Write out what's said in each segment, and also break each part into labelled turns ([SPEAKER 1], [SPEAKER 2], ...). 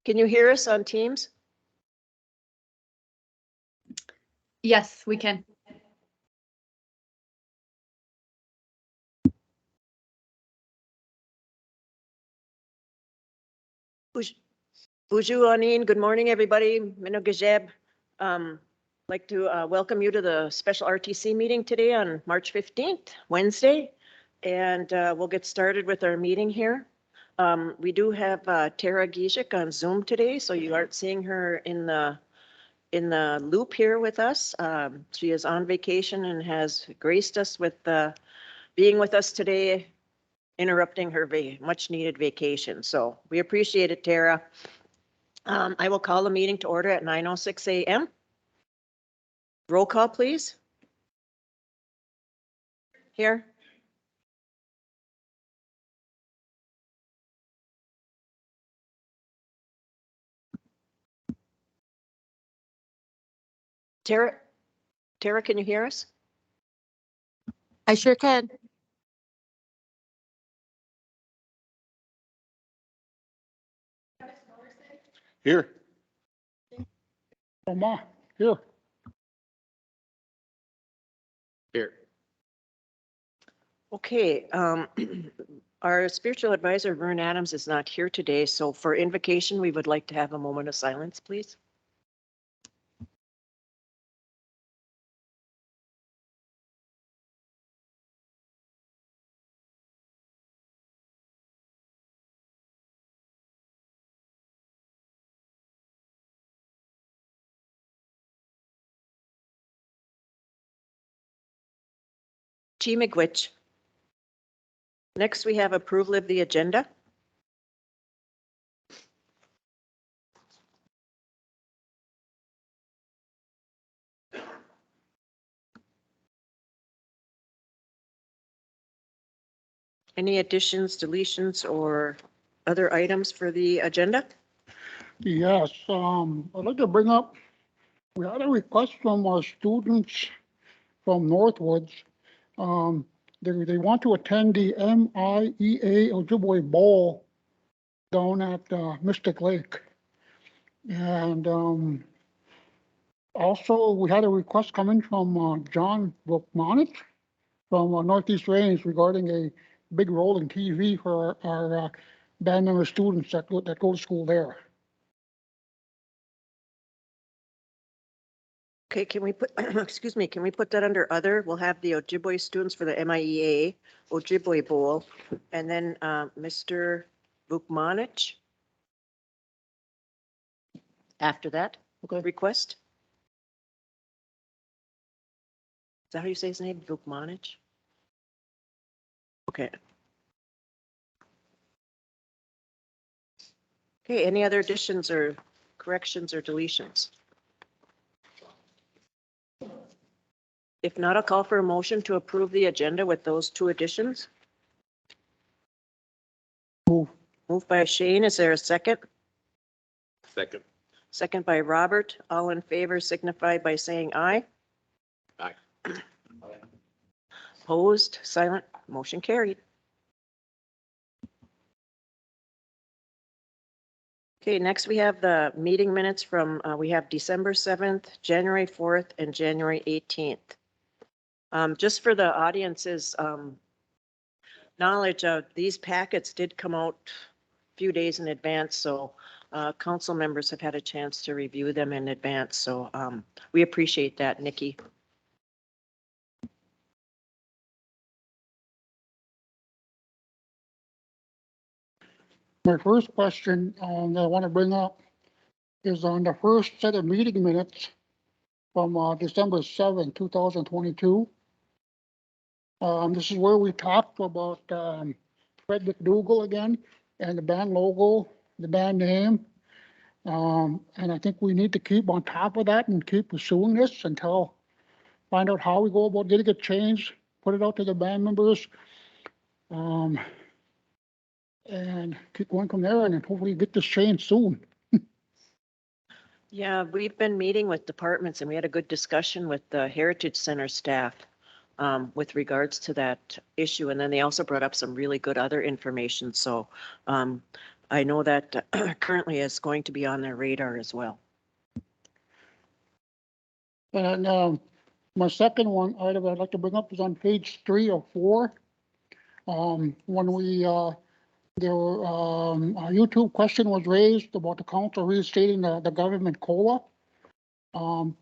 [SPEAKER 1] Can you hear us on Teams?
[SPEAKER 2] Yes, we can.
[SPEAKER 1] Bonjour, Anine. Good morning, everybody. Minogajeb. Like to welcome you to the special RTC meeting today on March 15th, Wednesday. And we'll get started with our meeting here. We do have Tara Gizek on Zoom today, so you aren't seeing her in the loop here with us. She is on vacation and has graced us with being with us today, interrupting her much needed vacation. So we appreciate it, Tara. I will call the meeting to order at 9:06 a.m. Roll call, please. Here. Tara, can you hear us?
[SPEAKER 3] I sure can.
[SPEAKER 4] Here. Oma, here. Here.
[SPEAKER 1] Okay. Our spiritual advisor, Vern Adams, is not here today. So for invocation, we would like to have a moment of silence, please. G. McGwitch. Next, we have approval of the agenda. Any additions, deletions, or other items for the agenda?
[SPEAKER 4] Yes, I'd like to bring up, we had a request from our students from Northwoods. They want to attend the MIEA Ojibwe Bowl down at Mystic Lake. And also we had a request coming from John Vukmanich from Northeast Range regarding a big rolling TV for our band member students that go to school there.
[SPEAKER 1] Okay, can we put, excuse me, can we put that under other? We'll have the Ojibwe students for the MIEA Ojibwe Bowl, and then Mr. Vukmanich. After that,
[SPEAKER 4] Okay.
[SPEAKER 1] request. Is that how you say his name, Vukmanich? Okay. Okay, any other additions or corrections or deletions? If not, I'll call for a motion to approve the agenda with those two additions.
[SPEAKER 4] Move.
[SPEAKER 1] Moved by Shane. Is there a second?
[SPEAKER 5] Second.
[SPEAKER 1] Second by Robert. All in favor signify by saying aye.
[SPEAKER 5] Aye.
[SPEAKER 1] Opposed, silent, motion carried. Okay, next we have the meeting minutes from, we have December 7th, January 4th, and January 18th. Just for the audience's knowledge, these packets did come out a few days in advance, so council members have had a chance to review them in advance. So we appreciate that, Nikki.
[SPEAKER 4] My first question that I want to bring up is on the first set of meeting minutes from December 7, 2022. This is where we talked about Fred McDougall again and the band logo, the band name. And I think we need to keep on top of that and keep pursuing this until find out how we go about getting it changed, put it out to the band members. And keep going from there and hopefully get this changed soon.
[SPEAKER 1] Yeah, we've been meeting with departments and we had a good discussion with the Heritage Center staff with regards to that issue. And then they also brought up some really good other information. So I know that currently is going to be on their radar as well.
[SPEAKER 4] And my second one item I'd like to bring up is on page 3 of 4. When we, there were, a YouTube question was raised about the council restating the government COLA.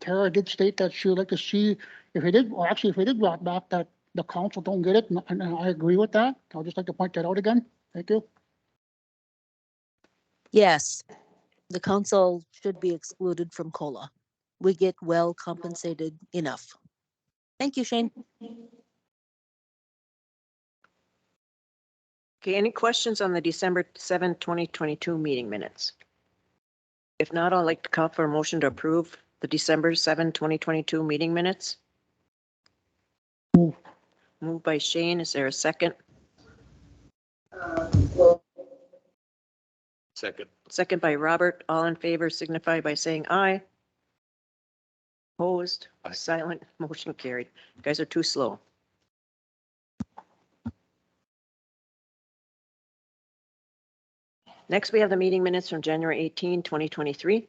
[SPEAKER 4] Tara did state that she would like to see if it did, or actually if it did brought back, that the council don't get it, and I agree with that. I'll just like to point that out again. Thank you.
[SPEAKER 3] Yes, the council should be excluded from COLA. We get well compensated enough. Thank you, Shane.
[SPEAKER 1] Okay, any questions on the December 7th, 2022 meeting minutes? If not, I'd like to call for a motion to approve the December 7th, 2022 meeting minutes.
[SPEAKER 4] Move.
[SPEAKER 1] Moved by Shane. Is there a second?
[SPEAKER 5] Second.
[SPEAKER 1] Second by Robert. All in favor signify by saying aye. Opposed?
[SPEAKER 5] Aye.
[SPEAKER 1] Silent? Motion carried. You guys are too slow. Next, we have the meeting minutes from January 18, 2023.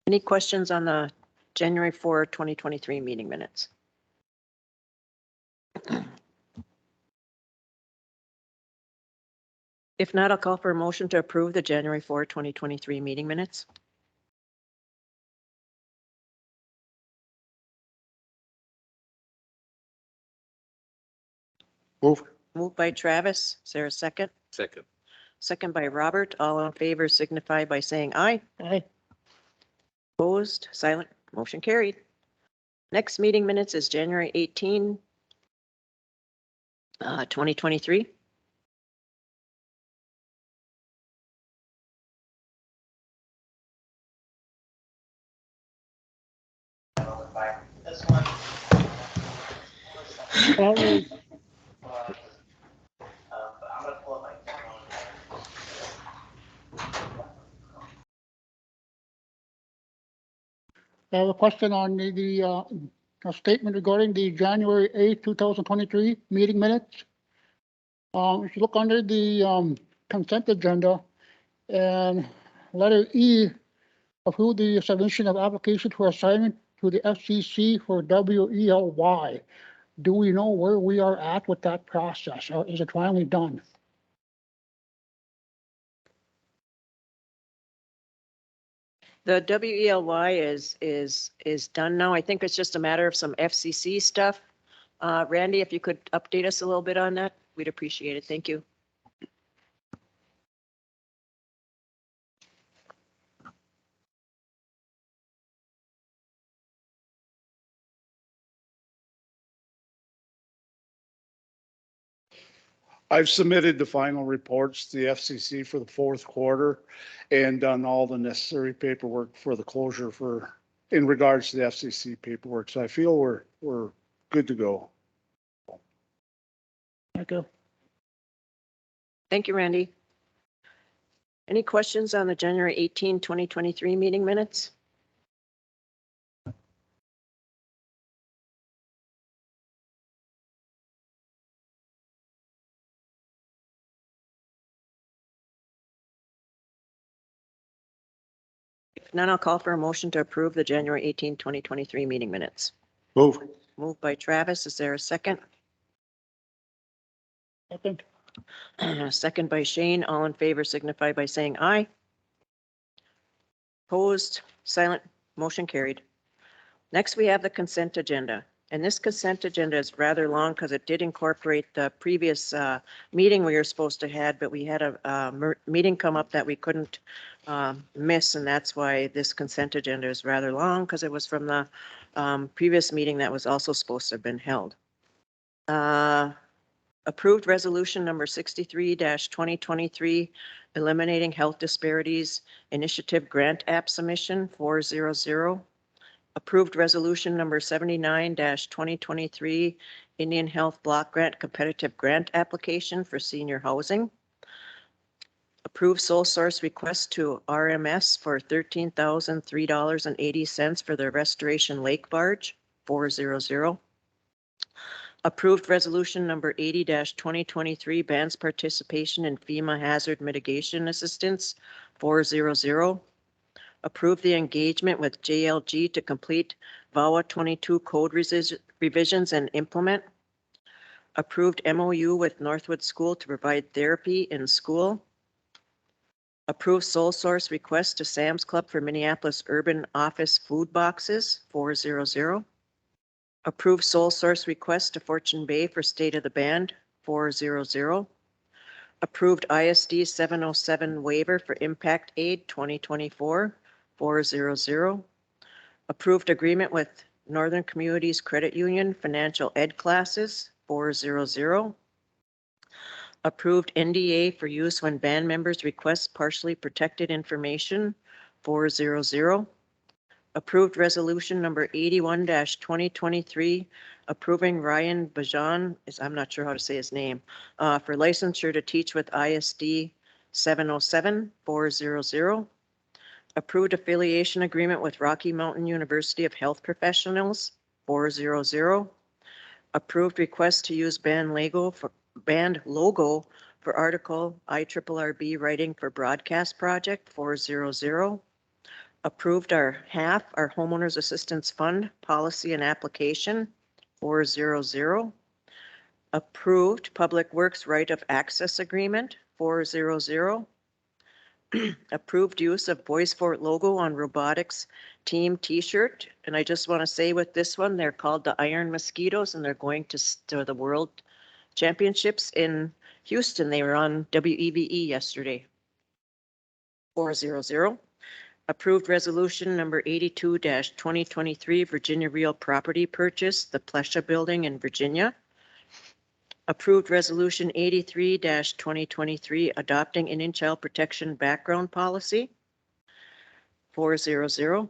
[SPEAKER 1] Any questions on the January 4, 2023 meeting minutes? If not, I'll call for a motion to approve the January 4, 2023 meeting minutes.
[SPEAKER 5] Move.
[SPEAKER 1] Moved by Travis. Is there a second?
[SPEAKER 5] Second.
[SPEAKER 1] Second by Robert. All in favor signify by saying aye.
[SPEAKER 4] Aye.
[SPEAKER 1] Opposed? Silent? Motion carried. Next meeting minutes is January 18, 2023.
[SPEAKER 4] Sorry. I have a question on a statement regarding the January 8th, 2023 meeting minutes. If you look under the consent agenda and letter E, approve the submission of application for assignment to the FCC for WELY. Do we know where we are at with that process, or is it finally done?
[SPEAKER 1] The WELY is done now. I think it's just a matter of some FCC stuff. Randy, if you could update us a little bit on that, we'd appreciate it. Thank you.
[SPEAKER 6] I've submitted the final reports to the FCC for the fourth quarter and done all the necessary paperwork for the closure in regards to the FCC paperwork. So I feel we're good to go.
[SPEAKER 4] Thank you.
[SPEAKER 1] Thank you, Randy. Any questions on the January 18, 2023 meeting minutes? If none, I'll call for a motion to approve the January 18, 2023 meeting minutes.
[SPEAKER 5] Move.
[SPEAKER 1] Moved by Travis. Is there a second?
[SPEAKER 4] Second.
[SPEAKER 1] Second by Shane. All in favor signify by saying aye. Opposed? Silent? Motion carried. Next, we have the consent agenda. And this consent agenda is rather long because it did incorporate the previous meeting we were supposed to have, but we had a meeting come up that we couldn't miss, and that's why this consent agenda is rather long, because it was from the previous meeting that was also supposed to have been held. Approved resolution number 63-2023, eliminating health disparities initiative grant app submission 400. Approved resolution number 79-2023, Indian Health Block Grant competitive grant application for senior housing. Approve sole source request to RMS for $13,003.80 for the Restoration Lake Barge, 400. Approved resolution number 80-2023 bans participation in FEMA hazard mitigation assistance, 400. Approve the engagement with JLG to complete VAWA 22 code revisions and implement. Approved MOU with Northwood School to provide therapy in school. Approved sole source request to Sam's Club for Minneapolis urban office food boxes, 400. Approved sole source request to Fortune Bay for State of the Band, 400. Approved ISD 707 waiver for Impact Aid 2024, 400. Approved agreement with Northern Communities Credit Union financial ed classes, 400. Approved NDA for use when band members request partially protected information, 400. Approved resolution number 81-2023, approving Ryan Bajan, I'm not sure how to say his name, for licensure to teach with ISD 707, 400. Approved affiliation agreement with Rocky Mountain University of Health Professionals, 400. Approved request to use band logo for article IRRB writing for broadcast project, 400. Approved our homeowners assistance fund policy and application, 400. Approved public works right of access agreement, 400. Approved use of Boys Fort logo on robotics team t-shirt. And I just want to say with this one, they're called the Iron Mosquitoes and they're going to the World Championships in Houston. They were on WEVE yesterday. 400. Approved resolution number 82-2023 Virginia Real Property Purchase, the Plesha Building in Virginia. Approved resolution 83-2023 adopting Indian child protection background policy, 400.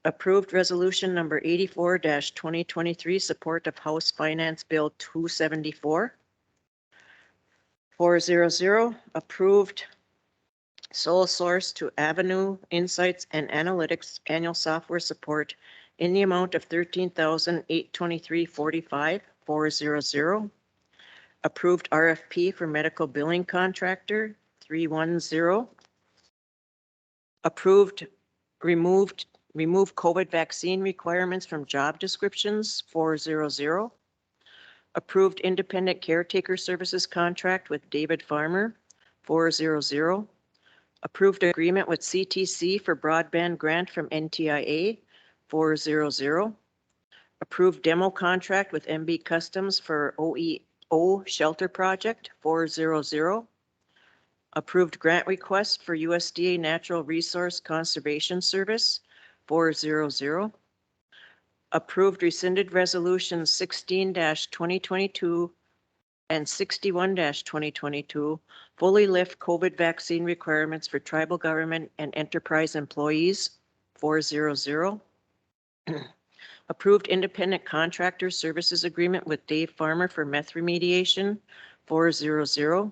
[SPEAKER 1] Approved resolution number 84-2023 support of House Finance Bill 274, 400. Approved sole source to Avenue Insights and Analytics annual software support in the amount of $13,823.45, 400. Approved RFP for medical billing contractor, 310. Approved remove COVID vaccine requirements from job descriptions, 400. Approved independent caretaker services contract with David Farmer, 400. Approved agreement with CTC for broadband grant from NTIA, 400. Approved demo contract with MB Customs for OEO shelter project, 400. Approved grant request for USDA Natural Resource Conservation Service, 400. Approved rescinded resolutions 16-2022 and 61-2022 fully lift COVID vaccine requirements for tribal government and enterprise employees, 400. Approved independent contractor services agreement with Dave Farmer for meth remediation, 400.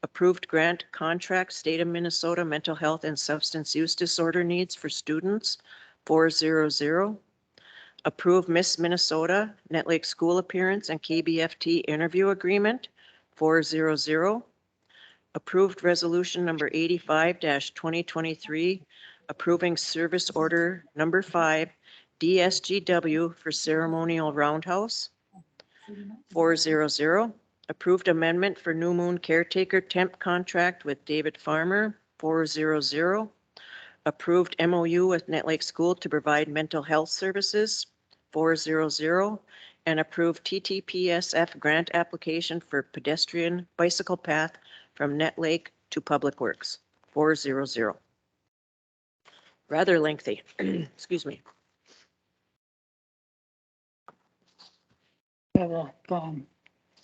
[SPEAKER 1] Approved grant contract State of Minnesota mental health and substance use disorder needs for students, 400. Approved Miss Minnesota Net Lake School appearance and KBFT interview agreement, 400. Approved resolution number 85-2023 approving service order number 5 DSGW for ceremonial roundhouse, 400. Approved amendment for New Moon caretaker temp contract with David Farmer, 400. Approved MOU with Net Lake School to provide mental health services, 400. And approved TTPSF grant application for pedestrian bicycle path from Net Lake to Public Works, 400. Rather lengthy, excuse me.
[SPEAKER 4] I have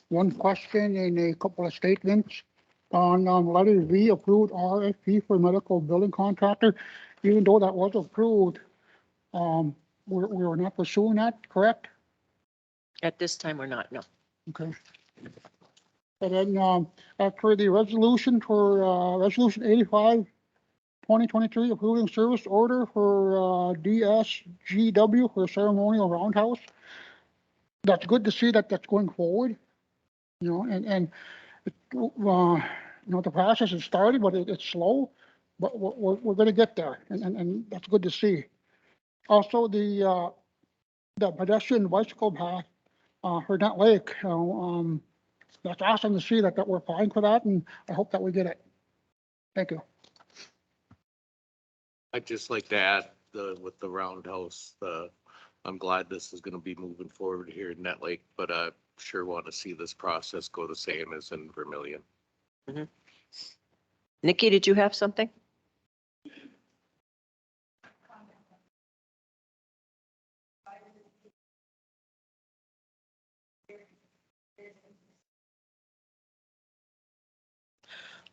[SPEAKER 4] one question and a couple of statements. On letter V, approved RFP for medical billing contractor. Even though that was approved, we were not pursuing that, correct?
[SPEAKER 1] At this time, we're not, no.
[SPEAKER 4] Okay. And then, for the resolution for, resolution 85, 2023, approving service order for, DSGW for ceremonial roundhouse. That's good to see that that's going forward, you know, and, the process has started, but it's slow, but we're gonna get there, and that's good to see. Also, the pedestrian bicycle path, for that lake, that's awesome to see that we're applying for that, and I hope that we get it. Thank you.
[SPEAKER 5] I'd just like to add with the roundhouse, I'm glad this is gonna be moving forward here in Net Lake, but I sure want to see this process go the same as in Vermillion.
[SPEAKER 1] Nikki, did you have something?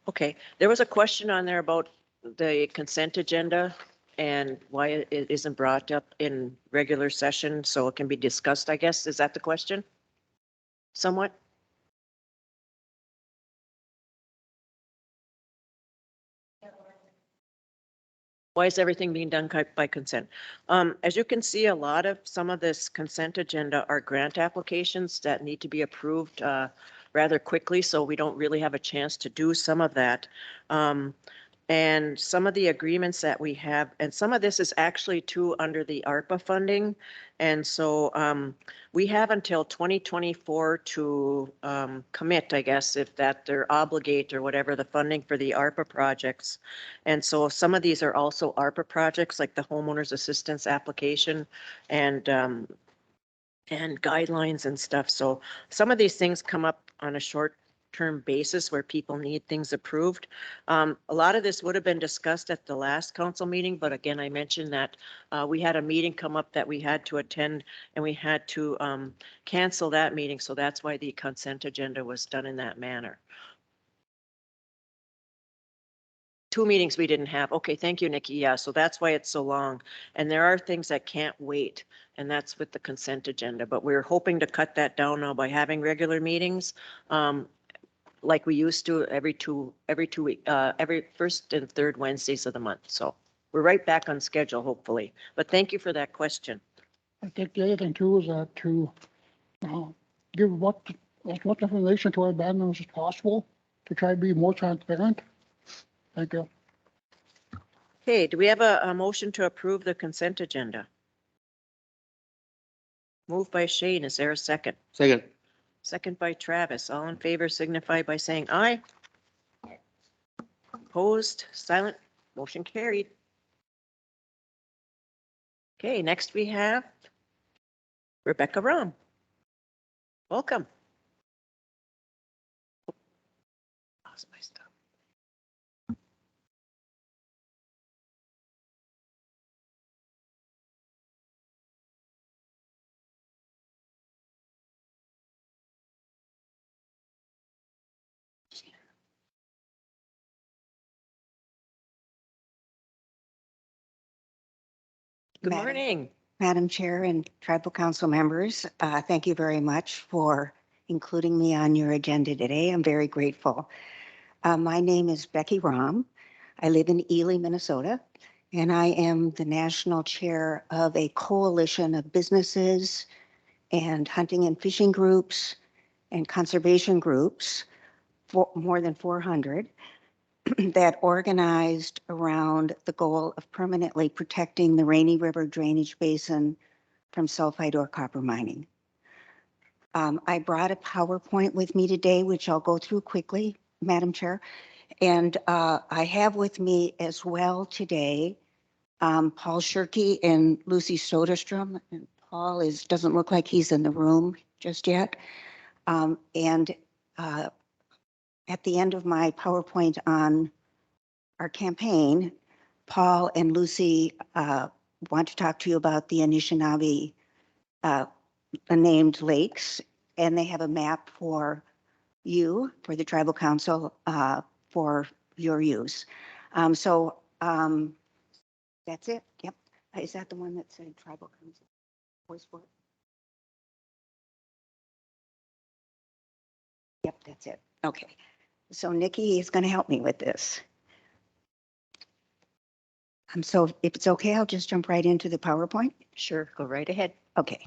[SPEAKER 1] Okay, there was a question on there about the consent agenda and why it isn't brought up in regular session, so it can be discussed, I guess. Is that the question? Somewhat? Why is everything being done by consent? As you can see, a lot of some of this consent agenda are grant applications that need to be approved rather quickly, so we don't really have a chance to do some of that. And some of the agreements that we have, and some of this is actually too under the ARPA funding. And so we have until 2024 to commit, I guess, if that they're obligate or whatever, the funding for the ARPA projects. And so some of these are also ARPA projects, like the homeowners assistance application and guidelines and stuff. So some of these things come up on a short-term basis where people need things approved. A lot of this would have been discussed at the last council meeting, but again, I mentioned that we had a meeting come up that we had to attend and we had to cancel that meeting. So that's why the consent agenda was done in that manner. 2 meetings we didn't have. Okay, thank you, Nikki. Yeah, so that's why it's so long. And there are things that can't wait, and that's with the consent agenda. But we're hoping to cut that down now by having regular meetings, like we used to every first and third Wednesdays of the month. So we're right back on schedule, hopefully. But thank you for that question.
[SPEAKER 4] I think the other thing too is that to give as much information to our band members as possible to try to be more transparent. Thank you.
[SPEAKER 1] Okay, do we have a motion to approve the consent agenda? Moved by Shane. Is there a second?
[SPEAKER 5] Second.
[SPEAKER 1] Second by Travis. All in favor signify by saying aye. Opposed, silent, motion carried. Okay, next we have Rebecca Rom. Welcome. Lost my stuff. Good morning.
[SPEAKER 7] Madam Chair and Tribal Council members, thank you very much for including me on your agenda today. I'm very grateful. My name is Becky Rom. I live in Ely, Minnesota, and I am the national chair of a coalition of businesses and hunting and fishing groups and conservation groups, for more than 400, that organized around the goal of permanently protecting the Rainy River drainage basin from sulfide ore copper mining. I brought a PowerPoint with me today, which I'll go through quickly, Madam Chair. And I have with me as well today, Paul Shirkey and Lucy Soderstrom. And Paul doesn't look like he's in the room just yet. And at the end of my PowerPoint on our campaign, Paul and Lucy want to talk to you about the Anishinaabe named lakes, and they have a map for you, for the Tribal Council, for your use. That's it. Yep. Is that the one that said Tribal Council? Voice for it? Yep, that's it. Okay. So Nikki is going to help me with this. So if it's okay, I'll just jump right into the PowerPoint.
[SPEAKER 1] Sure, go right ahead.
[SPEAKER 7] Okay.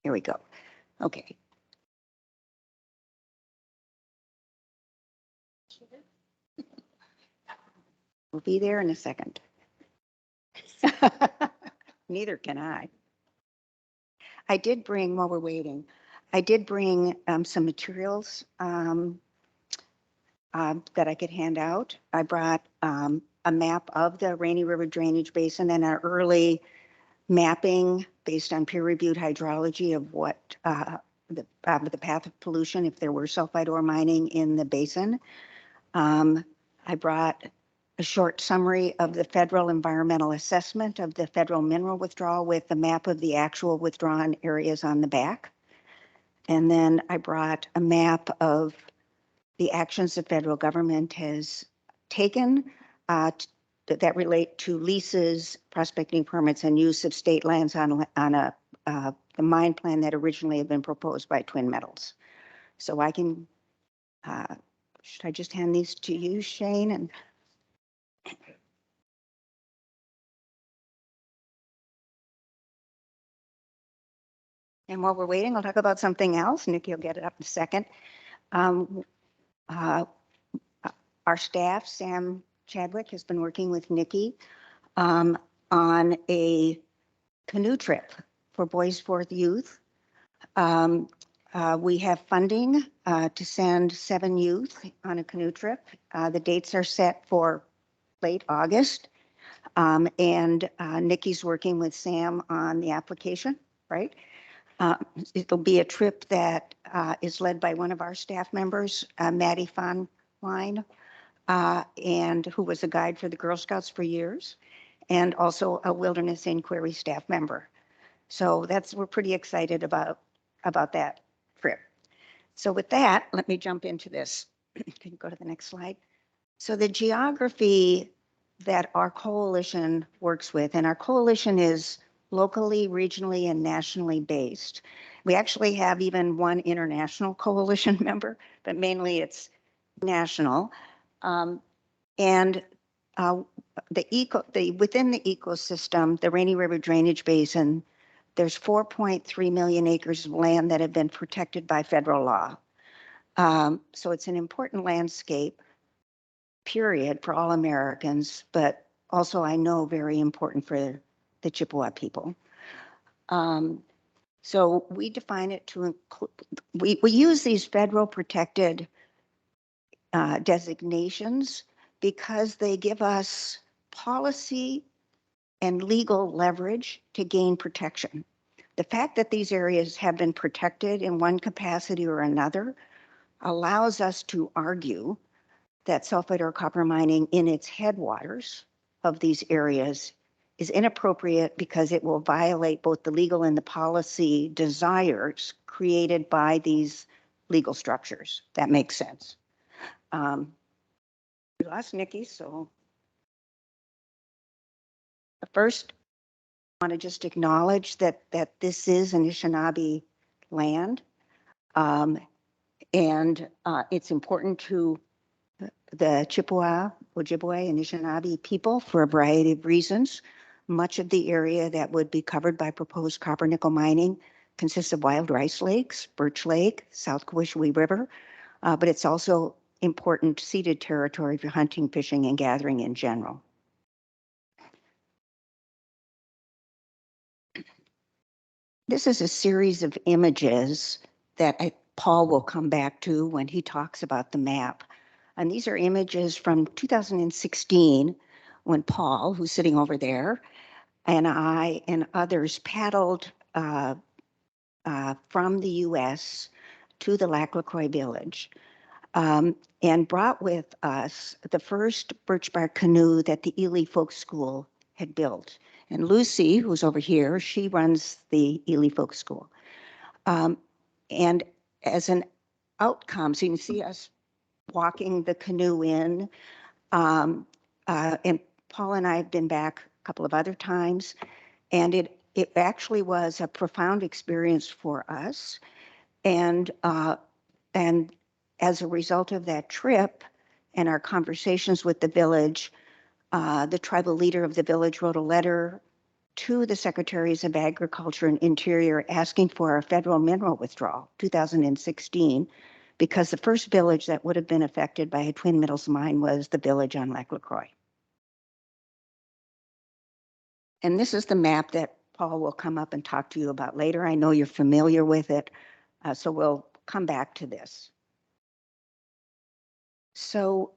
[SPEAKER 7] Here we go. Okay. We'll be there in a second. Neither can I. I did bring, while we're waiting, I did bring some materials that I could hand out. I brought a map of the Rainy River Drainage Basin and an early mapping based on peer-reviewed hydrology of what the path of pollution if there were sulfide ore mining in the basin. I brought a short summary of the federal environmental assessment of the federal mineral withdrawal with the map of the actual withdrawn areas on the back. And then I brought a map of the actions the federal government has taken that relate to leases, prospecting permits, and use of state lands on the mine plan that originally had been proposed by Twin Metals. So I can, should I just hand these to you, Shane? And while we're waiting, I'll talk about something else. Nikki will get it up in a second. Our staff, Sam Chadwick, has been working with Nikki on a canoe trip for Boys Fourth Youth. We have funding to send 7 youth on a canoe trip. The dates are set for late August. And Nikki's working with Sam on the application, right? It'll be a trip that is led by one of our staff members, Maddie Von Line, and who was a guide for the Girl Scouts for years, and also a Wilderness Inquiry staff member. So we're pretty excited about that trip. So with that, let me jump into this. Can you go to the next slide? So the geography that our coalition works with, and our coalition is locally, regionally, and nationally based. We actually have even one international coalition member, but mainly it's national. And within the ecosystem, the Rainy River Drainage Basin, there's 4.3 million acres of land that have been protected by federal law. So it's an important landscape, period, for all Americans, but also I know very important for the Chippewa people. So we define it to include, we use these federal protected designations because they give us policy and legal leverage to gain protection. The fact that these areas have been protected in one capacity or another allows us to argue that sulfide or copper mining in its headwaters of these areas is inappropriate because it will violate both the legal and the policy desires created by these legal structures. That makes sense. We lost Nikki, so first, I want to just acknowledge that this is Anishinaabe land, and it's important to the Chippewa, Ojibwe, Anishinaabe people for a variety of reasons. Much of the area that would be covered by proposed copper nickel mining consists of wild rice lakes, Birch Lake, South Kawishwee River, but it's also important ceded territory for hunting, fishing, and gathering in general. This is a series of images that Paul will come back to when he talks about the map. And these are images from 2016 when Paul, who's sitting over there, and I and others paddled from the US to the Lac La Croix village and brought with us the first birch bark canoe that the Ely Folk School had built. And Lucy, who's over here, she runs the Ely Folk School. And as an outcomes. You can see us walking the canoe in. And Paul and I have been back a couple of other times, and it actually was a profound experience for us. And as a result of that trip and our conversations with the village, the tribal leader of the village wrote a letter to the Secretaries of Agriculture and Interior asking for a federal mineral withdrawal, 2016, because the first village that would have been affected by a Twin Middles mine was the village on Lac LaCroix. And this is the map that Paul will come up and talk to you about later. I know you're familiar with it, so we'll come back to this. So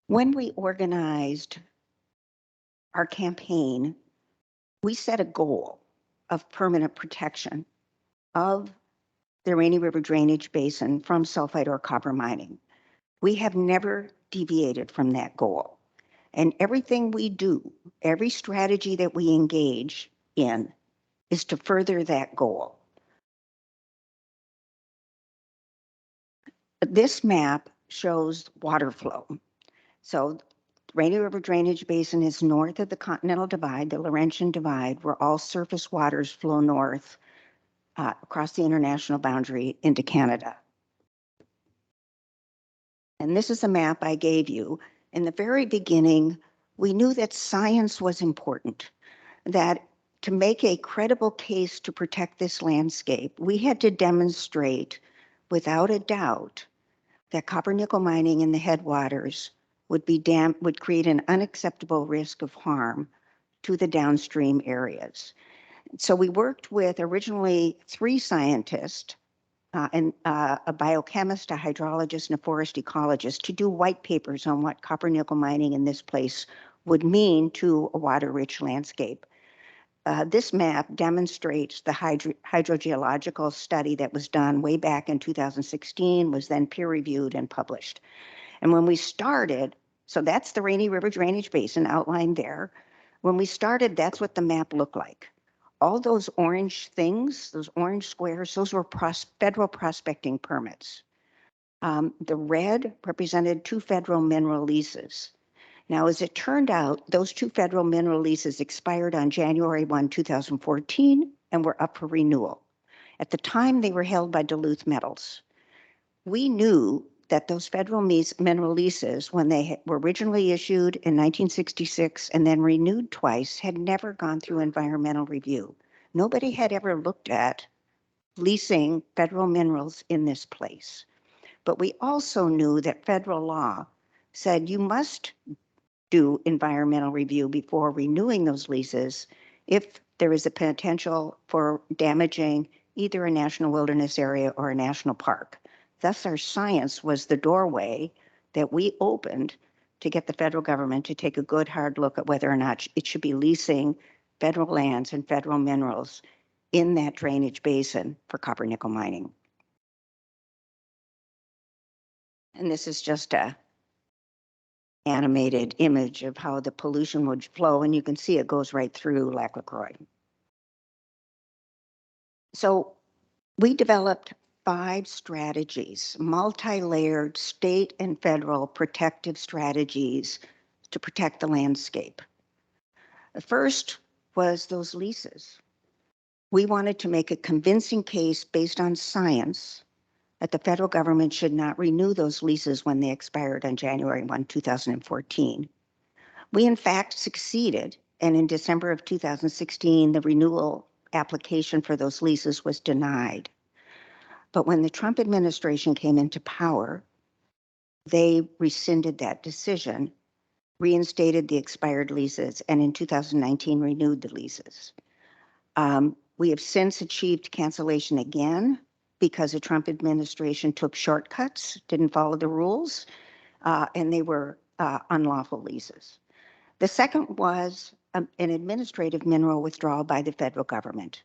[SPEAKER 7] when we organized our campaign, we set a goal of permanent protection of the Rainy River drainage basin from sulfide or copper mining. We have never deviated from that goal. And everything we do, every strategy that we engage in is to further that goal. This map shows water flow. So Rainy River drainage basin is north of the Continental Divide, the Laurentian Divide, where all surface waters flow north across the international boundary into Canada. And this is a map I gave you. In the very beginning, we knew that science was important, that to make a credible case to protect this landscape, we had to demonstrate without a doubt that copper nickel mining in the headwaters would create an unacceptable risk of harm to the downstream areas. So we worked with originally 3 scientists, and a biochemist, a hydrologist, and a forest ecologist to do white papers on what copper nickel mining in this place would mean to a water-rich landscape. This map demonstrates the hydrogeological study that was done way back in 2016, was then peer-reviewed and published. And when we started, so that's the Rainy River drainage basin outlined there. When we started, that's what the map looked like. All those orange things, those orange squares, those were federal prospecting permits. The red represented 2 federal mineral leases. Now, as it turned out, those 2 federal mineral leases expired on January 1, 2014, and were up for renewal. At the time, they were held by Duluth Metals. We knew that those federal mineral leases, when they were originally issued in 1966 and then renewed twice, had never gone through environmental review. Nobody had ever looked at leasing federal minerals in this place. But we also knew that federal law said you must do environmental review before renewing those leases if there is a potential for damaging either a national wilderness area or a national park. Thus, our science was the doorway that we opened to get the federal government to take a good hard look at whether or not it should be leasing federal lands and federal minerals in that drainage basin for copper nickel mining. And this is just a animated image of how the pollution would flow, and you can see it goes right through Lac LaCroix. So we developed 5 strategies, multi-layered state and federal protective strategies to protect the landscape. The first was those leases. We wanted to make a convincing case based on science that the federal government should not renew those leases when they expired on January 1, 2014. We in fact succeeded, and in December of 2016, the renewal application for those leases was denied. But when the Trump administration came into power, they rescinded that decision, reinstated the expired leases, and in 2019 renewed the leases. We have since achieved cancellation again because the Trump administration took shortcuts, didn't follow the rules, and they were unlawful leases. The second was an administrative mineral withdrawal by the federal government.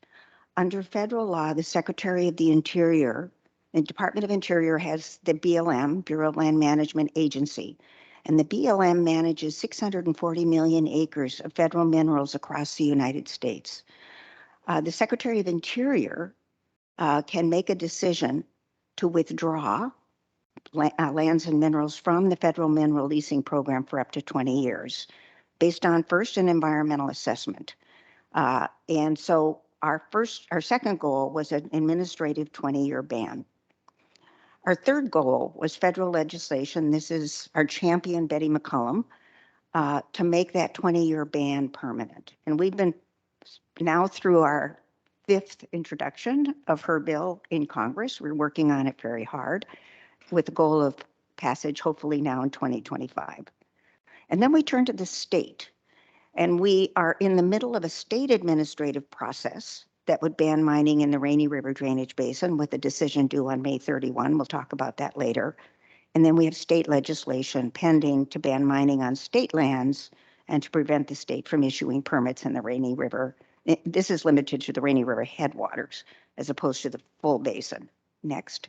[SPEAKER 7] Under federal law, the Secretary of the Interior, the Department of Interior has the BLM, Bureau of Land Management Agency, and the BLM manages 640 million acres of federal minerals across the United States. The Secretary of Interior can make a decision to withdraw lands and minerals from the federal mineral leasing program for up to 20 years, based on first an environmental assessment. And so our second goal was an administrative 20-year ban. Our third goal was federal legislation. This is our champion, Betty McCollum, to make that 20-year ban permanent. And we've been now through our 5th introduction of her bill in Congress. We're working on it very hard with the goal of passage hopefully now in 2025. And then we turn to the state. And we are in the middle of a state administrative process that would ban mining in the Rainy River Drainage Basin with a decision due on May 31. We'll talk about that later. And then we have state legislation pending to ban mining on state lands and to prevent the state from issuing permits in the Rainy River. This is limited to the Rainy River headwaters as opposed to the full basin. Next.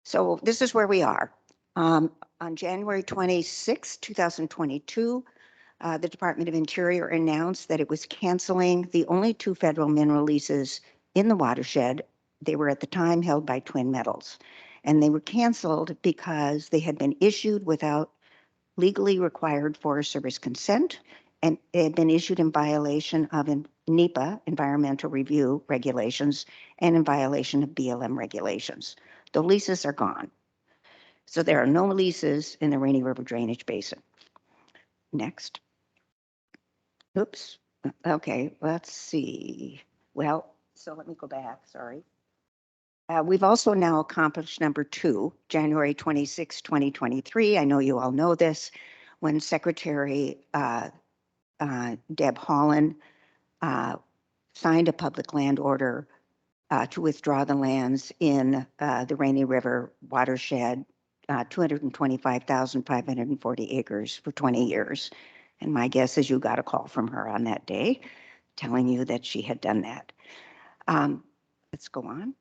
[SPEAKER 7] So this is where we are. On January 26, 2022, the Department of Interior announced that it was canceling the only 2 federal mineral leases in the watershed. They were at the time held by Twin Metals, and they were canceled because they had been issued without legally required Forest Service consent, and it had been issued in violation of NEPA, environmental review regulations, and in violation of BLM regulations. The leases are gone. So there are no leases in the Rainy River Drainage Basin. Next. Oops. Okay, let's see. Well, so let me go back, sorry. We've also now accomplished number 2, January 26, 2023. I know you all know this, when Secretary Deb Haaland signed a public land order to withdraw the lands in the Rainy River watershed, 225,540 acres for 20 years. And my guess is you got a call from her on that day telling you that she had done that. Let's go on.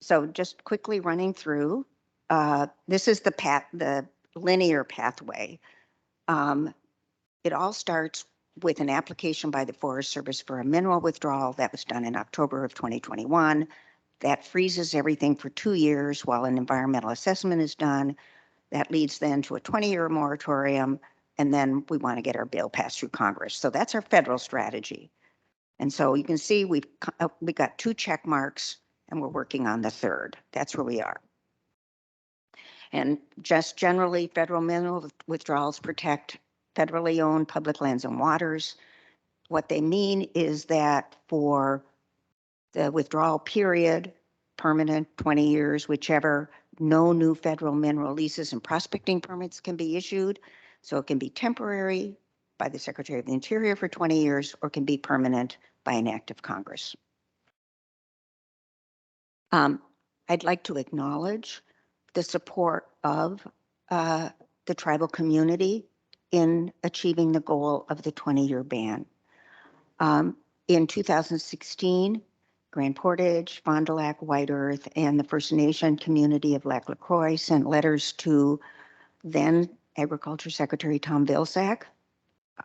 [SPEAKER 7] So just quickly running through, this is the linear pathway. It all starts with an application by the Forest Service for a mineral withdrawal that was done in October of 2021. That freezes everything for 2 years while an environmental assessment is done. That leads then to a 20-year moratorium, and then we want to get our bill passed through Congress. So that's our federal strategy. And so you can see we got 2 check marks, and we're working on the 3rd. That's where we are. And just generally, federal mineral withdrawals protect federally owned public lands and waters. What they mean is that for the withdrawal period, permanent, 20 years, whichever, no new federal mineral leases and prospecting permits can be issued. So it can be temporary by the Secretary of the Interior for 20 years, or can be permanent by an act of Congress. I'd like to acknowledge the support of the tribal community in achieving the goal of the 20-year ban. In 2016, Grand Portage, Fond du Lac, White Earth, and the First Nation community of Lac LaCroix sent letters to then Agriculture Secretary Tom Vilsack,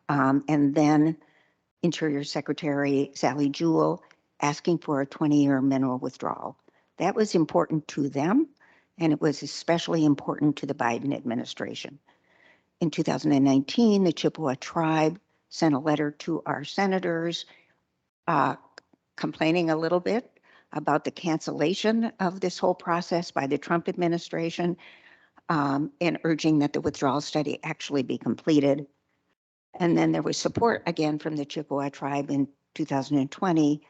[SPEAKER 7] and then Interior Secretary Sally Jewell, asking for a 20-year mineral withdrawal. That was important to them, and it was especially important to the Biden administration. In 2019, the Chippewa tribe sent a letter to our senators complaining a little bit about the cancellation of this whole process by the Trump administration, and urging that the withdrawal study actually be completed. And then there was support again from the Chippewa tribe in 2020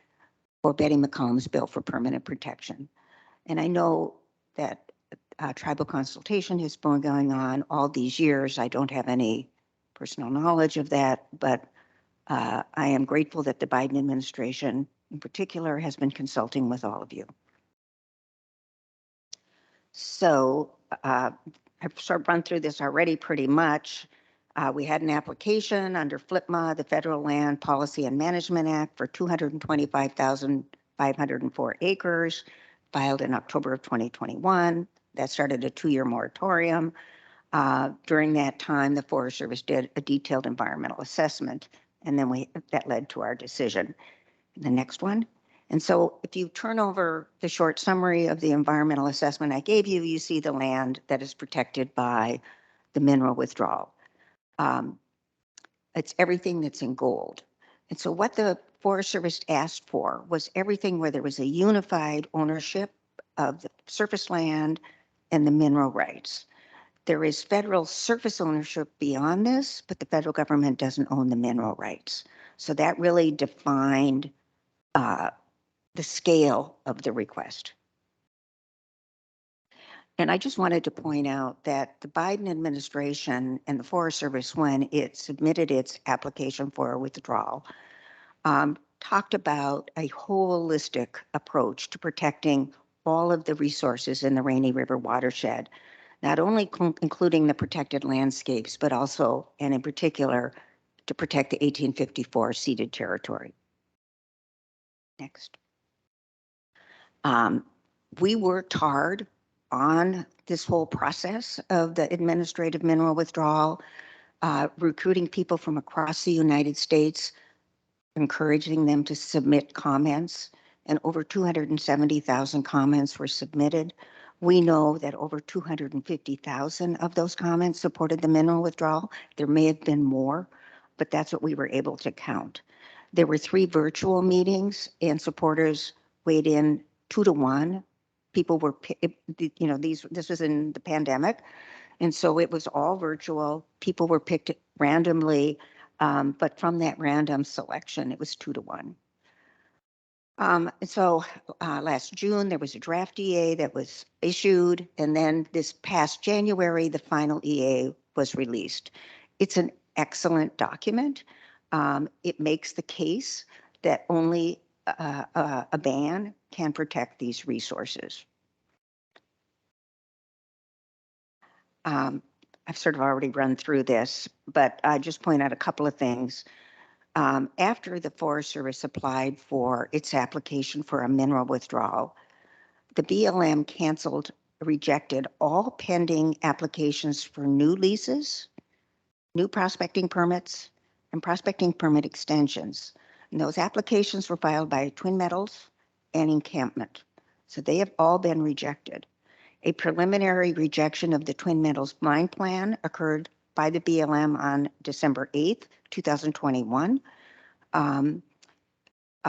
[SPEAKER 7] for Betty McCollum's bill for permanent protection. And I know that tribal consultation has been going on all these years. I don't have any personal knowledge of that, but I am grateful that the Biden administration in particular has been consulting with all of you. So I've sort of run through this already pretty much. We had an application under FLPMA, the Federal Land Policy and Management Act, for 225,504 acres, filed in October of 2021. That started a 2-year moratorium. During that time, the Forest Service did a detailed environmental assessment, and then that led to our decision. The next one. And so if you turn over the short summary of the environmental assessment I gave you, you see the land that is protected by the mineral withdrawal. It's everything that's in gold. And so what the Forest Service asked for was everything where there was a unified ownership of the surface land and the mineral rights. There is federal surface ownership beyond this, but the federal government doesn't own the mineral rights. So that really defined the scale of the request. And I just wanted to point out that the Biden administration and the Forest Service, when it submitted its application for a withdrawal, talked about a holistic approach to protecting all of the resources in the Rainy River watershed, not only including the protected landscapes, but also, and in particular, to protect the 1854 ceded territory. Next. We worked hard on this whole process of the administrative mineral withdrawal, recruiting people from across the United States, encouraging them to submit comments, and over 270,000 comments were submitted. We know that over 250,000 of those comments supported the mineral withdrawal. There may have been more, but that's what we were able to count. There were 3 virtual meetings, and supporters weighed in 2-to-1. People were, this was in the pandemic, and so it was all virtual. People were picked randomly, but from that random selection, it was 2-to-1. So last June, there was a draft EA that was issued, and then this past January, the final EA was released. It's an excellent document. It makes the case that only a ban can protect these resources. I've sort of already run through this, but I just point out a couple of things. After the Forest Service applied for its application for a mineral withdrawal, the BLM rejected all pending applications for new leases, new prospecting permits, and prospecting permit extensions. And those applications were filed by Twin Metals and Encampment. So they have all been rejected. A preliminary rejection of the Twin Metals mine plan occurred by the BLM on December 8th, 2021. And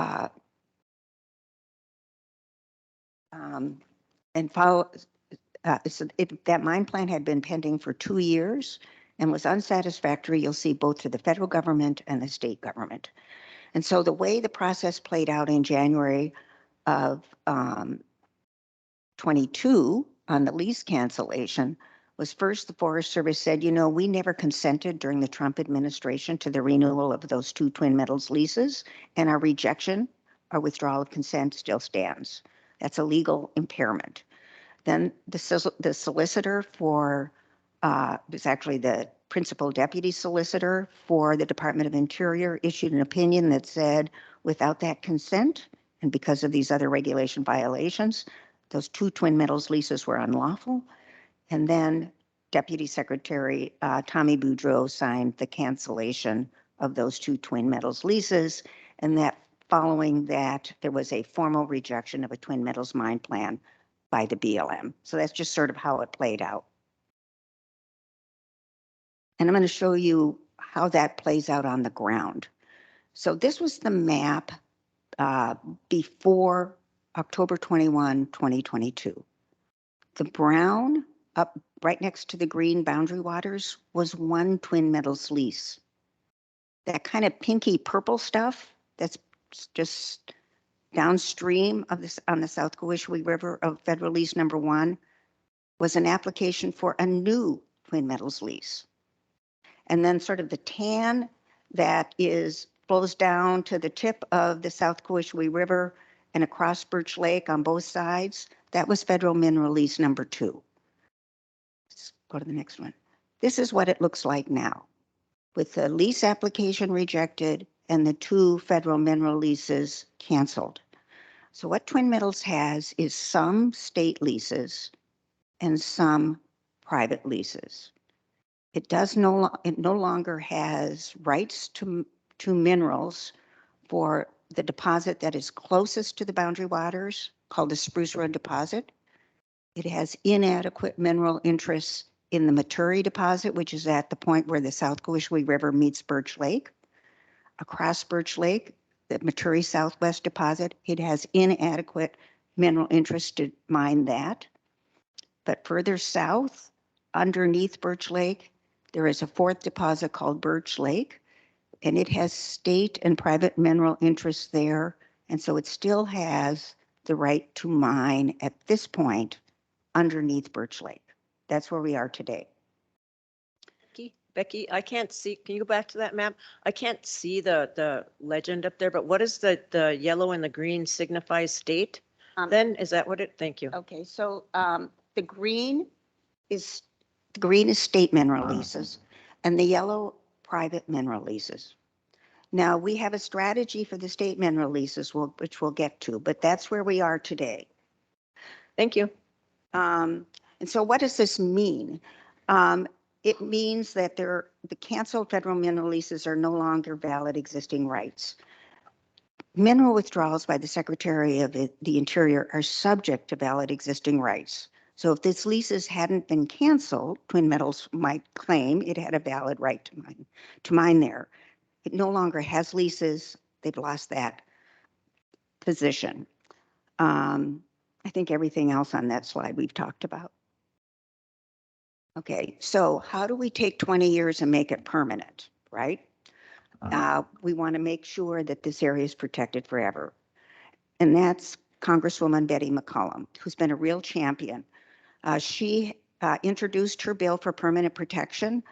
[SPEAKER 7] that mine plan had been pending for 2 years and was unsatisfactory, you'll see, both to the federal government and the state government. And so the way the process played out in January of 22 on the lease cancellation was, first the Forest Service said, we never consented during the Trump administration to the renewal of those 2 Twin Metals leases, and our withdrawal of consent still stands. That's a legal impairment. Then the solicitor for, was actually the principal deputy solicitor for the Department of Interior, issued an opinion that said, without that consent, and because of these other regulation violations, those 2 Twin Metals leases were unlawful. And then Deputy Secretary Tommy Boudreau signed the cancellation of those 2 Twin Metals leases, and that following that, there was a formal rejection of a Twin Metals mine plan by the BLM. So that's just sort of how it played out. And I'm going to show you how that plays out on the ground. So this was the map before October 21, 2022. The brown up right next to the green boundary waters was 1 Twin Metals lease. That kind of pinky purple stuff that's just downstream of this on the South Cowish River of Federal Lease number 1 was an application for a new Twin Metals lease. And then sort of the tan that flows down to the tip of the South Cowish River and across Birch Lake on both sides, that was Federal Mineral Lease number 2. Let's go to the next one. This is what it looks like now, with the lease application rejected and the 2 federal mineral leases canceled. So what Twin Metals has is some state leases and some private leases. It no longer has rights to minerals for the deposit that is closest to the boundary waters, called the Spruce Road deposit. It has inadequate mineral interests in the Maturi deposit, which is at the point where the South Cowish River meets Birch Lake. Across Birch Lake, the Maturi Southwest deposit, it has inadequate mineral interest to mine that. But further south, underneath Birch Lake, there is a fourth deposit called Birch Lake, and it has state and private mineral interests there. And so it still has the right to mine at this point underneath Birch Lake. That's where we are today.
[SPEAKER 1] Becky, I can't see, can you go back to that map? I can't see the legend up there, but what is the yellow and the green signify state? Then, is that what it, thank you.
[SPEAKER 7] Okay, so the green is state mineral leases and the yellow private mineral leases. Now we have a strategy for the state mineral leases, which we'll get to, but that's where we are today.
[SPEAKER 1] Thank you.
[SPEAKER 7] And so what does this mean? It means that the canceled federal mineral leases are no longer valid existing rights. Mineral withdrawals by the Secretary of the Interior are subject to valid existing rights. So if these leases hadn't been canceled, Twin Metals might claim it had a valid right to mine there. It no longer has leases. They've lost that position. I think everything else on that slide we've talked about. Okay, so how do we take 20 years and make it permanent, right? We want to make sure that this area is protected forever. And that's Congresswoman Betty McCollum, who's been a real champion. She introduced her bill for permanent protection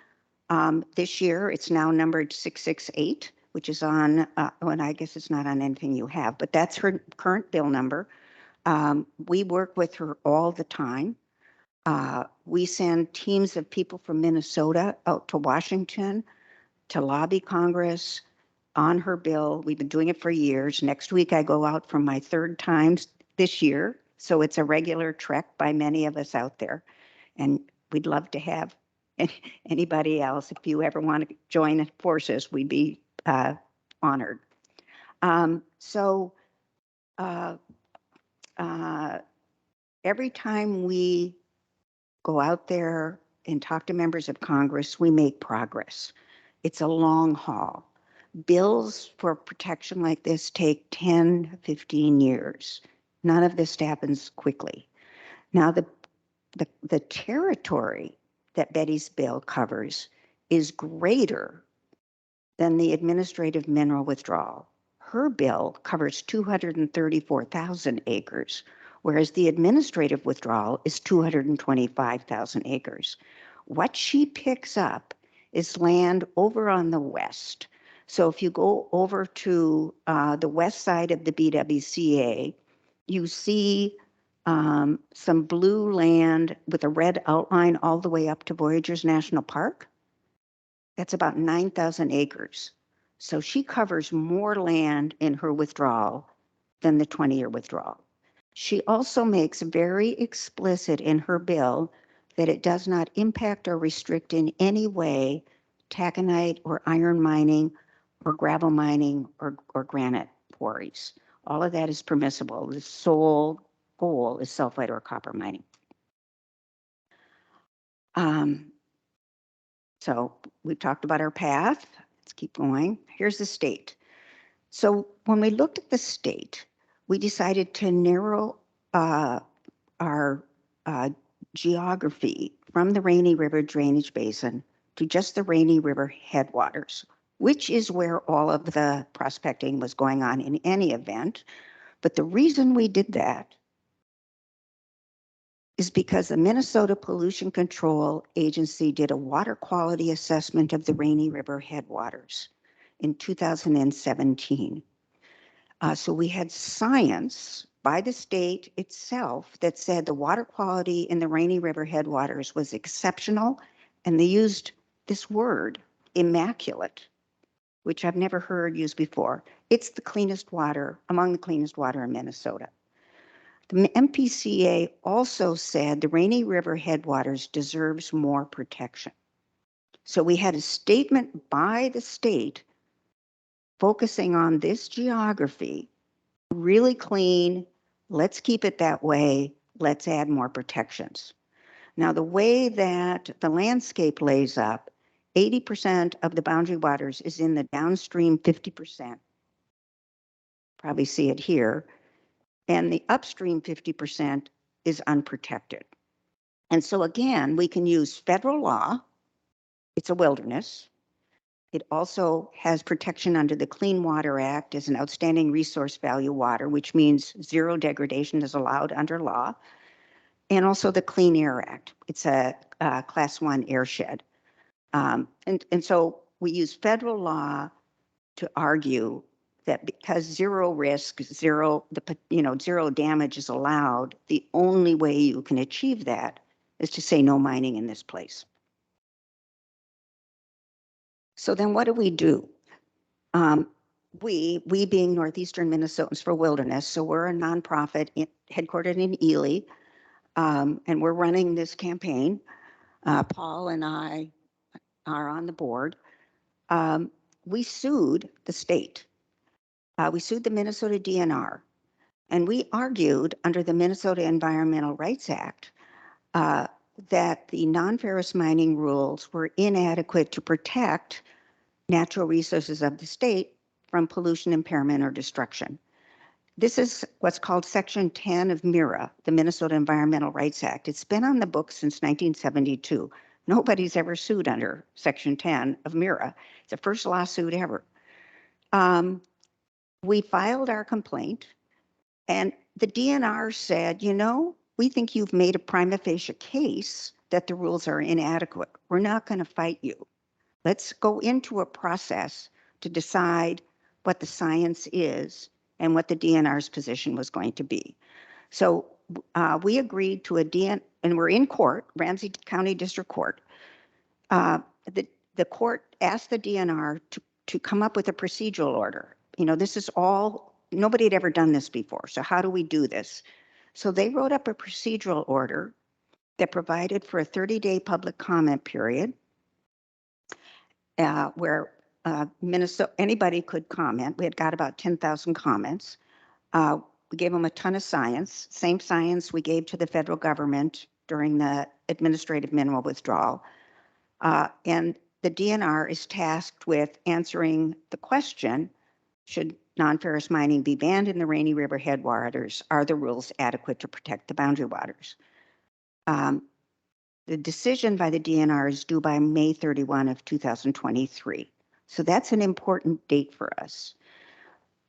[SPEAKER 7] this year. It's now numbered 668, which is on, well, I guess it's not on anything you have, but that's her current bill number. We work with her all the time. We send teams of people from Minnesota out to Washington to lobby Congress on her bill. We've been doing it for years. Next week, I go out for my third time this year. So it's a regular trek by many of us out there. And we'd love to have anybody else. If you ever want to join forces, we'd be honored. Every time we go out there and talk to members of Congress, we make progress. It's a long haul. Bills for protection like this take 10, 15 years. None of this happens quickly. Now, the territory that Betty's bill covers is greater than the administrative mineral withdrawal. Her bill covers 234,000 acres, whereas the administrative withdrawal is 225,000 acres. What she picks up is land over on the west. So if you go over to the west side of the BWCA, you see some blue land with a red outline all the way up to Voyageurs National Park. That's about 9,000 acres. So she covers more land in her withdrawal than the 20-year withdrawal. She also makes very explicit in her bill that it does not impact or restrict in any way taconite or iron mining or gravel mining or granite quarries. All of that is permissible. The sole goal is sulfide or copper mining. So we've talked about our path. Let's keep going. Here's the state. So when we looked at the state, we decided to narrow our geography from the Rainy River drainage basin to just the Rainy River headwaters, which is where all of the prospecting was going on in any event. But the reason we did that is because the Minnesota Pollution Control Agency did a water quality assessment of the Rainy River headwaters in 2017. So we had science by the state itself that said the water quality in the Rainy River headwaters was exceptional, and they used this word, immaculate, which I've never heard used before. It's the cleanest water, among the cleanest water in Minnesota. The MPCA also said the Rainy River headwaters deserves more protection. So we had a statement by the state focusing on this geography, really clean, let's keep it that way, let's add more protections. Now, the way that the landscape lays up, 80% of the boundary waters is in the downstream 50%. Probably see it here. And the upstream 50% is unprotected. And so again, we can use federal law. It's a wilderness. It also has protection under the Clean Water Act as an outstanding resource value water, which means zero degradation is allowed under law. And also the Clean Air Act. It's a class 1 airshed. And so we use federal law to argue that because zero risk, zero damage is allowed, the only way you can achieve that is to say no mining in this place. So then what do? We being Northeastern Minnesotans for Wilderness, so we're a nonprofit headquartered in Ely, and we're running this campaign. Paul and I are on the board. We sued the state. We sued the Minnesota DNR, and we argued under the Minnesota Environmental Rights Act that the non-ferrous mining rules were inadequate to protect natural resources of the state from pollution, impairment, or destruction. This is what's called Section 10 of MIRA, the Minnesota Environmental Rights Act. It's been on the books since 1972. Nobody's ever sued under Section 10 of MIRA. It's the first lawsuit ever. We filed our complaint, and the DNR said, we think you've made a prima facie case that the rules are inadequate. We're not going to fight you. Let's go into a process to decide what the science is and what the DNR's position was going to be. So we agreed to and we're in court, Ramsey County District Court. The court asked the DNR to come up with a procedural order. This is nobody had ever done this before. So how do we do this? So they wrote up a procedural order that provided for a 30-day public comment period where anybody could comment. We had got about 10,000 comments. We gave them a ton of science, same science we gave to the federal government during the administrative mineral withdrawal. And the DNR is tasked with answering the question, should non-ferrous mining be banned in the Rainy River headwaters? Are the rules adequate to protect the boundary waters? The decision by the DNR is due by May 31 of 2023. So that's an important date for us.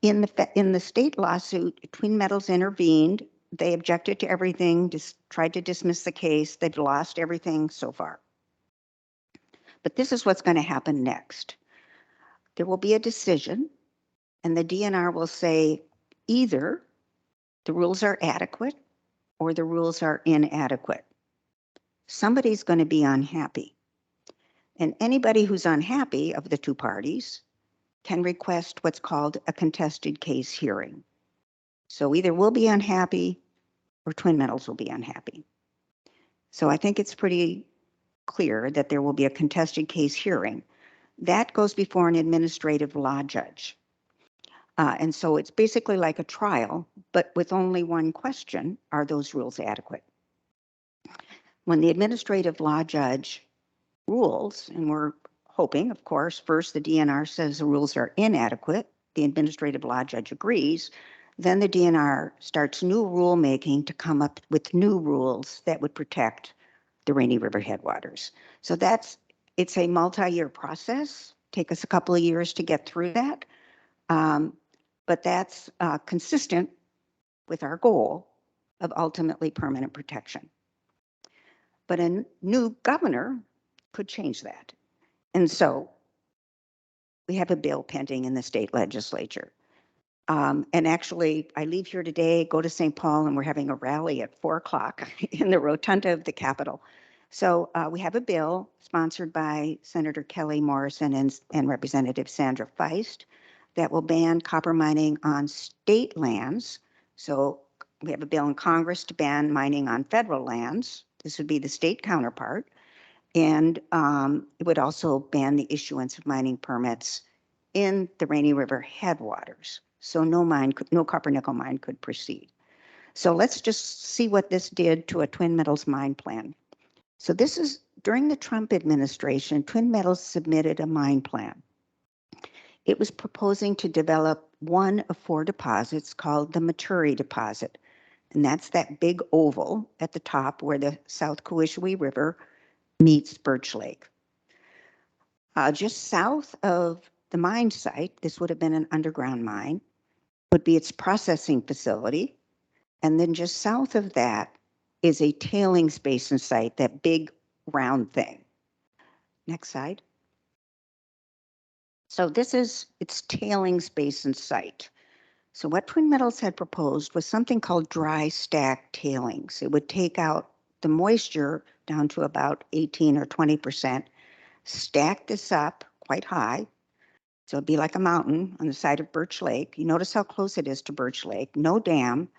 [SPEAKER 7] In the state lawsuit, Twin Metals intervened. They objected to everything, just tried to dismiss the case. They've lost everything so far. But this is what's going to happen next. There will be a decision, and the DNR will say either the rules are adequate or the rules are inadequate. Somebody's going to be unhappy. And anybody who's unhappy of the two parties can request what's called a contested case hearing. So either we'll be unhappy or Twin Metals will be unhappy. So I think it's pretty clear that there will be a contested case hearing. That goes before an administrative law judge. And so it's basically like a trial, but with only one question: are those rules adequate? When the administrative law judge rules, and we're hoping, of course, first the DNR says the rules are inadequate, the administrative law judge agrees, then the DNR starts new rulemaking to come up with new rules that would protect the Rainy River headwaters. So it's a multi-year process, take us a couple of years to get through that, but that's consistent with our goal of ultimately permanent protection. But a new governor could change that. And so we have a bill pending in the state legislature. And actually, I leave here today, go to St. Paul, and we're having a rally at 4:00 in the rotunda of the Capitol. So we have a bill sponsored by Senator Kelly Morrison and Representative Sandra Feist that will ban copper mining on state lands. So we have a bill in Congress to ban mining on federal lands. This would be the state counterpart. And it would also ban the issuance of mining permits in the Rainy River headwaters. So no copper nickel mine could proceed. So let's just see what this did to a Twin Metals mine plan. So this is during the Trump administration, Twin Metals submitted a mine plan. It was proposing to develop one of 4 deposits called the Maturi deposit. And that's that big oval at the top where the South Cowishui River meets Birch Lake. Just south of the mine site, this would have been an underground mine, would be its processing facility. And then just south of that is a tailings basin site, that big round thing. Next slide. So this is its tailings basin site. So what Twin Metals had proposed was something called dry stack tailings. It would take out the moisture down to about 18 or 20%, stack this up quite high. So it'd be like a mountain on the side of Birch Lake. You notice how close it is to Birch Lake, no dam,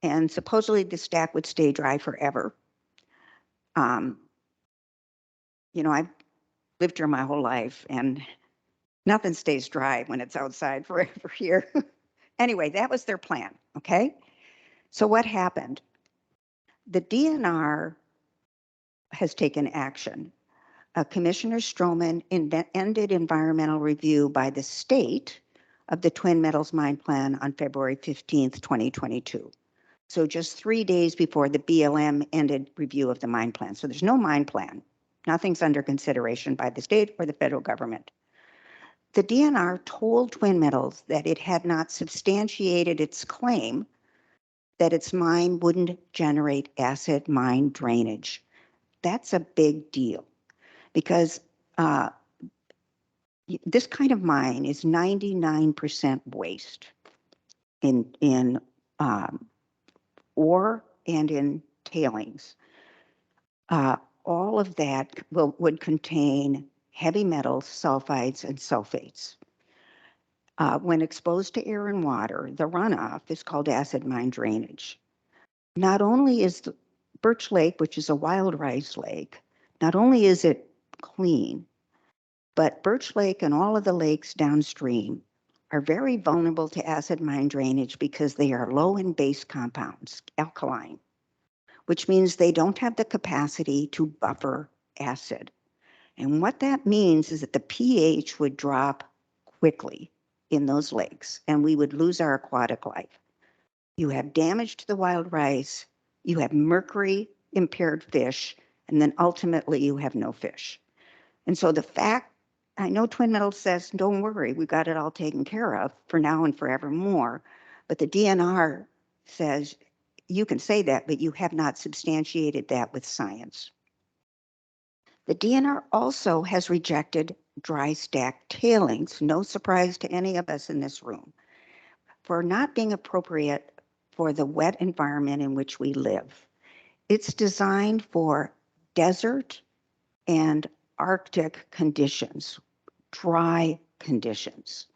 [SPEAKER 7] and supposedly the stack would stay dry forever. I've lived here my whole life and nothing stays dry when it's outside forever here. Anyway, that was their plan, okay? So what happened? The DNR has taken action. Commissioner Stroman ended environmental review by the state of the Twin Metals mine plan on February 15th, 2022. So just 3 days before the BLM ended review of the mine plan. So there's no mine plan. Nothing's under consideration by the state or the federal government. The DNR told Twin Metals that it had not substantiated its claim that its mine wouldn't generate acid mine drainage. That's a big deal because this kind of mine is 99% waste in ore and in tailings. All of that would contain heavy metals, sulfides, and sulfates. When exposed to air and water, the runoff is called acid mine drainage. Not only is the Birch Lake, which is a wild rice lake, not only is it clean, but Birch Lake and all of the lakes downstream are very vulnerable to acid mine drainage because they are low in base compounds, alkaline, which means they don't have the capacity to buffer acid. And what that means is that the pH would drop quickly in those lakes and we would lose our aquatic life. You have damage to the wild rice, you have mercury impaired fish, and then ultimately you have no fish. And so the fact, I know Twin Metals says, don't worry, we got it all taken care of for now and forevermore, but the DNR says, you can say that, but you have not substantiated that with science. The DNR also has rejected dry stack tailings, no surprise to any of us in this room, for not being appropriate for the wet environment in which we live. It's designed for desert and Arctic conditions, dry conditions.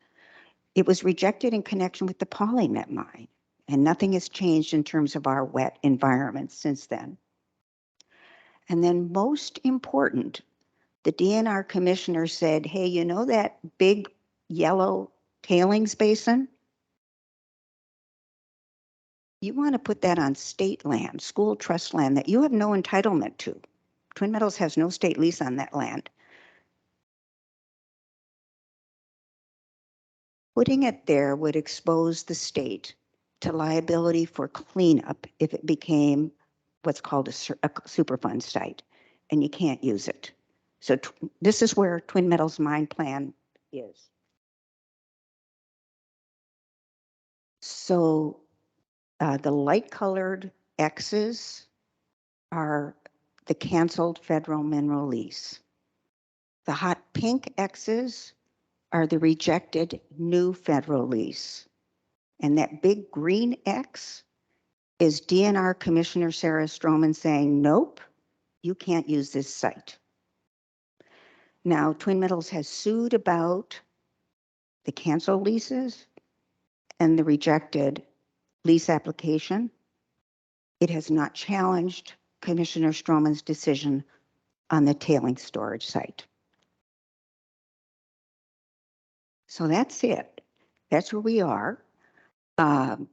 [SPEAKER 7] It was rejected in connection with the PolyMet mine, and nothing has changed in terms of our wet environment since then. And then most important, the DNR commissioner said, hey, you know that big yellow tailings basin? You want to put that on state land, school trust land that you have no entitlement to. Twin Metals has no state lease on that land. Putting it there would expose the state to liability for cleanup if it became what's called a Superfund site, and you can't use it. So this is where Twin Metals mine plan is. So the light colored X's are the canceled federal mineral lease. The hot pink X's are the rejected new federal lease. And that big green X is DNR Commissioner Sarah Stroman saying, nope, you can't use this site. Now, Twin Metals has sued about the canceled leases and the rejected lease application. It has not challenged Commissioner Stroman's decision on the tailing storage site. So that's it. That's where we are. I'm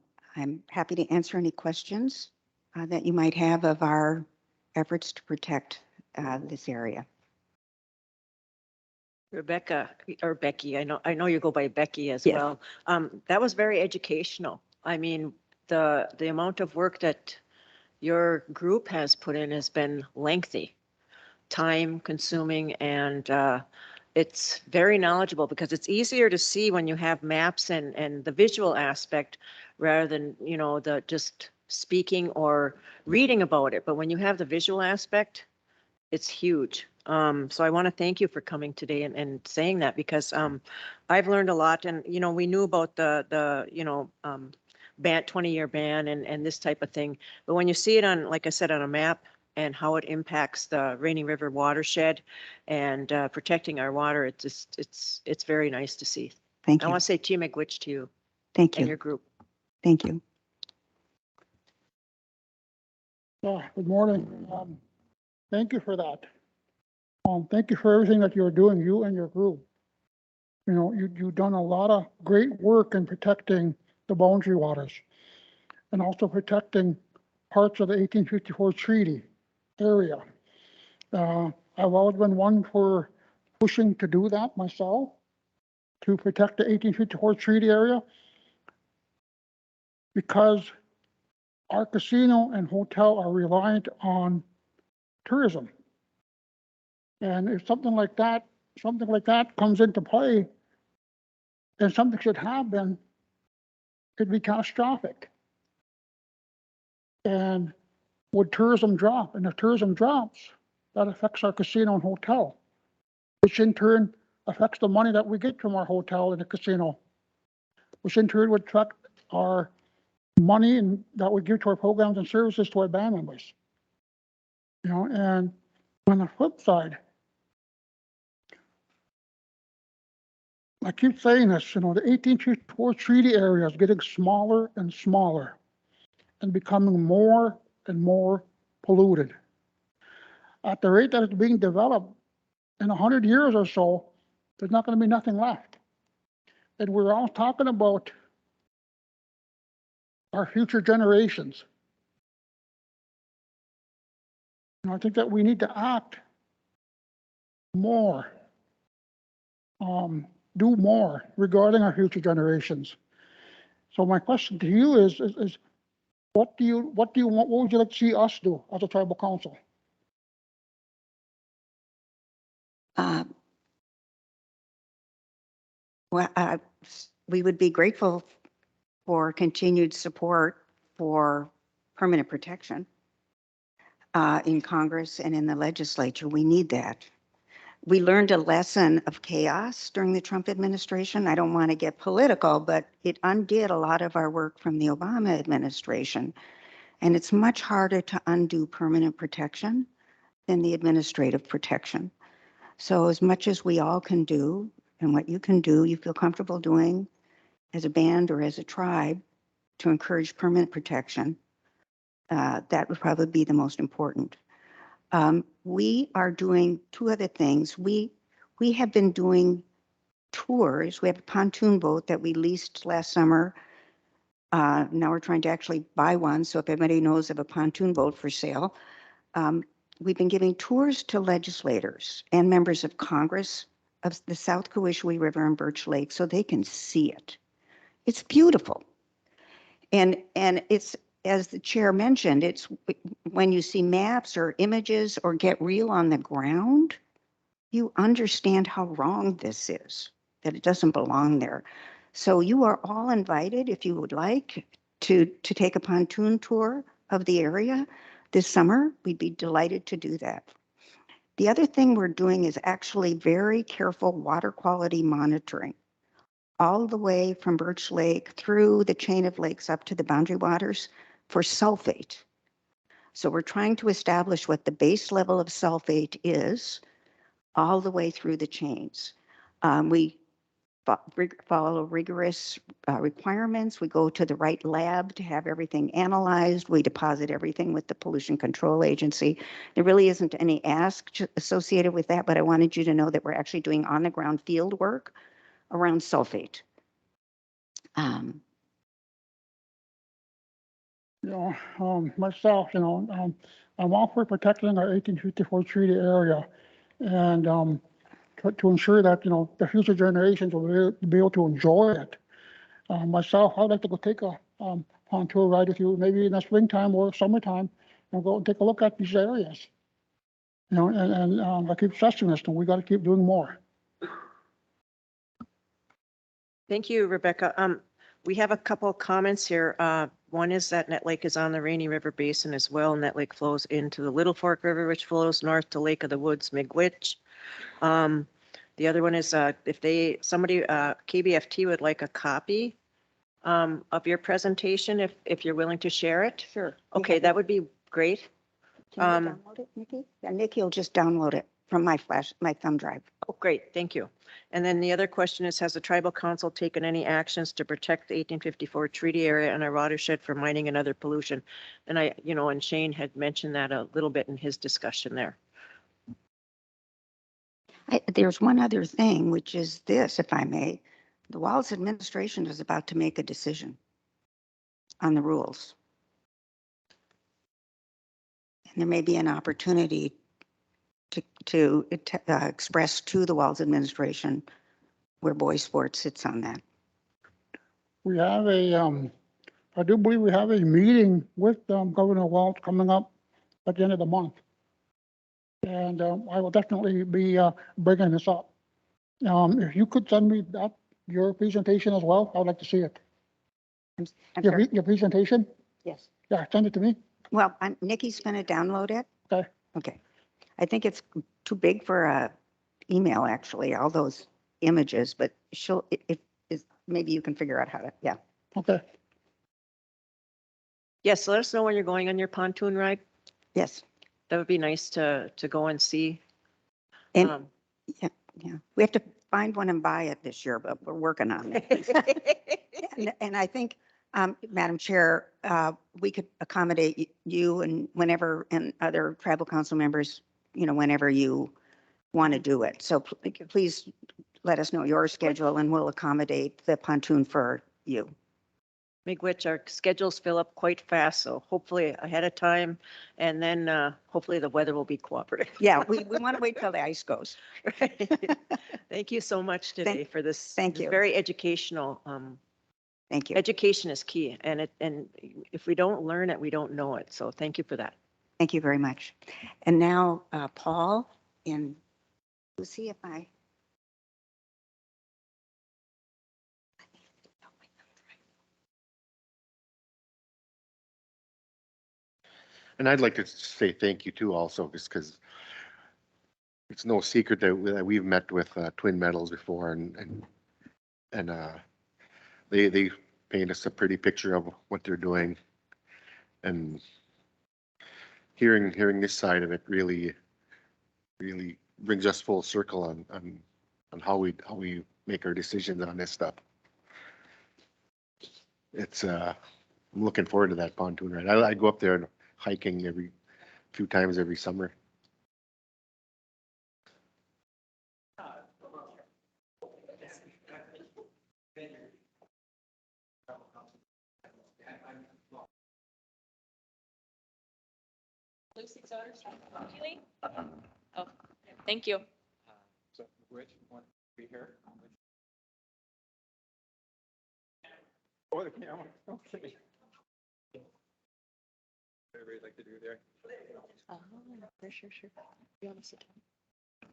[SPEAKER 7] happy to answer any questions that you might have of our efforts to protect this area.
[SPEAKER 1] Rebecca or Becky, I know you go by Becky as
[SPEAKER 7] Yes.
[SPEAKER 1] well. That was very educational. I mean, the amount of work that your group has put in has been lengthy, time consuming, and it's very knowledgeable because it's easier to see when you have maps and the visual aspect rather than, you know, the just speaking or reading about it. But when you have the visual aspect, it's huge. So I want to thank you for coming today and saying that because I've learned a lot and, you know, we knew about the ban, 20-year ban and this type of thing. But when you see it on, like I said, on a map and how it impacts the Rainy River watershed and protecting our water, it's just, it's very nice to see.
[SPEAKER 7] Thank
[SPEAKER 1] I
[SPEAKER 7] you.
[SPEAKER 1] want to say Miigwech to you
[SPEAKER 7] Thank
[SPEAKER 1] and
[SPEAKER 7] you.
[SPEAKER 1] your group.
[SPEAKER 7] Thank you.
[SPEAKER 4] Good morning. Thank you for that. Thank you for everything that you're doing, you and your group. You know, you've done a lot of great work in protecting the boundary waters and also protecting parts of the 1854 treaty area. I've always been one for pushing to do that myself, to protect the 1854 treaty area, because our casino and hotel are reliant on tourism. And if something like that comes into play, and something should happen, it'd be catastrophic. And would tourism drop? And if tourism drops, that affects our casino and hotel, which in turn affects the money that we get from our hotel and the casino, which in turn would affect our money and that we give to our programs and services to our band members. You know, and on the flip side, I keep saying this, you know, the 1854 treaty area is getting smaller and smaller and becoming more and more polluted. At the rate that it's being developed, in 100 years or so, there's not going to be nothing left. And we're all talking about our future generations. And I think that we need to act more, do more regarding our future generations. So my question to you is what would you like to see us do as a tribal council?
[SPEAKER 7] Well, we would be grateful for continued support for permanent protection in Congress and in the legislature. We need that. We learned a lesson of chaos during the Trump administration. I don't want to get political, but it undid a lot of our work from the Obama administration. And it's much harder to undo permanent protection than the administrative protection. So as much as we all can do and what you can do, you feel comfortable doing as a band or as a tribe to encourage permanent protection, that would probably be the most important. We are doing two other things. We have been doing tours. We have a pontoon boat that we leased last summer. Now we're trying to actually buy one. So if anybody knows of a pontoon boat for sale, we've been giving tours to legislators and members of Congress of the South Cowish River and Birch Lake so they can see it. It's beautiful. And it's, as the chair mentioned, it's when you see maps or images or get real on the ground, you understand how wrong this is, that it doesn't belong there. So you are all invited, if you would like, to take a pontoon tour of the area this summer. We'd be delighted to do that. The other thing we're doing is actually very careful water quality monitoring, all the way from Birch Lake through the chain of lakes up to the boundary waters for sulfate. So we're trying to establish what the base level of sulfate is all the way through the chains. We follow rigorous requirements. We go to the right lab to have everything analyzed. We deposit everything with the Pollution Control Agency. There really isn't any ask associated with that, but I wanted you to know that we're actually doing on the ground field work around sulfate.
[SPEAKER 4] Myself, I'm all for protecting our 1854 treaty area and to ensure that, the future generations will be able to enjoy it. Myself, I'd like to go take a pontoon ride with you, maybe in the springtime or summertime, and go and take a look at these areas. I keep stressing this, and we got to keep doing more.
[SPEAKER 1] Thank you, Rebecca. We have a couple of comments here. One is that Net Lake is on the Rainy River Basin as well. Net Lake flows into the Little Fork River, which flows north to Lake of the Woods, Miigwech. The other one is if KBFT would like a copy of your presentation, if you're willing to share it.
[SPEAKER 7] Sure.
[SPEAKER 1] Okay, that would be great.
[SPEAKER 7] Can you download it, Nikki? Yeah, Nikki will just download it from my thumb drive.
[SPEAKER 1] Oh, great, thank you. And then the other question is, has the tribal council taken any actions to protect the 1854 treaty area and our watershed from mining and other pollution? And and Shane had mentioned that a little bit in his discussion there.
[SPEAKER 7] There's one other thing, which is this, if I may. The Walls administration is about to make a decision on the rules. And there may be an opportunity to express to the Walls administration where boys sports sits on that.
[SPEAKER 4] We have I do believe we have a meeting with Governor Walz coming up at the end of the month. And I will definitely be bringing this up. If you could send me your presentation as well, I'd like to see it.
[SPEAKER 7] I'm sorry.
[SPEAKER 4] Your presentation?
[SPEAKER 7] Yes.
[SPEAKER 4] Yeah, send it to me.
[SPEAKER 7] Well, Nikki's going to download it.
[SPEAKER 4] Okay.
[SPEAKER 7] Okay. I think it's too big for a email, actually, all those images, but maybe you can figure out how to, yeah.
[SPEAKER 4] Okay.
[SPEAKER 1] Yes, let us know when you're going on your pontoon ride.
[SPEAKER 7] Yes.
[SPEAKER 1] That would be nice to go and see.
[SPEAKER 7] And yeah, we have to find one and buy it this year, but we're working on it. and I think, Madam Chair, we could accommodate you and other tribal council members, whenever you want to do it. So please let us know your schedule and we'll accommodate the pontoon for you.
[SPEAKER 1] Miigwech, our schedules fill up quite fast, so hopefully ahead of time, and then hopefully the weather will be cooperative.
[SPEAKER 7] Yeah, we want to wait till the ice goes.
[SPEAKER 1] Thank you so much today for this.
[SPEAKER 7] Thank you.
[SPEAKER 1] Very educational.
[SPEAKER 7] Thank you.
[SPEAKER 1] Education is key, and if we don't learn it, we don't know it. So thank you for that.
[SPEAKER 7] Thank you very much. And now, Paul, and we'll see if I.
[SPEAKER 8] And I'd like to say thank you too also, just because it's no secret that we've met with Twin Metals before and they paint us a pretty picture of what they're doing. And hearing this side of it really brings us full circle on how we make our decisions on this stuff. It's I'm looking forward to that pontoon ride. I go up there and hiking every few times every summer.
[SPEAKER 9] Lucy Soder, Keely? Oh, thank you.
[SPEAKER 10] So, Rich, you want to be here? Oh, the camera. Okay. Whatever you'd like to do there.
[SPEAKER 9] Sure. You want to sit down?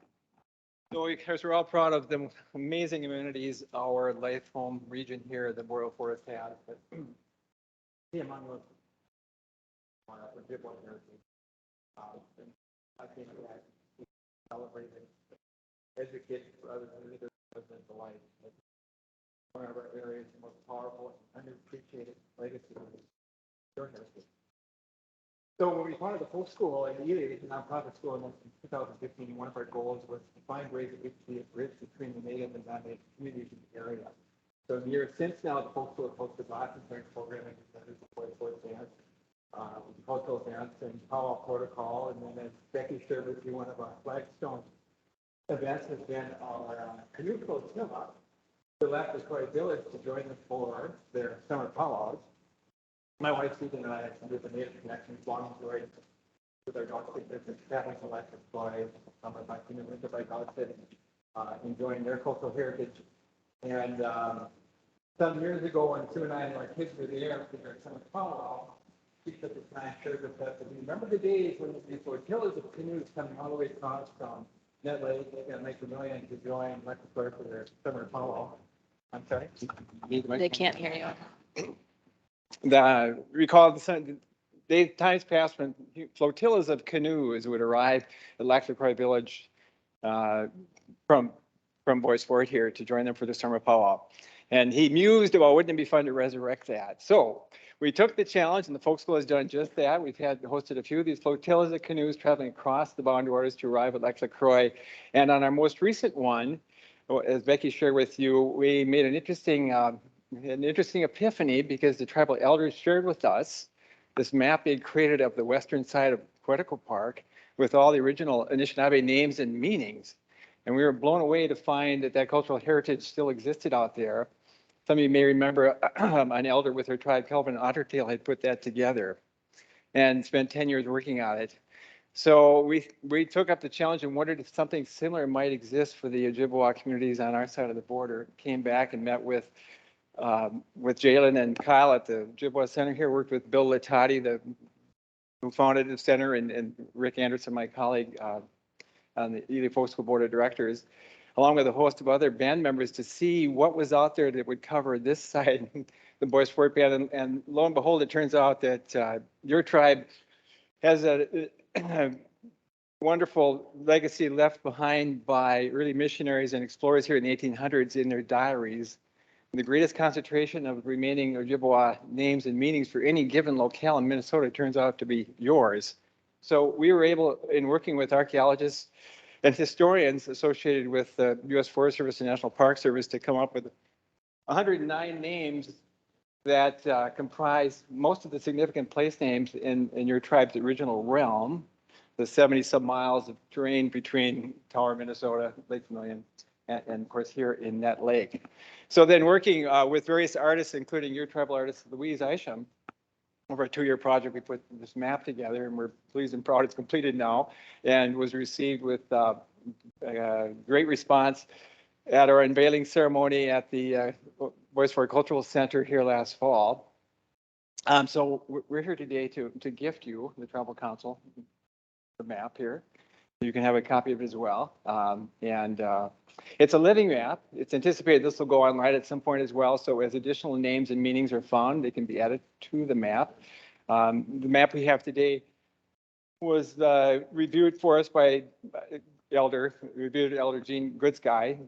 [SPEAKER 10] So, because we're all proud of the amazing amenities our Life Home region here, the Boreal Forest has. But among those, I think that we celebrate and educate other than the residents alike. One of our areas most powerful and underappreciated legacy is your heritage. So when we founded the full school and the EA, nonprofit school in 2015, one of our goals was to find ways that we could be a bridge between the native and non-native communities in the area. So in the years since now, the full school has hosted lots of parent programming, dance, cultural events, and powwow protocol. And then as Becky shared with you, one of our flagstone events has been our canoe float swim up. They left the Troy Village to join them for their summer powwows. My wife Susan and I with the Native Connections long enjoyed with our dog stick business, traveling to Electric Troy, summer by winter by dog sitting, enjoying their cultural heritage. And some years ago, when Sue and I and our kids were there for their summer powwow, she took the time shared with us. And remember the days when these flotillas of canoes coming all the way across from Net Lake and Lake Vermilion to join Electric Troy for their summer powwow. I'm sorry.
[SPEAKER 9] They can't hear you.
[SPEAKER 11] Recall times past when flotillas of canoes would arrive at Lac-La-Croix Village from Boyce Fort here to join them for the summer powwow. And he mused about wouldn't it be fun to resurrect that. So we took the challenge, and the folk school has done just that. We've hosted a few of these flotillas of canoes traveling across the boundary waters to arrive at Lac-La-Croix. And on our most recent one, as Becky shared with you, we made an interesting epiphany because the tribal elders shared with us this map they created of the western side of Quetico Park with all the original Anishinaabe names and meanings. And we were blown away to find that cultural heritage still existed out there. Some of you may remember an elder with her tribe, Kelvin Ottertail, had put that together and spent 10 years working on it. So we took up the challenge and wondered if something similar might exist for the Ojibwa communities on our side of the border. Came back and met with Jalen and Kyle at the Ojibwa Center here, worked with Bill Latati, who founded the center, and Rick Anderson, my colleague on the Ely Folk School Board of Directors, along with a host of other band members to see what was out there that would cover this side, the Boyce Fort Band. And lo and behold, it turns out that your tribe has a wonderful legacy left behind by early missionaries and explorers here in the 1800s in their diaries. And the greatest concentration of remaining Ojibwa names and meanings for any given locale in Minnesota turns out to be yours. So we were able, in working with archaeologists and historians associated with the U.S. Forest Service and National Park Service, to come up with 109 names that comprise most of the significant place names in your tribe's original realm, the 70 some miles of terrain between Tower, Minnesota, Lake Vermilion, and of course here in Net Lake. So then working with various artists, including your tribal artist, Louise Isham, over a 2-year project, we put this map together, and we're pleased and proud it's completed now and was received with a great response at our unveiling ceremony at the Boyce Fort Cultural Center here last fall. So we're here today to gift you, the Tribal Council, the map here. You can have a copy of it as well. It's a living map. It's anticipated this will go online at some point as well. So as additional names and meanings are found, they can be added to the map. The map we have today was reviewed for us by Elder Gene Goodsky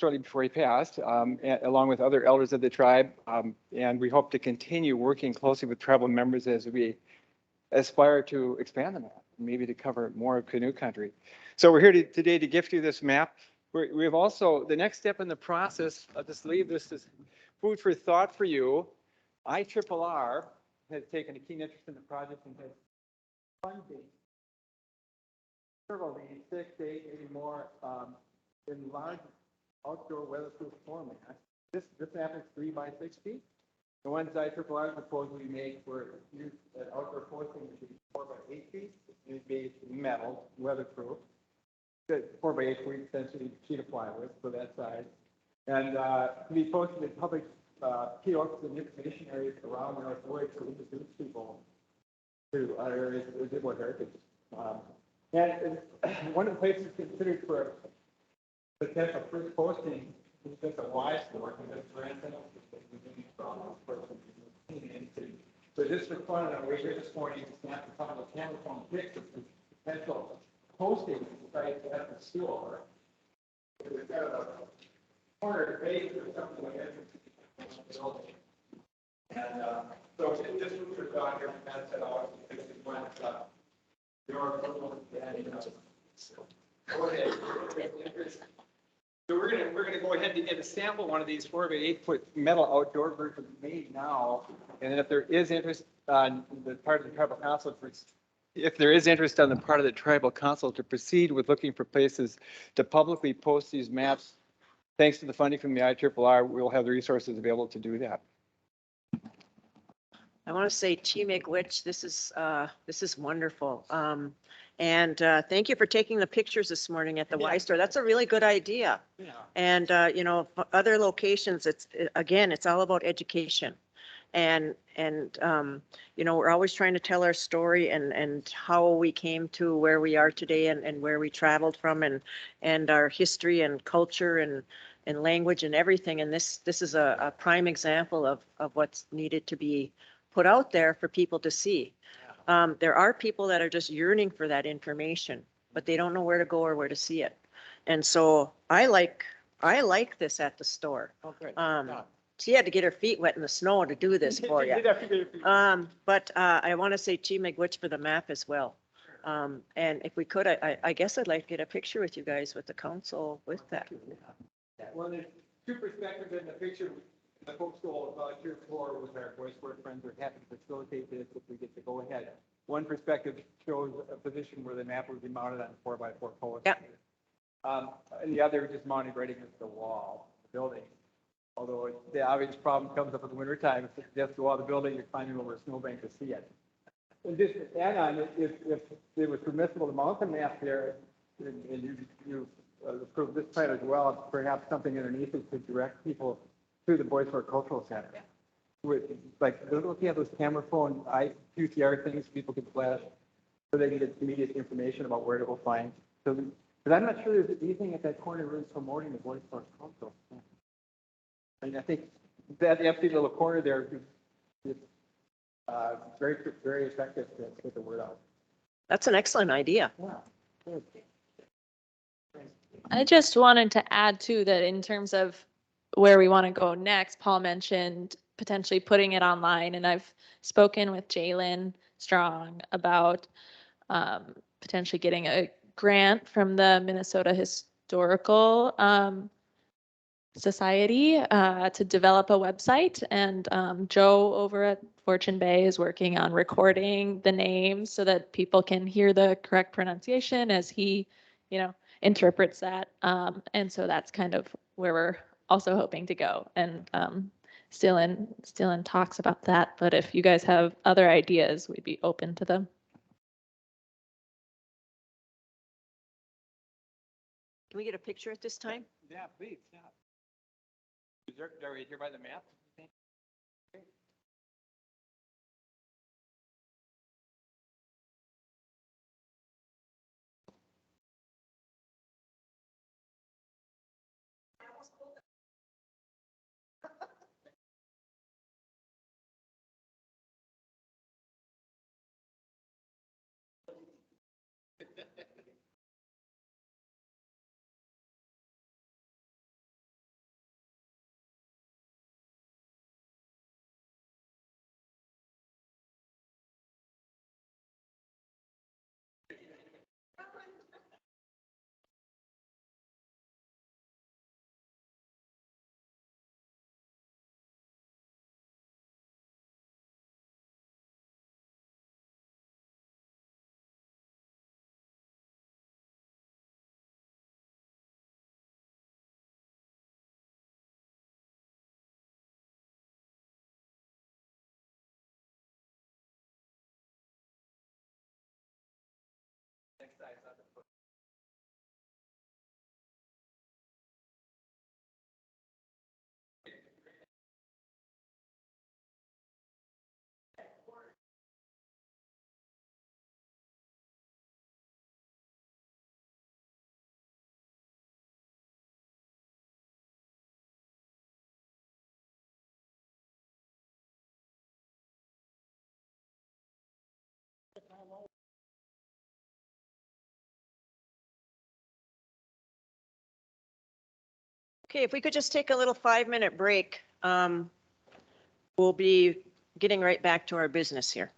[SPEAKER 11] shortly before he passed, along with other elders of the tribe. And we hope to continue working closely with tribal members as we aspire to expand the map, maybe to cover more of Canoe Country. So we're here today to gift you this map. We have also, the next step in the process, I'll just leave this as food for thought for you. IRRR has taken a keen interest in the project and has funding several, 6 to 8, maybe more, in large outdoor weatherproof format. This map is 3 by 6 feet. The ones IRRR proposed we make were used at outdoor posting, which would be 4 by 8 feet. It would be metal, weatherproof. 4 by 8 feet, essentially sheet of plywood for that size. And to be posted in public kiosks and information areas around North Woods to introduce people to our areas of Ojibwa heritage. And one of the places considered for potential first posting is just a wide store, and that's Branson. So just for fun, on our way here this morning, we snapped a couple of camera phone pics of potential posting sites at the store. We've got a corner base or something like that. And so this was for Don here, Matt said, oh, this is when your go ahead. So we're gonna go ahead and get a sample one of these 4 by 8 foot metal outdoor versions made now. And if there is interest on the part of the tribal council to proceed with looking for places to publicly post these maps thanks to the funding from the IRRR, we'll have the resources available to do that.
[SPEAKER 1] I want to say, Chi this is wonderful. And thank you for taking the pictures this morning at the Y store. That's a really good idea.
[SPEAKER 11] Yeah.
[SPEAKER 1] And, you know, other locations, again, it's all about education. And, you know, we're always trying to tell our story and how we came to where we are today and where we traveled from and our history and culture and language and everything. And this is a prime example of what's needed to be put out there for people to see. There are people that are just yearning for that information, but they don't know where to go or where to see it. And so I like this at the store.
[SPEAKER 11] Oh, good.
[SPEAKER 1] She had to get her feet wet in the snow to do this for you. But I want to say Chi Miigwech for the map as well. And if we could, I guess I'd like to get a picture with you guys with the council with that.
[SPEAKER 11] Well, there's two perspectives in the picture. The folks will volunteer for with our voice work friends are happy to facilitate this if we get to go ahead. One perspective shows a position where the map would be mounted on a 4x4 post.
[SPEAKER 1] Yeah.
[SPEAKER 11] And the other just mounted right against the wall, of the building. Although the obvious problem comes up in the winter time, if it's against the wall of the building, you're climbing over a snowbank to see it. And just to add on, if it was permissible to mount the map there, and you approved this plan as well, perhaps something underneath it could direct people to the Boys for Cultural Center. Yeah. With, like, don't you have those camera phone QCR things people can flash so they can get immediate information about where to go find? So, because I'm not sure there's anything at that corner really promoting the Boys for Cultural Center. And I think that empty little corner there is very, very effective to get the word out.
[SPEAKER 1] That's an excellent idea.
[SPEAKER 11] Yeah.
[SPEAKER 9] I just wanted to add too that in terms of where we want to go next, Paul mentioned potentially putting it online, and I've spoken with Jalen Strong about potentially getting a grant from the Minnesota Historical Society to develop a website, and Joe over at Fortune Bay is working on recording the names so that people can hear the correct pronunciation as he, you know, interprets that. And so that's kind of where we're also hoping to go, and still in talks about that. But if you guys have other ideas, we'd be open to them.
[SPEAKER 1] Can we get a picture at this time?
[SPEAKER 11] Yeah, please. Yeah. Are we here by the map?
[SPEAKER 1] Okay, if we could just take a little 5-minute break, we'll be getting right back to our business here.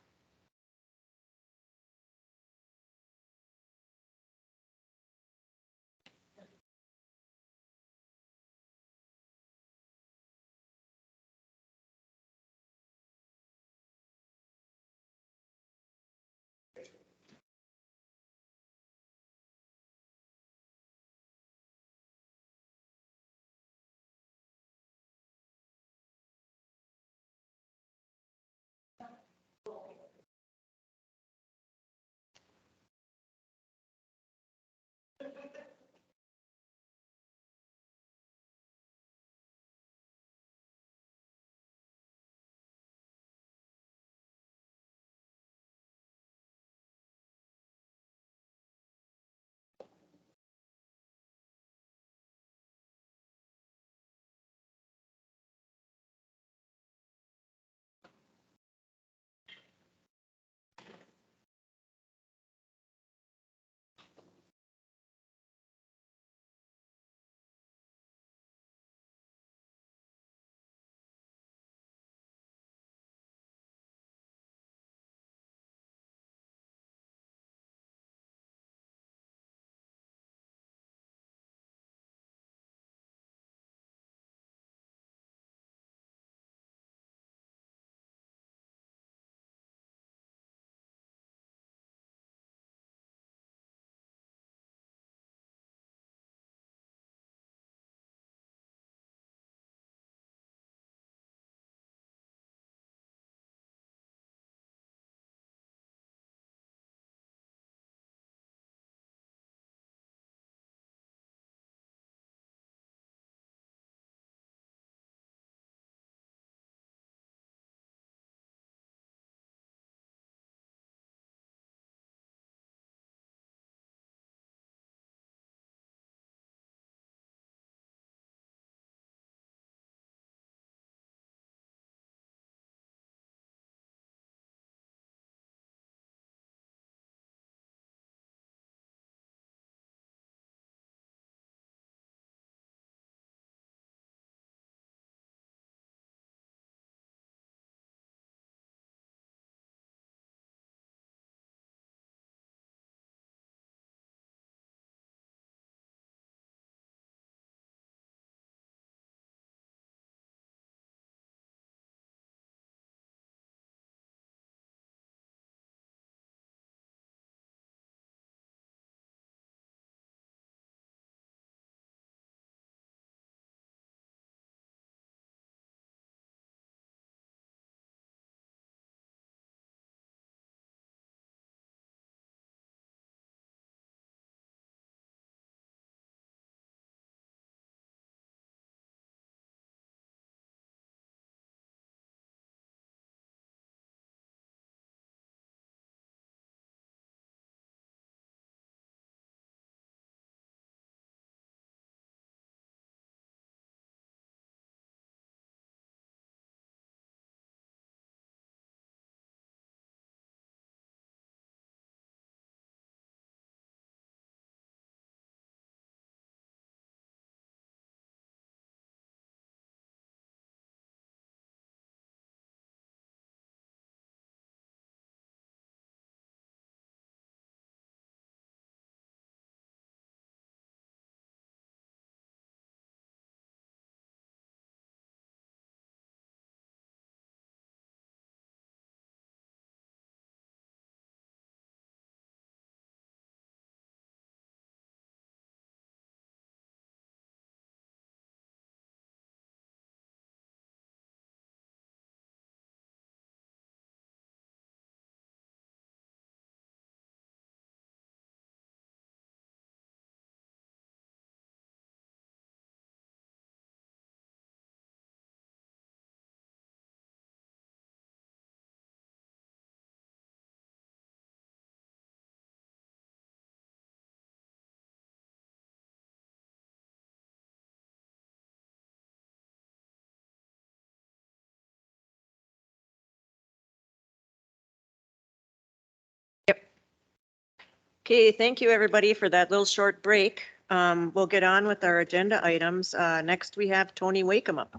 [SPEAKER 1] Okay, thank you, everybody, for that little short break. We'll get on with our agenda items. Next, we have Tony Wakeham up.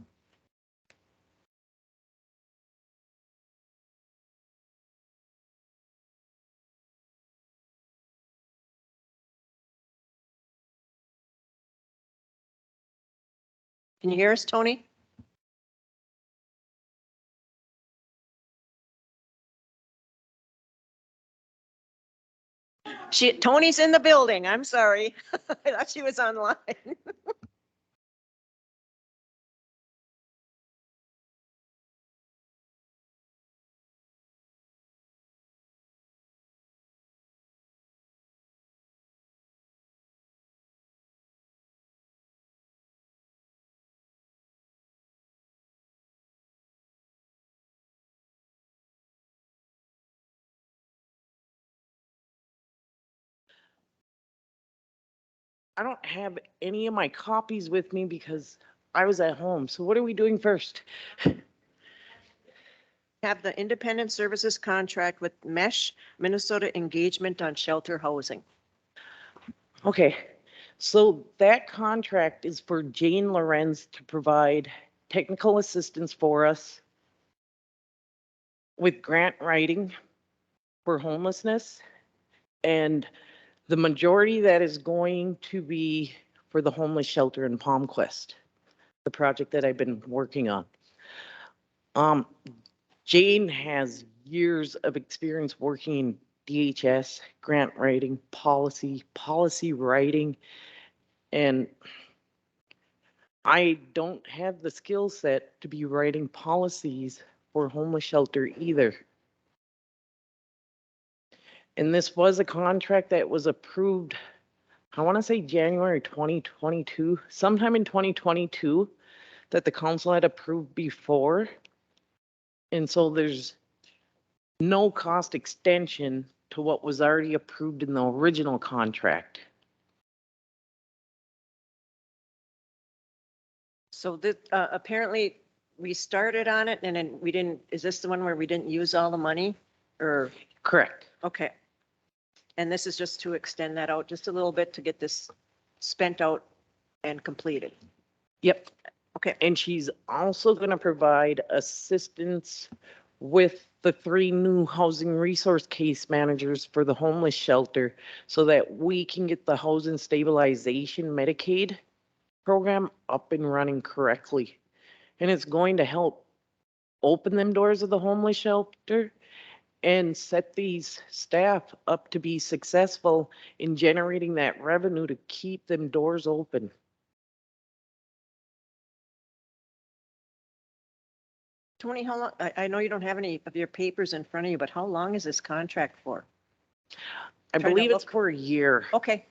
[SPEAKER 1] Can you hear us, Tony? Tony's in the building. I'm sorry. I thought she was online.
[SPEAKER 12] I don't have any of my copies with me because I was at home. So what are we doing first?
[SPEAKER 1] Have the independent services contract with Mesh Minnesota Engagement on Shelter Housing.
[SPEAKER 12] Okay, so that contract is for Jane Lorenz to provide technical assistance for us with grant writing for homelessness. And the majority that is going to be for the homeless shelter in Palmquest, the project that I've been working on. Jane has years of experience working in DHS, grant writing, policy writing, and I don't have the skill set to be writing policies for homeless shelter either. And this was a contract that was approved, I want to say January 2022, sometime in 2022, that the council had approved before. And so there's no cost extension to what was already approved in the original contract.
[SPEAKER 1] So this, apparently we started on it and then we didn't, is this the one where we didn't use all the money or?
[SPEAKER 12] Correct.
[SPEAKER 1] Okay. And this is just to extend that out just a little bit to get this spent out and completed.
[SPEAKER 12] Yep.
[SPEAKER 1] Okay.
[SPEAKER 12] And she's also going to provide assistance with the 3 new housing resource case managers for the homeless shelter so that we can get the housing stabilization Medicaid program up and running correctly. And it's going to help open them doors of the homeless shelter and set these staff up to be successful in generating that revenue to keep them doors open.
[SPEAKER 1] Tony, how long, I know you don't have any of your papers in front of you, but how long is this contract for?
[SPEAKER 12] I
[SPEAKER 1] Trying to
[SPEAKER 12] believe it's
[SPEAKER 1] look.
[SPEAKER 12] for a year
[SPEAKER 1] Okay.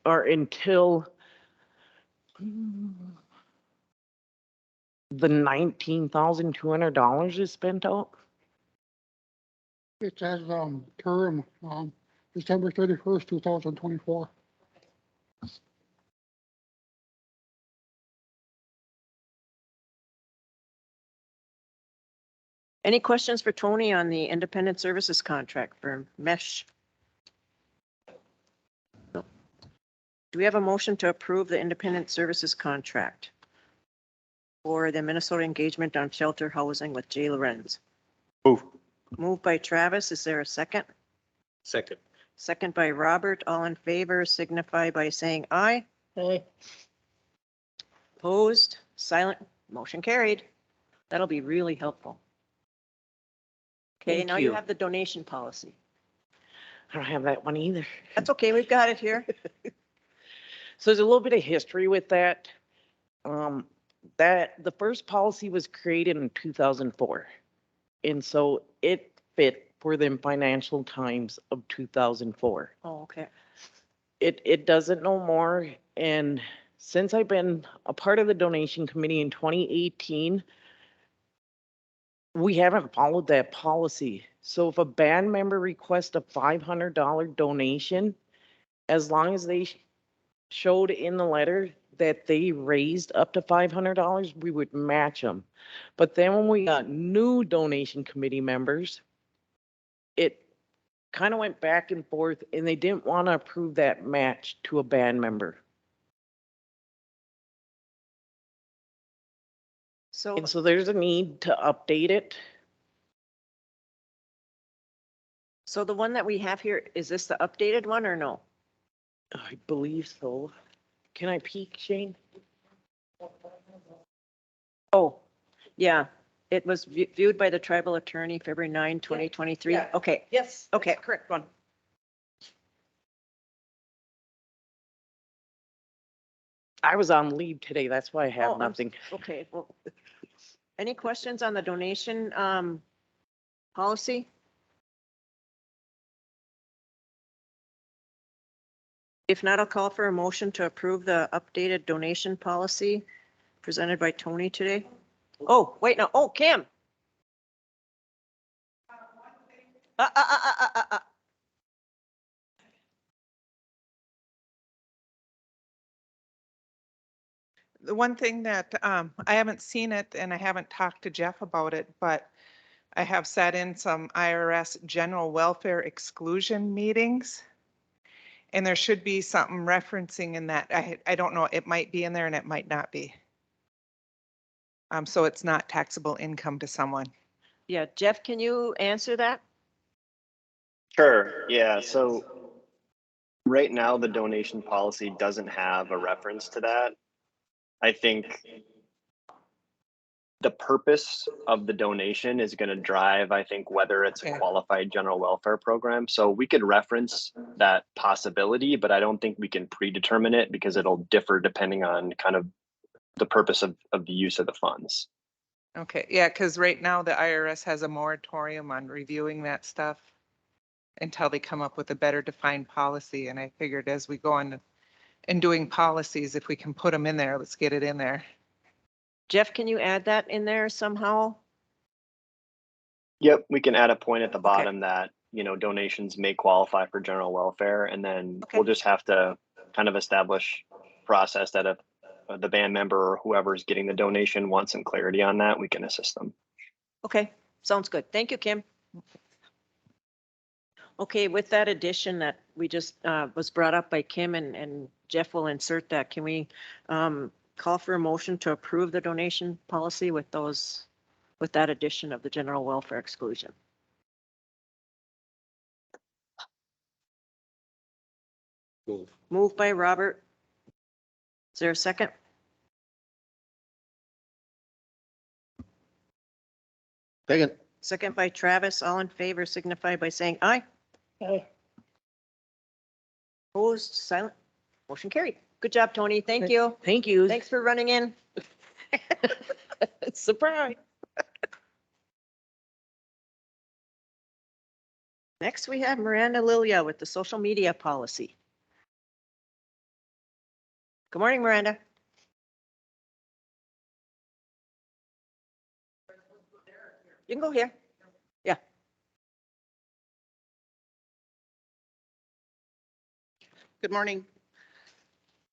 [SPEAKER 12] or until the $19,200 is spent out.
[SPEAKER 4] It says, term, December 31st, 2024.
[SPEAKER 1] Any questions for Tony on the independent services contract for Mesh? Do we have a motion to approve the independent services contract for the Minnesota Engagement on Shelter Housing with Jay Lorenz?
[SPEAKER 8] Move.
[SPEAKER 1] Moved by Travis. Is there a second?
[SPEAKER 5] Second.
[SPEAKER 1] Second by Robert. All in favor signify by saying aye.
[SPEAKER 3] Aye.
[SPEAKER 1] Opposed, silent, motion carried. That'll be really helpful. Okay,
[SPEAKER 12] Thank
[SPEAKER 1] now you
[SPEAKER 12] you.
[SPEAKER 1] have the donation policy.
[SPEAKER 12] I don't have that one either.
[SPEAKER 1] That's okay, we've got it here.
[SPEAKER 12] So there's a little bit of history with that. That the first policy was created in 2004. And so it fit for them financial times of 2004.
[SPEAKER 1] Oh, okay.
[SPEAKER 12] It doesn't no more. And since I've been a part of the donation committee in 2018, we haven't followed that policy. So if a band member requests a $500 donation, as long as they showed in the letter that they raised up to $500, we would match them. But then when we got new donation committee members, it kind of went back and forth and they didn't want to approve that match to a band member.
[SPEAKER 1] So,
[SPEAKER 12] And so there's a need to update it.
[SPEAKER 1] so the one that we have here, is this the updated one or no?
[SPEAKER 12] I believe so. Can I peek, Shane?
[SPEAKER 1] Oh, yeah, it was viewed by the tribal attorney February 9, 2023.
[SPEAKER 12] Yeah.
[SPEAKER 1] Okay,
[SPEAKER 12] Yes.
[SPEAKER 1] Okay.
[SPEAKER 12] that's the correct one. I was on leave today. That's why I
[SPEAKER 1] Oh,
[SPEAKER 12] have
[SPEAKER 1] I'm
[SPEAKER 12] nothing.
[SPEAKER 1] okay, well, any questions on the donation, policy? If not, I'll call for a motion to approve the updated donation policy presented by Tony today. Oh, wait, no, oh, Kim. Uh, uh, uh, uh, uh, uh.
[SPEAKER 13] The one thing that I haven't seen it and I haven't talked to Jeff about it, but I have sat in some IRS general welfare exclusion meetings. And there should be something referencing in that. I don't know, it might be in there and it might not be. So it's not taxable income to someone.
[SPEAKER 1] Yeah, Jeff, can you answer that?
[SPEAKER 14] Sure, yeah, so right now the donation policy doesn't have a reference to that. I think the purpose of the donation is going to drive, I think, whether it's a
[SPEAKER 13] Okay.
[SPEAKER 14] qualified general welfare program. So we could reference that possibility, but I don't think we can predetermine it because it'll differ depending on kind of the purpose of the use of the funds.
[SPEAKER 13] Okay, yeah, because right now the IRS has a moratorium on reviewing that stuff until they come up with a better defined policy. And I figured as we go on and doing policies, if we can put them in there, let's get it in there.
[SPEAKER 1] Jeff, can you add that in there somehow?
[SPEAKER 14] Yep, we can add a point at the
[SPEAKER 1] Okay.
[SPEAKER 14] bottom that, you know, donations may qualify for general welfare, and then
[SPEAKER 1] Okay.
[SPEAKER 14] we'll just have to kind of establish process that if the band member or whoever's getting the donation wants some clarity on that, we can assist them.
[SPEAKER 1] Okay, sounds good. Thank you, Kim. Okay, with that addition that we just was brought up by Kim and Jeff will insert that, can we call for a motion to approve the donation policy with those, with that addition of the general welfare exclusion?
[SPEAKER 5] Move.
[SPEAKER 1] Moved by Robert. Is there a second?
[SPEAKER 8] Second.
[SPEAKER 1] Second by Travis. All in favor signify by saying aye.
[SPEAKER 4] Aye.
[SPEAKER 1] Opposed, silent. Motion carried. Good job, Tony. Thank you.
[SPEAKER 12] Thank you.
[SPEAKER 1] Thanks for running in.
[SPEAKER 12] Surprise.
[SPEAKER 1] Next, we have Miranda Lilia with the social media policy. Good morning, Miranda. You can go here. Yeah.
[SPEAKER 13] Good morning.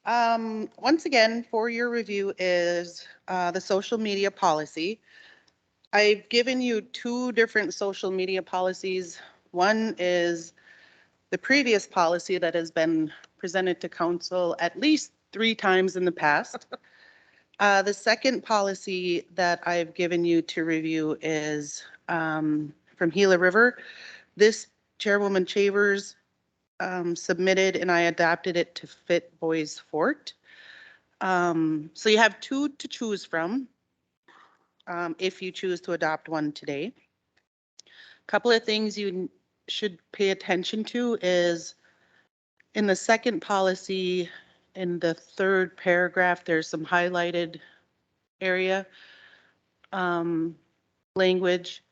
[SPEAKER 13] Once again, for your review is the social media policy. I've given you two different social media policies. One is the previous policy that has been presented to council at least 3 times in the past. The second policy that I've given you to review is from Gila River. This Chairwoman Chavers submitted and I adapted it to fit Boys Fort. So you have 2 to choose from if you choose to adopt one today. Couple of things you should pay attention to is in the second policy, in the third paragraph, there's some highlighted area language.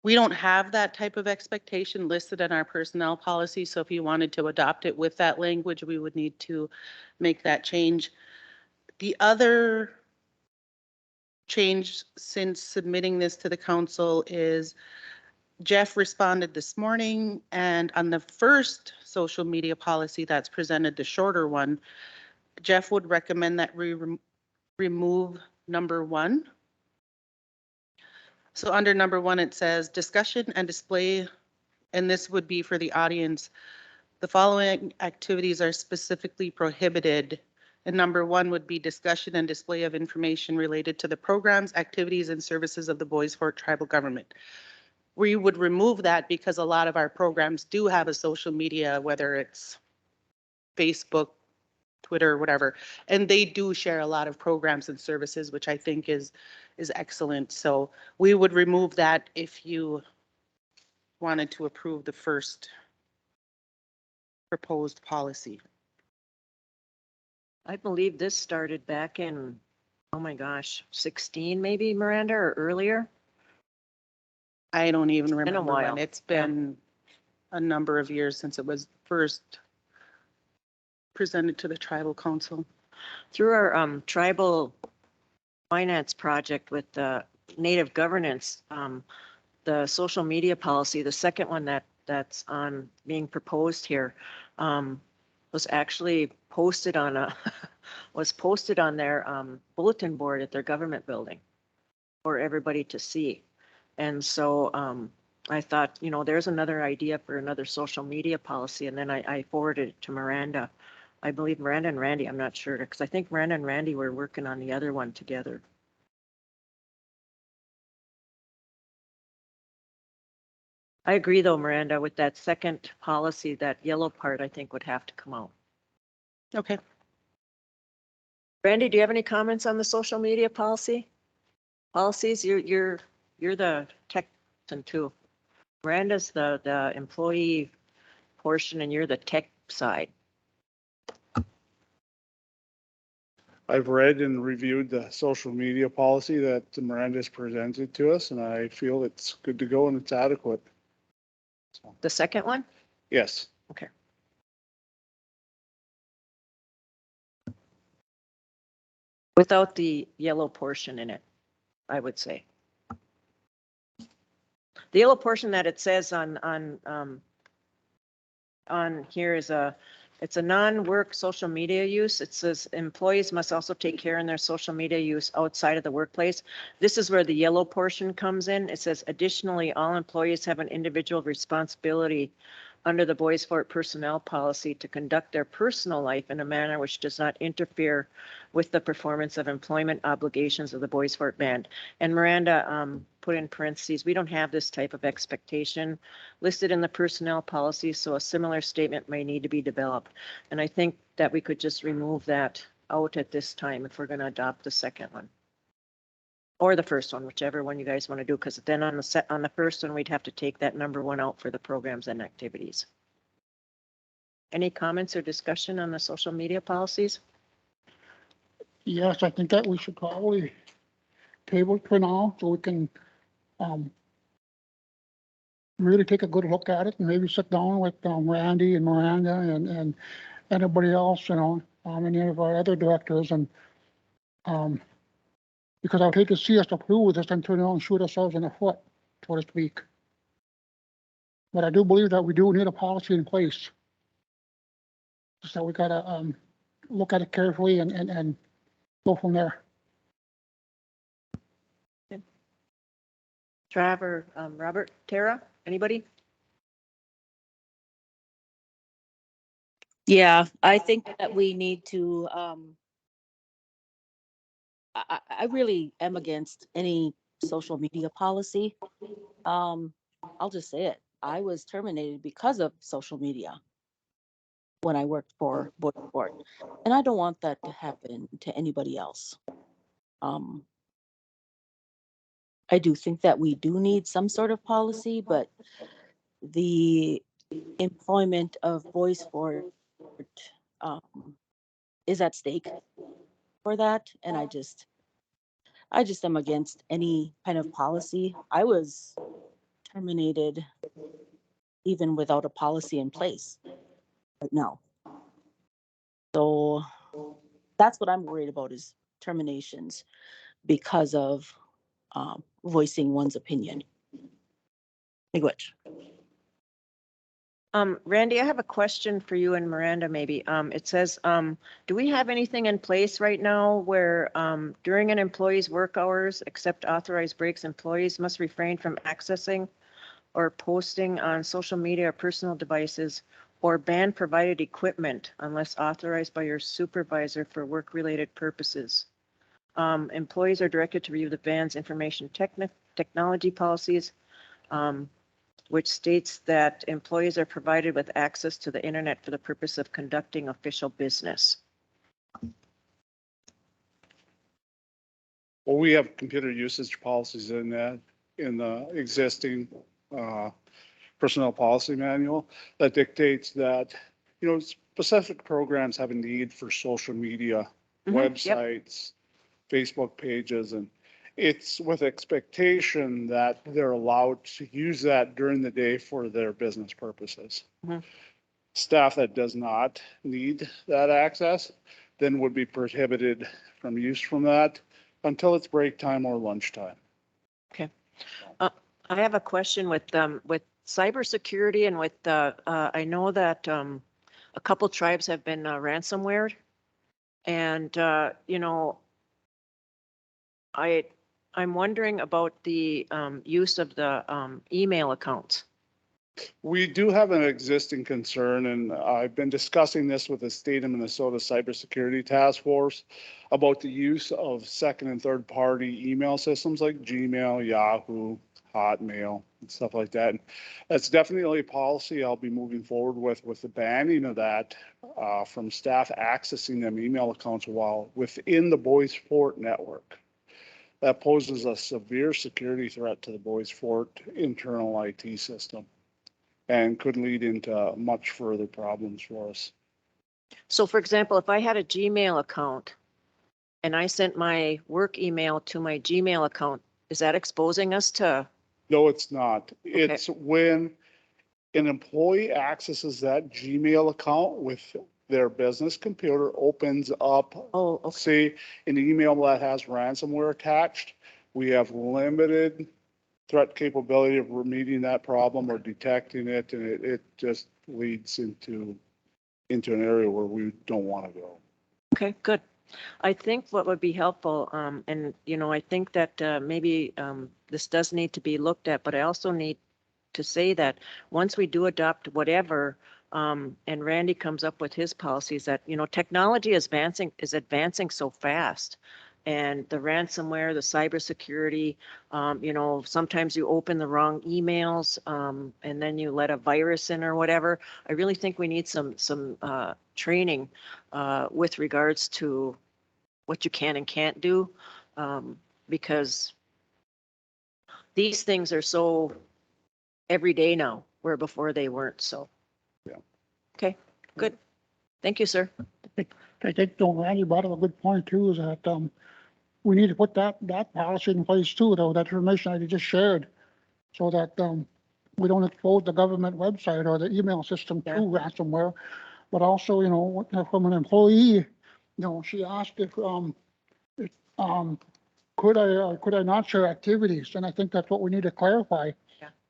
[SPEAKER 13] We don't have that type of expectation listed in our personnel policy. So if you wanted to adopt it with that language, we would need to make that change. The other change since submitting this to the council is Jeff responded this morning, and on the first social media policy that's presented, the shorter one, Jeff would recommend that we remove number 1. So under number 1, it says discussion and display and this would be for the audience. The following activities are specifically prohibited. And number one would be discussion and display of information related to the programs, activities, and services of the Bois Forte Tribal Government. We would remove that because a lot of our programs do have a social media, whether it's Facebook, Twitter, whatever, and they do share a lot of programs and services, which I think is excellent. So we would remove that if you wanted to approve the first proposed policy.
[SPEAKER 1] I believe this started back in, oh my gosh, 16 maybe, Miranda, or earlier?
[SPEAKER 13] I don't even
[SPEAKER 1] been a
[SPEAKER 13] remember when.
[SPEAKER 1] while.
[SPEAKER 13] It's been a number of years since it was first presented to the tribal council.
[SPEAKER 1] Through our tribal finance project with the native governance, the social media policy, the second one that's on being proposed here, was actually posted on a was posted on their bulletin board at their government building for everybody to see. And so I thought, you know, there's another idea for another social media policy. And then I forwarded it to Miranda. I believe Miranda and Randy, I'm not sure, because I think Miranda and Randy were working on the other one together. I agree though, Miranda, with that second policy, that yellow part, I think would have to come out.
[SPEAKER 13] Okay.
[SPEAKER 1] Randy, do you have any comments on the social media policies? You're the tech person too. Miranda's the employee portion and you're the tech side.
[SPEAKER 6] I've read and reviewed the social media policy that Miranda's presented to us, and I feel it's good to go and it's adequate.
[SPEAKER 1] The second one?
[SPEAKER 6] Yes.
[SPEAKER 1] Okay. Without the yellow portion in it, I would say. The yellow portion that it says on here is it's a non-work social media use. It says employees must also take care in their social media use outside of the workplace. This is where the yellow portion comes in. It says additionally, all employees have an individual responsibility under the Bois Forte personnel policy to conduct their personal life in a manner which does not interfere with the performance of employment obligations of the Bois Forte band. And Miranda put in parentheses, we don't have this type of expectation listed in the personnel policy, so a similar statement may need to be developed. And I think that we could just remove that out at this time if we're going to adopt the second one. Or the first one, whichever one you guys want to do, because then on the first one, we'd have to take that number one out for the programs and activities. Any comments or discussion on the social media policies?
[SPEAKER 4] Yes, I think that we should probably table it for now so we can really take a good look at it and maybe sit down with Randy and Miranda and anybody else, you know, any of our other directors and because I would hate to see us approve this and turn around and shoot ourselves in the foot, so to speak. But I do believe that we do need a policy in place. So we gotta look at it carefully and go from there.
[SPEAKER 1] Trav or Robert, Tara, anybody?
[SPEAKER 3] Yeah, I think that we need to, I really am against any social media policy. I'll just say it. I was terminated because of social media when I worked for Bois Forte, and I don't want that to happen to anybody else. I do think that we do need some sort of policy, but the employment of Bois Forte is at stake for that, and I just am against any kind of policy. I was terminated even without a policy in place right now. So that's what I'm worried about is terminations because of voicing one's opinion. Miigwech.
[SPEAKER 1] Randy, I have a question for you and Miranda, maybe. It says, do we have anything in place right now where during an employee's work hours, except authorized breaks, employees must refrain from accessing or posting on social media or personal devices, or ban provided equipment unless authorized by your supervisor for work-related purposes. Employees are directed to review the ban's information technology policies, which states that employees are provided with access to the internet for the purpose of conducting official business.
[SPEAKER 6] Well, we have computer usage policies in that, in the existing personnel policy manual that dictates that, you know, specific programs have a need for social media, websites, Facebook pages, and it's with expectation that they're allowed to use that during the day for their business purposes. Staff that does not need that access then would be prohibited from use from that until it's break time or lunchtime.
[SPEAKER 1] Okay. I have a question with cybersecurity and with I know that a couple tribes have been ransomware, and you know, I'm wondering about the use of the email accounts.
[SPEAKER 6] We do have an existing concern, and I've been discussing this with the state of Minnesota Cybersecurity Task Force about the use of second and third party email systems like Gmail, Yahoo, Hotmail, and stuff like that. And that's definitely a policy I'll be moving forward with the banning of that from staff accessing them email accounts while within the Boys Fort network. That poses a severe security threat to the Boys Fort internal IT system and could lead into much further problems for us.
[SPEAKER 1] So for example, if I had a Gmail account and I sent my work email to my Gmail account, is that exposing us to?
[SPEAKER 6] No, it's not. It's when an employee accesses that Gmail account with their business computer, opens up, say, an email that has ransomware attached, we have limited threat capability of remedying that problem or detecting it, and it just leads into an area where we don't want to go.
[SPEAKER 1] Okay, good. I think what would be helpful, and you know, I think that maybe this does need to be looked at, but I also need to say that once we do adopt whatever, and Randy comes up with his policies, that, you know, technology is advancing so fast. And the ransomware, the cybersecurity, you know, sometimes you open the wrong emails, and then you let a virus in or whatever. I really think we need some training with regards to what you can and can't do, because these things are so every day now, where before they weren't. So,
[SPEAKER 6] yeah.
[SPEAKER 1] Okay, good. Thank you, sir.
[SPEAKER 4] I think Randy brought up a good point too, is that we need to put that policy in place too, though, that information I just shared, so that we don't expose the government website or the email system to ransomware. But also, you know, from an employee, you know, she asked if could I not share activities, and I think that's what we need to clarify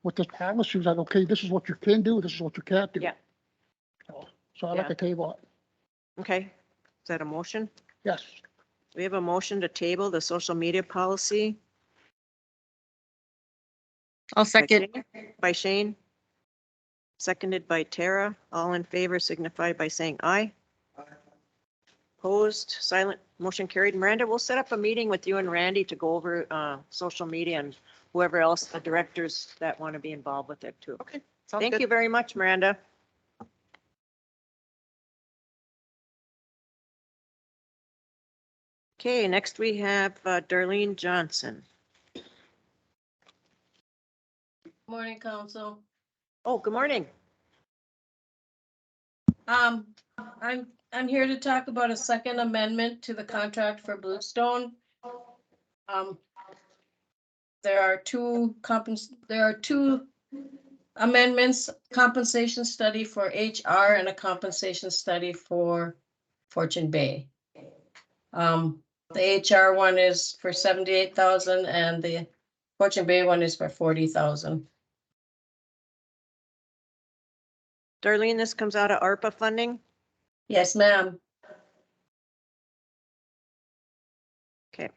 [SPEAKER 4] with this policy, that okay, this is what you can do, this is what you can't do.
[SPEAKER 1] Yeah.
[SPEAKER 4] So I'd like to table it.
[SPEAKER 1] Okay. Is that a motion?
[SPEAKER 4] Yes.
[SPEAKER 1] We have a motion to table the social media policy.
[SPEAKER 15] I'll second.
[SPEAKER 1] By Shane. Seconded by Tara. All in favor signify by saying aye. Opposed, silent, motion carried. Miranda, we'll set up a meeting with you and Randy to go over social media and whoever else, the directors that want to be involved with it too.
[SPEAKER 13] Okay. Sounds
[SPEAKER 1] Thank
[SPEAKER 13] good.
[SPEAKER 1] you very much, Miranda. Okay, next we have Darlene Johnson.
[SPEAKER 15] Morning, council.
[SPEAKER 1] Oh, good morning.
[SPEAKER 15] I'm here to talk about a second amendment to the contract for Bluestone. There are two amendments, compensation study for HR and a compensation study for Fortune Bay. The HR one is for 78,000 and the Fortune Bay one is for 40,000.
[SPEAKER 1] Darlene, this comes out of ARPA funding?
[SPEAKER 15] Yes, ma'am.
[SPEAKER 1] Okay.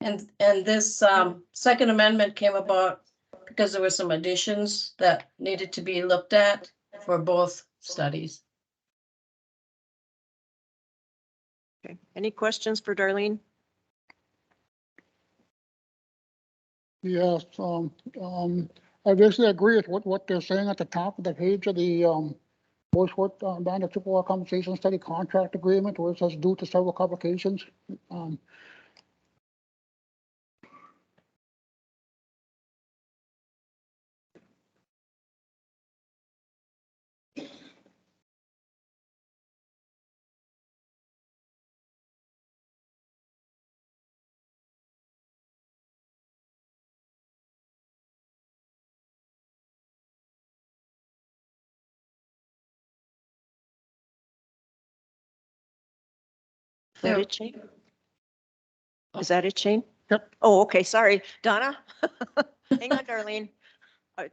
[SPEAKER 15] And this second amendment came about because there were some additions that needed to be looked at for both studies.
[SPEAKER 1] Okay. Any questions for Darlene?
[SPEAKER 4] Yes, I basically agree with what they're saying at the top of the page of the, down the Chippewa Compensation Study Contract Agreement, where it says due to several complications.
[SPEAKER 1] Is that it, Shane? Is that it, Shane?
[SPEAKER 4] Yep.
[SPEAKER 1] Oh, okay, sorry. Donna? Hang on, Darlene.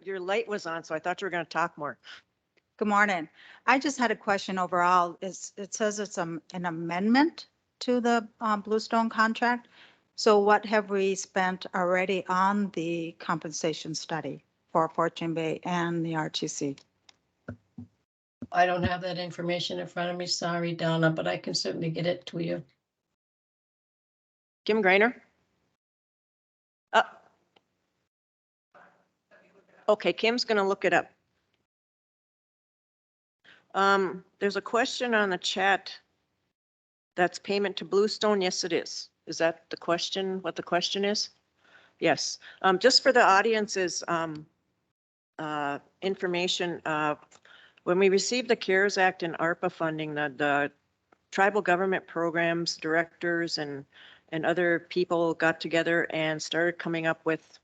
[SPEAKER 1] Your light was on, so I thought you were going to talk more.
[SPEAKER 16] Good morning. I just had a question overall. It says it's an amendment to the Bluestone contract. So what have we spent already on the compensation study for Fortune Bay and the RTC?
[SPEAKER 15] I don't have that information in front of me. Sorry, Donna, but I can certainly get it to you.
[SPEAKER 1] Kim Greiner? Okay, Kim's going to look it up. There's a question on the chat. That's payment to Bluestone. Yes, it is. Is that the question? What the question is? Yes. Just for the audience's information, when we received the CARES Act and ARPA funding, the tribal government programs, directors and other people got together and started coming up with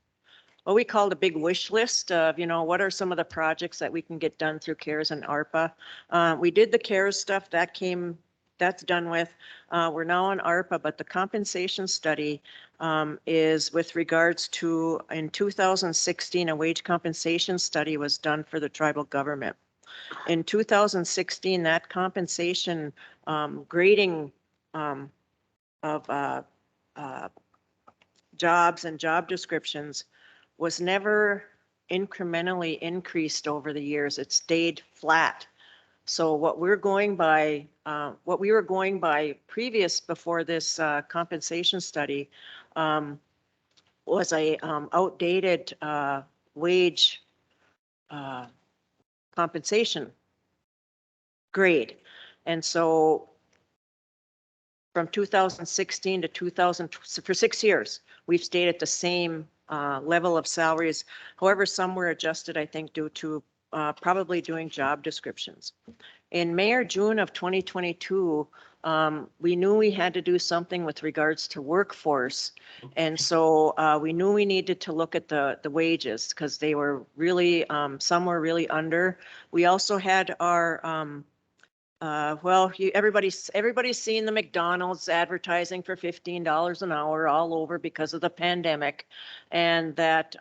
[SPEAKER 1] what we called a big wish list of, what are some of the projects that we can get done through CARES and ARPA. We did the CARES stuff that's done with. We're now on ARPA, but the compensation study is with regards to, in 2016, a wage compensation study was done for the tribal government. In 2016, that compensation grading of jobs and job descriptions was never incrementally increased over the years. It stayed flat. So what we were going by previous before this compensation study was a outdated wage compensation grade. And so from 2016 to 2000, for 6 years, we've stayed at the same level of salaries. However, some were adjusted, I think, due to probably doing job descriptions. In May or June of 2022, we knew we had to do something with regards to workforce. And so we knew we needed to look at the wages because they were really, some were really under. We also had our, everybody's seen the McDonald's advertising for $15 an hour all over because of the pandemic, and that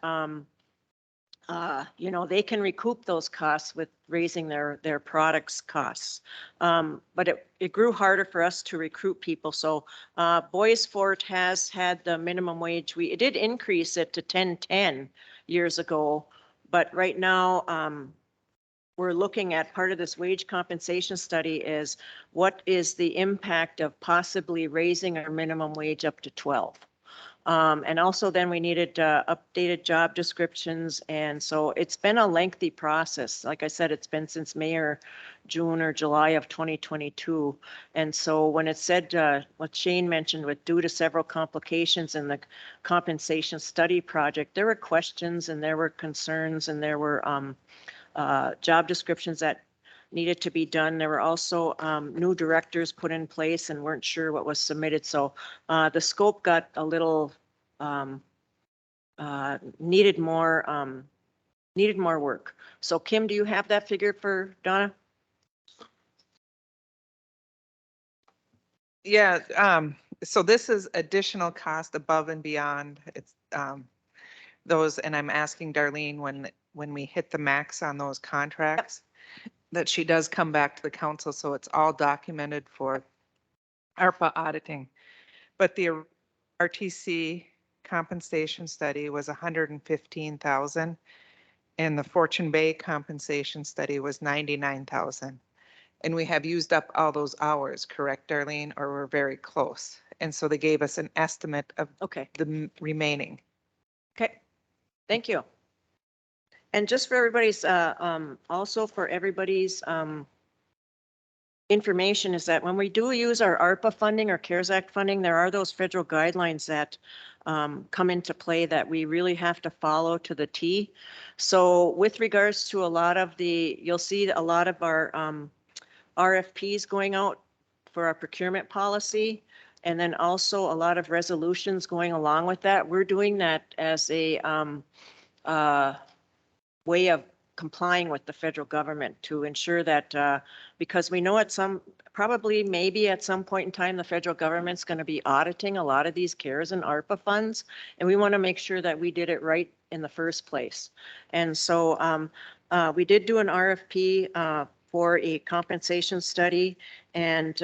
[SPEAKER 1] they can recoup those costs with raising their products costs. But it grew harder for us to recruit people. So Boys Fort has had the minimum wage. It did increase it to 10.10 years ago, but right now we're looking at part of this wage compensation study is what is the impact of possibly raising our minimum wage up to 12. And also then we needed updated job descriptions. And so it's been a lengthy process. Like I said, it's been since May or June or July of 2022. And so when it said what Shane mentioned with due to several complications in the compensation study project, there were questions and there were concerns and there were job descriptions that needed to be done. There were also new directors put in place and weren't sure what was submitted. So the scope got a little needed more work. So Kim, do you have that figure for Donna?
[SPEAKER 17] Yeah, so this is additional cost above and beyond. It's those, and I'm asking Darlene when we hit the max on those contracts, that she does come back to the council, so it's all documented for ARPA auditing. But the RTC compensation study was 115,000 and the Fortune Bay compensation study was 99,000. And we have used up all those hours, correct, Darlene? Or we're very close. And so they gave us an estimate of
[SPEAKER 1] Okay,
[SPEAKER 17] the remaining.
[SPEAKER 1] okay, thank you. And just for everybody's, also for everybody's, information is that when we do use our ARPA funding or CARES Act funding, there are those federal guidelines that come into play that we really have to follow to the T. So with regards to a lot of the, you'll see a lot of our RFPs going out for our procurement policy, and then also a lot of resolutions going along with that. We're doing that as a way of complying with the federal government to ensure that, because we know at some, probably maybe at some point in time, the federal government's going to be auditing a lot of these CARES and ARPA funds, and we want to make sure that we did it right in the first place. And so we did do an RFP for a compensation study, and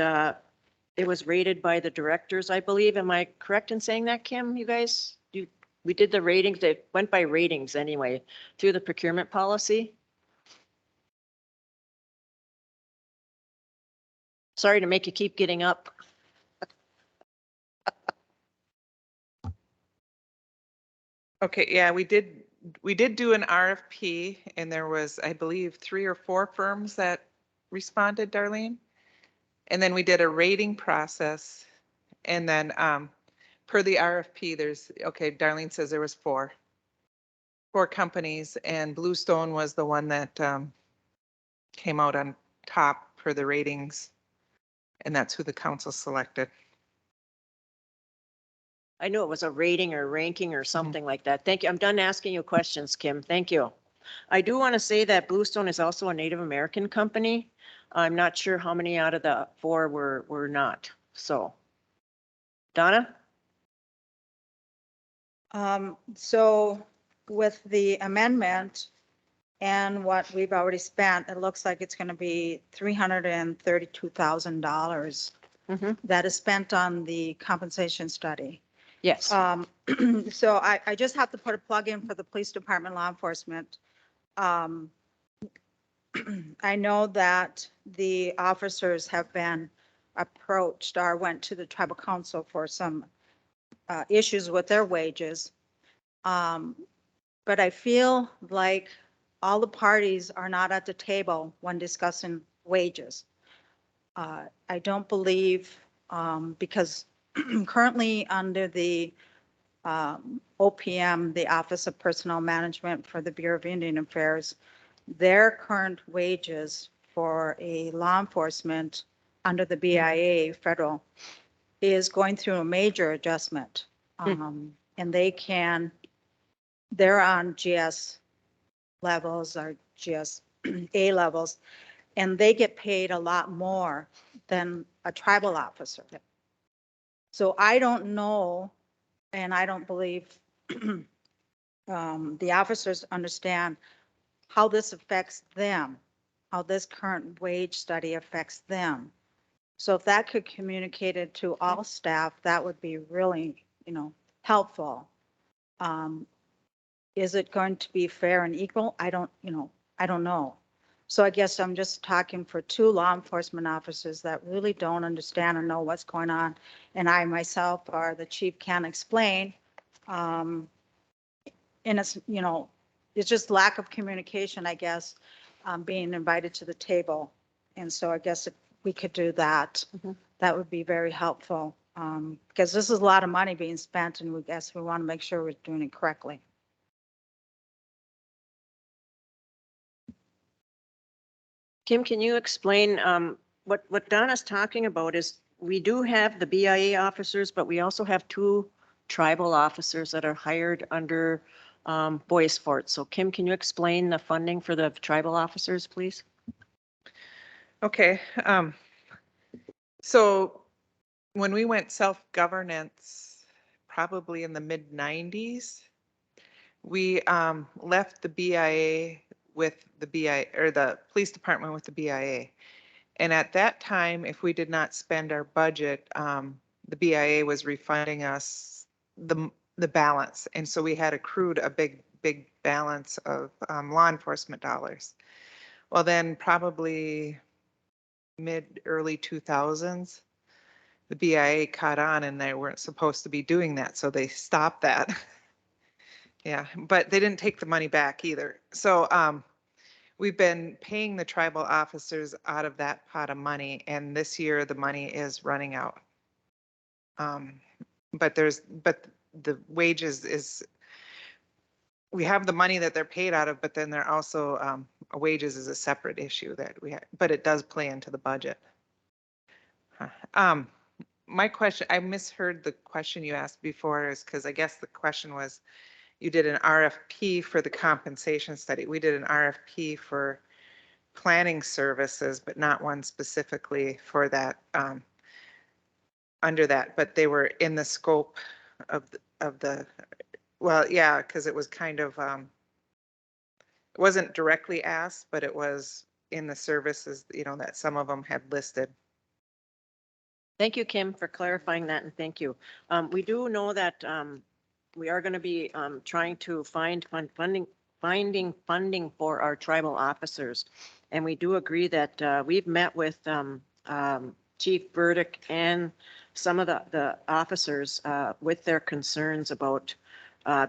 [SPEAKER 1] it was rated by the directors, I believe. Am I correct in saying that, Kim? You guys, we did the ratings, it went by ratings anyway, through the procurement policy. Sorry to make you keep getting up.
[SPEAKER 17] Okay, yeah, we did do an RFP and there was, I believe, 3 or 4 firms that responded, Darlene. And then we did a rating process. And then per the RFP, there's, okay, Darlene says there was 4 companies, and Bluestone was the one that came out on top for the ratings. And that's who the council selected.
[SPEAKER 1] I knew it was a rating or ranking or something like that. Thank you. I'm done asking you questions, Kim. Thank you. I do want to say that Bluestone is also a Native American company. I'm not sure how many out of the 4 were not. So, Donna?
[SPEAKER 16] So with the amendment and what we've already spent, it looks like it's going to be $332,000 that is spent on the compensation study.
[SPEAKER 1] Yes.
[SPEAKER 16] So I just have to put a plug in for the police department, law enforcement. I know that the officers have been approached or went to the tribal council for some issues with their wages. But I feel like all the parties are not at the table when discussing wages. I don't believe, because currently under the OPM, the Office of Personnel Management for the Bureau of Indian Affairs, their current wages for a law enforcement under the BIA federal is going through a major adjustment. And they're on GS levels or GS A levels, and they get paid a lot more than a tribal officer. So I don't know, and I don't believe the officers understand how this affects them, how this current wage study affects them. So if that could communicate it to all staff, that would be really, helpful. Is it going to be fair and equal? I don't know. So I guess I'm just talking for 2 law enforcement officers that really don't understand or know what's going on. And I myself, or the chief, can't explain. And it's, it's just lack of communication, I guess, being invited to the table. And so I guess if we could do that, that would be very helpful. Because this is a lot of money being spent, and we want to make sure we're doing it correctly.
[SPEAKER 1] Kim, can you explain what Donna's talking about is we do have the BIA officers, but we also have 2 tribal officers that are hired under Boyce Fort. So Kim, can you explain the funding for the tribal officers, please?
[SPEAKER 17] Okay. So when we went self-governance, probably in the mid-90s, we left the BIA with the BIA, or the police department with the BIA. And at that time, if we did not spend our budget, the BIA was refunding us the balance. And so we had accrued a big balance of law enforcement dollars. Well, then probably early 2000s, the BIA caught on and they weren't supposed to be doing that. So they stopped that. Yeah, but they didn't take the money back either. So we've been paying the tribal officers out of that pot of money, and this year the money is running out. But the wages is, we have the money that they're paid out of, but then they're also, wages is a separate issue that we have, but it does play into the budget. My question, I misheard the question you asked before, is because I guess the question was, you did an RFP for the compensation study. We did an RFP for planning services, but not one specifically for that, under that, but they were in the scope of the, well, yeah, because it was kind of, it wasn't directly asked, but it was in the services, that some of them had listed.
[SPEAKER 1] Thank you, Kim, for clarifying that, and thank you. We do know that we are going to be trying to finding funding for our tribal officers. And we do agree that we've met with Chief Burdick and some of the officers with their concerns about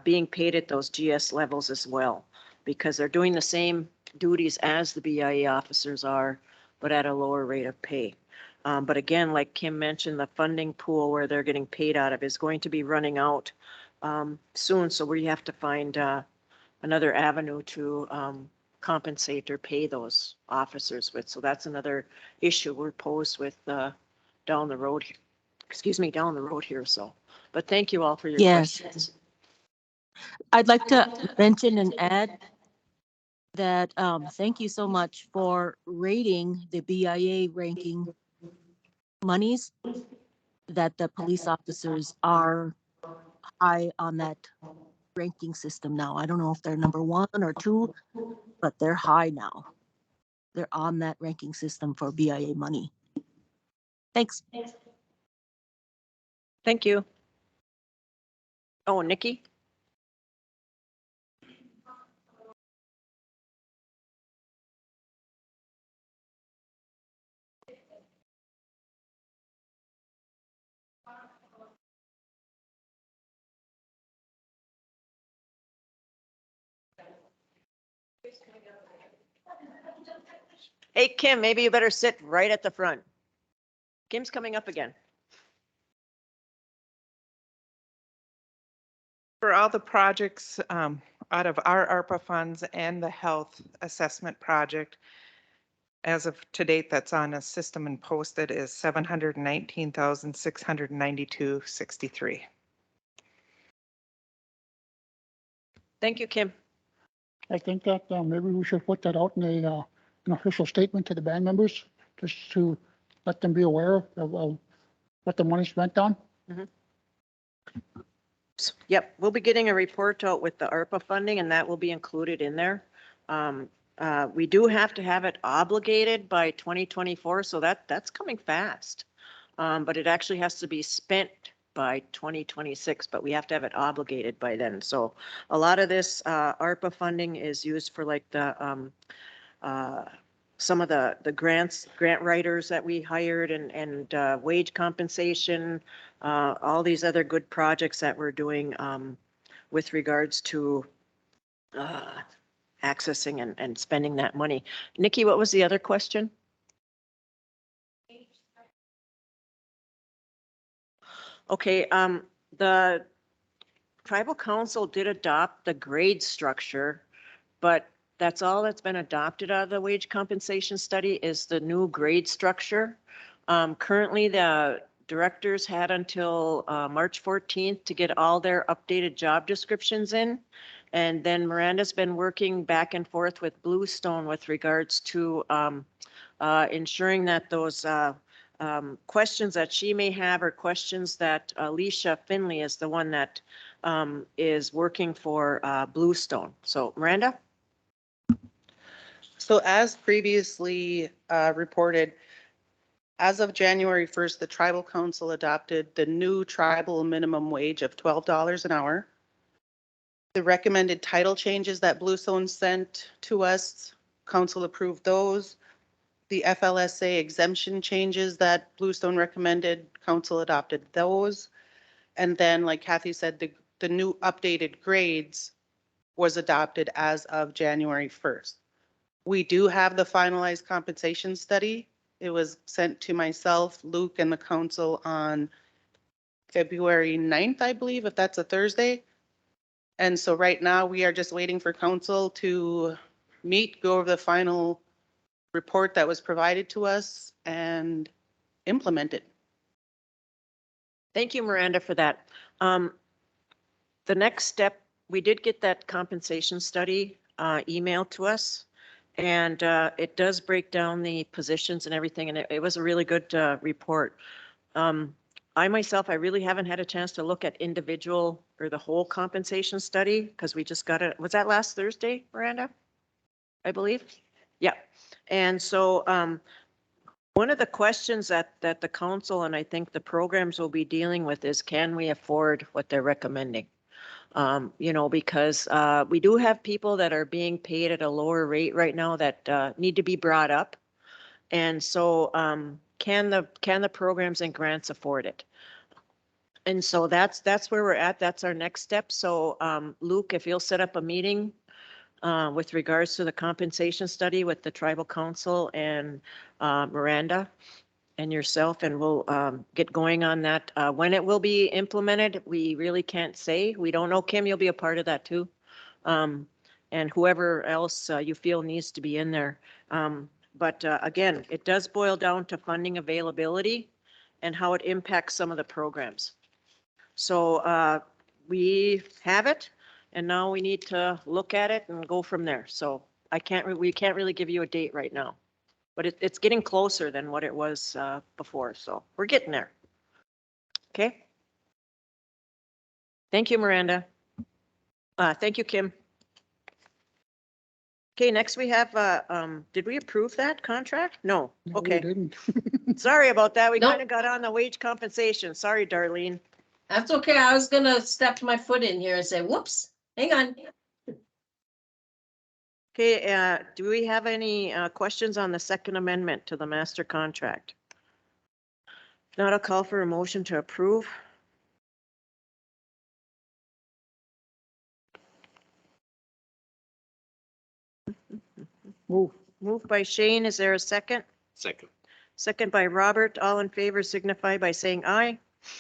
[SPEAKER 1] being paid at those GS levels as well, because they're doing the same duties as the BIA officers are, but at a lower rate of pay. But again, like Kim mentioned, the funding pool where they're getting paid out of is going to be running out soon. So we have to find another avenue to compensate or pay those officers with. So that's another issue we're posed with down the road. Down the road here. So, but thank you all for your
[SPEAKER 3] Yes.
[SPEAKER 1] questions.
[SPEAKER 3] I'd like to mention and add that thank you so much for rating the BIA ranking monies, that the police officers are high on that ranking system now. I don't know if they're number 1 or 2, but they're high now. They're on that ranking system for BIA money. Thanks.
[SPEAKER 1] Thank you. Oh, Nikki? Hey, Kim, maybe you better sit right at the front. Kim's coming up again.
[SPEAKER 17] For all the projects out of our ARPA funds and the health assessment project, as of to date, that's on a system and posted is $719,692.63.
[SPEAKER 1] Thank you, Kim.
[SPEAKER 4] I think that maybe we should put that out in an official statement to the band members, just to let them be aware of what the money's spent on.
[SPEAKER 1] Mm-hmm. Yep, we'll be getting a report out with the ARPA funding, and that will be included in there. We do have to have it obligated by 2024, so that's coming fast. But it actually has to be spent by 2026, but we have to have it obligated by then. So a lot of this ARPA funding is used for like the some of the grant writers that we hired, and wage compensation, all these other good projects that we're doing with regards to accessing and spending that money. Nikki, what was the other question? Okay, the tribal council did adopt the grade structure, but that's all that's been adopted out of the wage compensation study is the new grade structure. Currently, the directors had until March 14th to get all their updated job descriptions in. And then Miranda's been working back and forth with Bluestone with regards to ensuring that those questions that she may have are questions that Alicia Finley is the one that is working for Bluestone. So Miranda?
[SPEAKER 13] So as previously reported, As of January 1st, the Tribal Council adopted the new tribal minimum wage of $12 an hour. The recommended title changes that Bluestone sent to us, council approved those. The FLSA exemption changes that Bluestone recommended, council adopted those. And then, like Kathy said, the new updated grades was adopted as of January 1st. We do have the finalized compensation study. It was sent to myself, Luke, and the council on February 9th, I believe, if that's a Thursday. And so right now we are just waiting for council to meet, go over the final report that was provided to us and implement it.
[SPEAKER 1] Thank you, Miranda, for that. The next step, we did get that compensation study emailed to us, and it does break down the positions and everything, and it was a really good report. I myself, I really haven't had a chance to look at individual or the whole compensation study because we just got it. Was that last Thursday, Miranda? I believe. Yeah. And so one of the questions that the council and I think the programs will be dealing with is, can we afford what they're recommending? You know, because we do have people that are being paid at a lower rate right now that need to be brought up. And so can the programs and grants afford it? And so that's where we're at. That's our next step. So Luke, if you'll set up a meeting with regards to the compensation study with the tribal council and Miranda and yourself, and we'll get going on that. When it will be implemented, we really can't say. We don't know. Kim, you'll be a part of that too. And whoever else you feel needs to be in there. But again, it does boil down to funding availability and how it impacts some of the programs. So we have it, and now we need to look at it and go from there. So we can't really give you a date right now, but it's getting closer than what it was before. So we're getting there. Okay. Thank you, Miranda. Thank you, Kim. Okay, next we have, did we approve that contract? No.
[SPEAKER 4] No, we
[SPEAKER 1] Okay.
[SPEAKER 4] didn't.
[SPEAKER 1] Sorry about that. We
[SPEAKER 15] Nope.
[SPEAKER 1] kind of got on the wage compensation. Sorry, Darlene.
[SPEAKER 15] That's okay. I was gonna step my foot in here and say, whoops, hang on.
[SPEAKER 1] Okay, do we have any questions on the second amendment to the master contract? If not, I'll call for a motion to approve. Moved by Shane. Is there a second?
[SPEAKER 5] Second.
[SPEAKER 1] Second by Robert. All in favor signify by saying aye.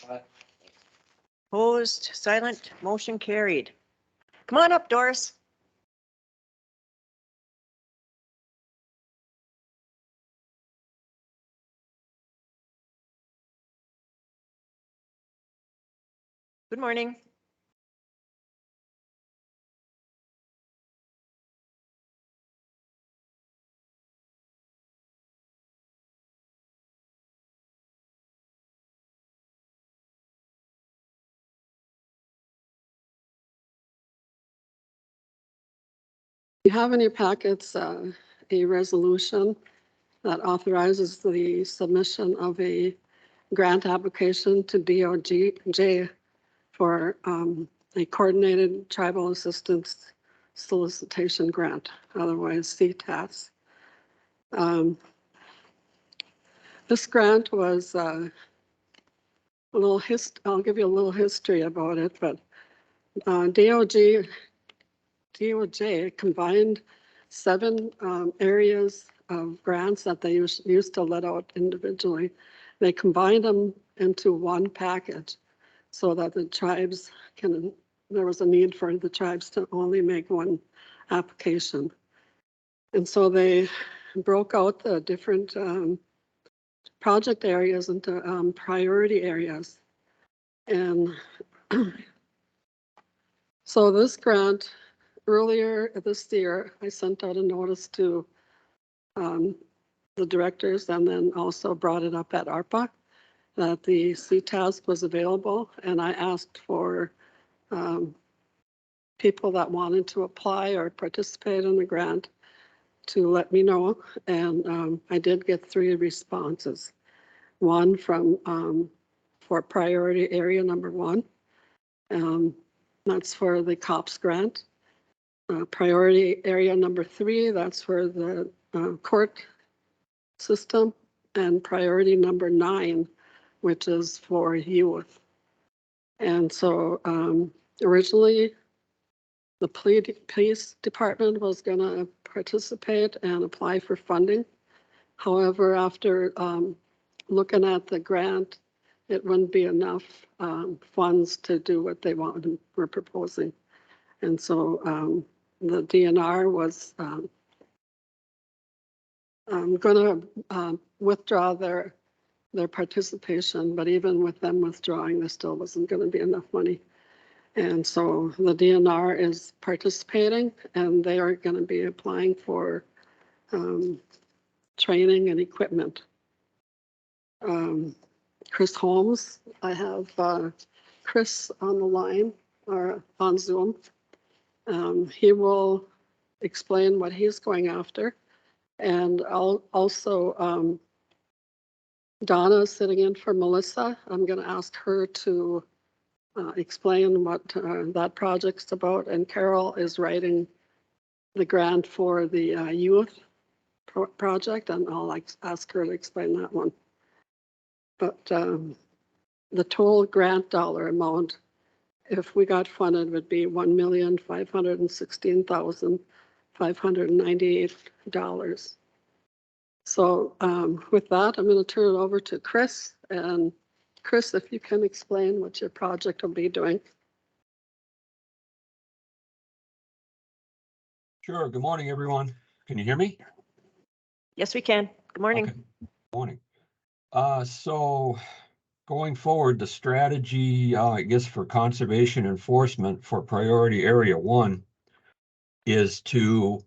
[SPEAKER 10] Aye.
[SPEAKER 1] Opposed, silent, motion carried. Come on up, Doris. Good morning.
[SPEAKER 18] You have in your packets a resolution that authorizes the submission of a grant application to DOJ for a coordinated tribal assistance solicitation grant, otherwise CTAS. This grant was I'll give you a little history about it, but DOJ combined 7 areas of grants that they used to let out individually. They combined them into one package so that the tribes there was a need for the tribes to only make one application. And so they broke out the different project areas into priority areas. And so this grant, earlier this year, I sent out a notice to the directors and then also brought it up at ARPA that the CTAS was available. And I asked for people that wanted to apply or participate in the grant to let me know. And I did get 3 responses. one from, for priority area number 1. That's for the COPS grant. Priority area number 3, that's for the court system. And priority number 9, which is for youth. And so originally, the police department was going to participate and apply for funding. However, after looking at the grant, it wouldn't be enough funds to do what they were proposing. And so the DNR was going to withdraw their participation, but even with them withdrawing, there still wasn't going to be enough money. And so the DNR is participating, and they are going to be applying for training and equipment. Chris Holmes, I have Chris on the line or on Zoom. He will explain what he's going after. And I'll also, Donna is sitting in for Melissa. I'm going to ask her to explain what that project's about. And Carol is writing the grant for the youth project, and I'll ask her to explain that one. But the total grant dollar amount, if we got funded, would be $1,516,598. So with that, I'm going to turn it over to Chris. And Chris, if you can explain what your project will be doing.
[SPEAKER 19] Sure. Good morning, everyone. Can you hear me?
[SPEAKER 1] Yes, we can. Good morning.
[SPEAKER 19] Okay. Good morning. So going forward, the strategy, I guess, for conservation enforcement for priority area 1 is to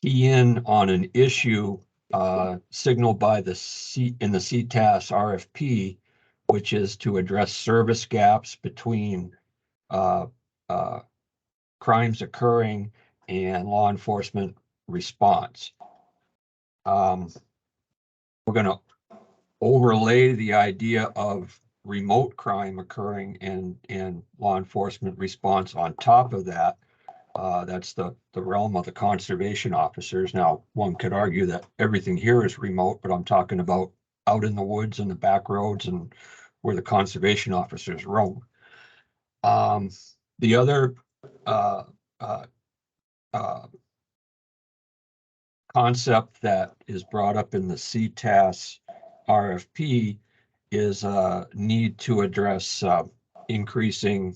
[SPEAKER 19] key in on an issue signaled by the in the CTAS RFP, which is to address service gaps between crimes occurring and law enforcement response. We're going to overlay the idea of remote crime occurring and law enforcement response on top of that. That's the realm of the conservation officers. Now, one could argue that everything here is remote, but I'm talking about out in the woods and the back roads and where the conservation officers roam. The other concept that is brought up in the CTAS RFP is a need to address increasing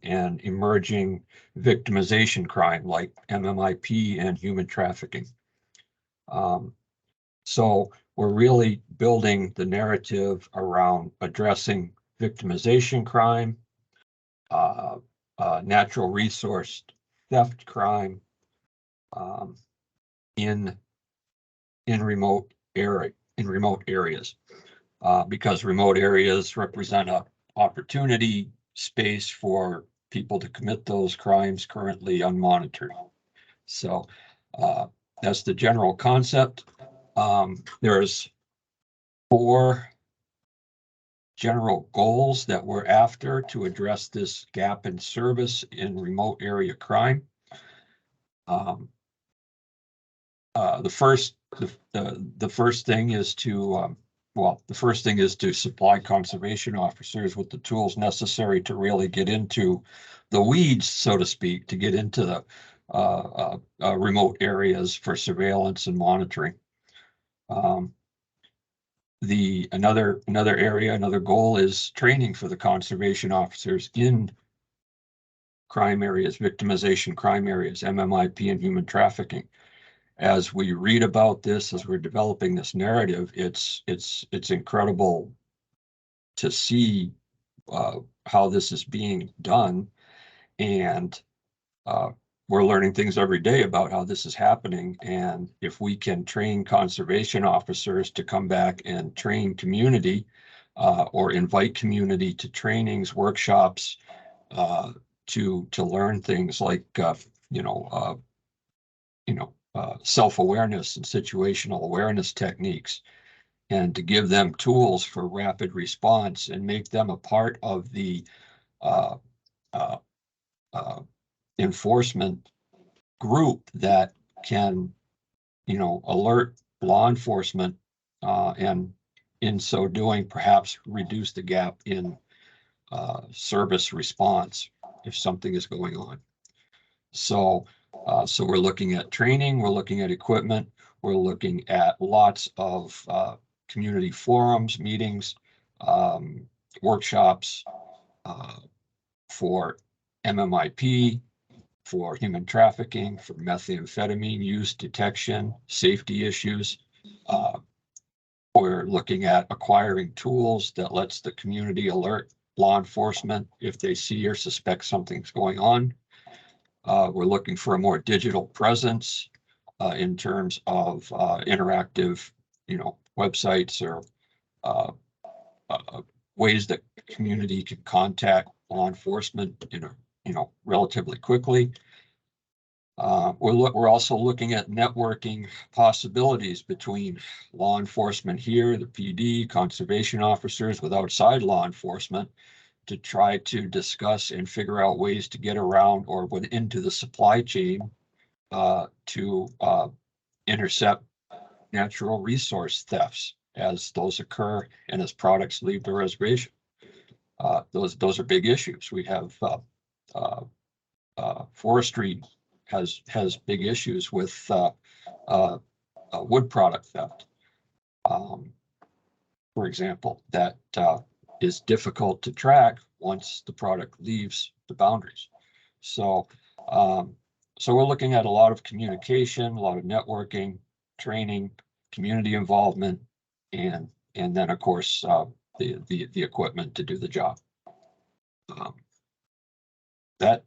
[SPEAKER 19] and emerging victimization crime like MMIP and human trafficking. So we're really building the narrative around addressing victimization crime, natural resource theft crime in remote areas, because remote areas represent an opportunity space for people to commit those crimes currently unmonitored. So that's the general concept. There's 4 general goals that we're after to address this gap in service in remote area crime. The first thing is to the first thing is to supply conservation officers with the tools necessary to really get into the weeds, so to speak, to get into the remote areas for surveillance and monitoring. Another goal is training for the conservation officers in crime areas, victimization crime areas, MMIP and human trafficking. As we read about this, as we're developing this narrative, it's incredible to see how this is being done, and we're learning things every day about how this is happening. And if we can train conservation officers to come back and train community or invite community to trainings, workshops, to learn things like self-awareness and situational awareness techniques, and to give them tools for rapid response and make them a part of the enforcement group that can, alert law enforcement, and in so doing, perhaps reduce the gap in service response if something is going on. So we're looking at training, we're looking at equipment, we're looking at lots of community forums, meetings, workshops for MMIP, for human trafficking, for methamphetamine use detection, safety issues. We're looking at acquiring tools that lets the community alert law enforcement if they see or suspect something's going on. We're looking for a more digital presence in terms of interactive, websites or ways that community can contact law enforcement relatively quickly. We're also looking at networking possibilities between law enforcement here, the PD, conservation officers with outside law enforcement to try to discuss and figure out ways to get around or into the supply chain to intercept natural resource thefts as those occur and as products leave the reservation. Those are big issues. We have forestry has big issues with wood product theft, for example, that is difficult to track once the product leaves the boundaries. So we're looking at a lot of communication, a lot of networking, training, community involvement, and then of course the equipment to do the job. That,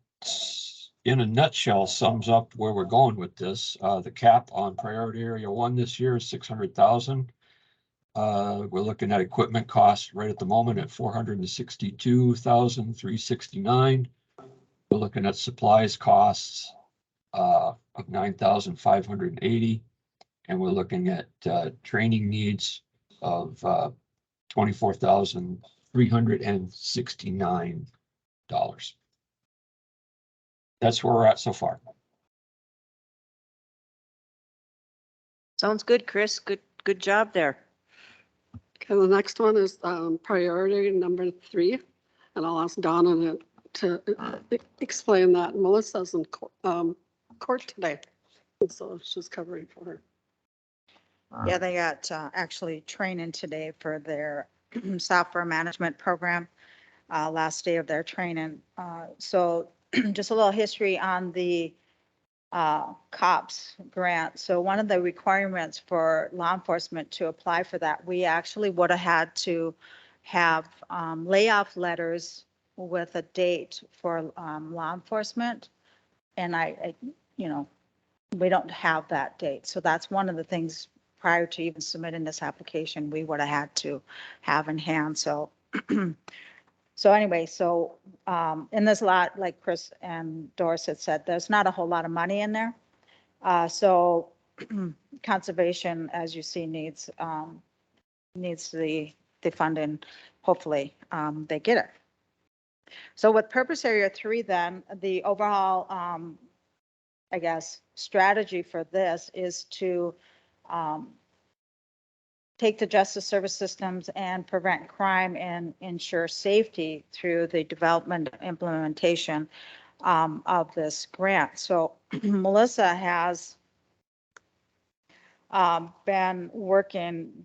[SPEAKER 19] in a nutshell, sums up where we're going with this. The cap on priority area 1 this year is 600,000. We're looking at equipment costs right at the moment at 462,369. We're looking at supplies costs of 9,580, and we're looking at training needs of $24,369. That's where we're at so far.
[SPEAKER 1] Sounds good, Chris. Good job there.
[SPEAKER 18] Okay, the next one is priority number 3, and I'll ask Donna to explain that. Melissa's in court today, so she's covering for her.
[SPEAKER 16] Yeah, they got actually training today for their software management program, last day of their training. So just a little history on the COPS grant. So one of the requirements for law enforcement to apply for that, we actually would have had to have layoff letters with a date for law enforcement. And we don't have that date. So that's one of the things prior to even submitting this application, we would have had to have in hand. So anyway, in this lot, like Chris and Doris had said, there's not a whole lot of money in there. So conservation, as you see, needs the funding. Hopefully they get it. So with purpose area 3, then the overall, I guess, strategy for this is to take the justice service systems and prevent crime and ensure safety through the development and implementation of this grant. So Melissa has been working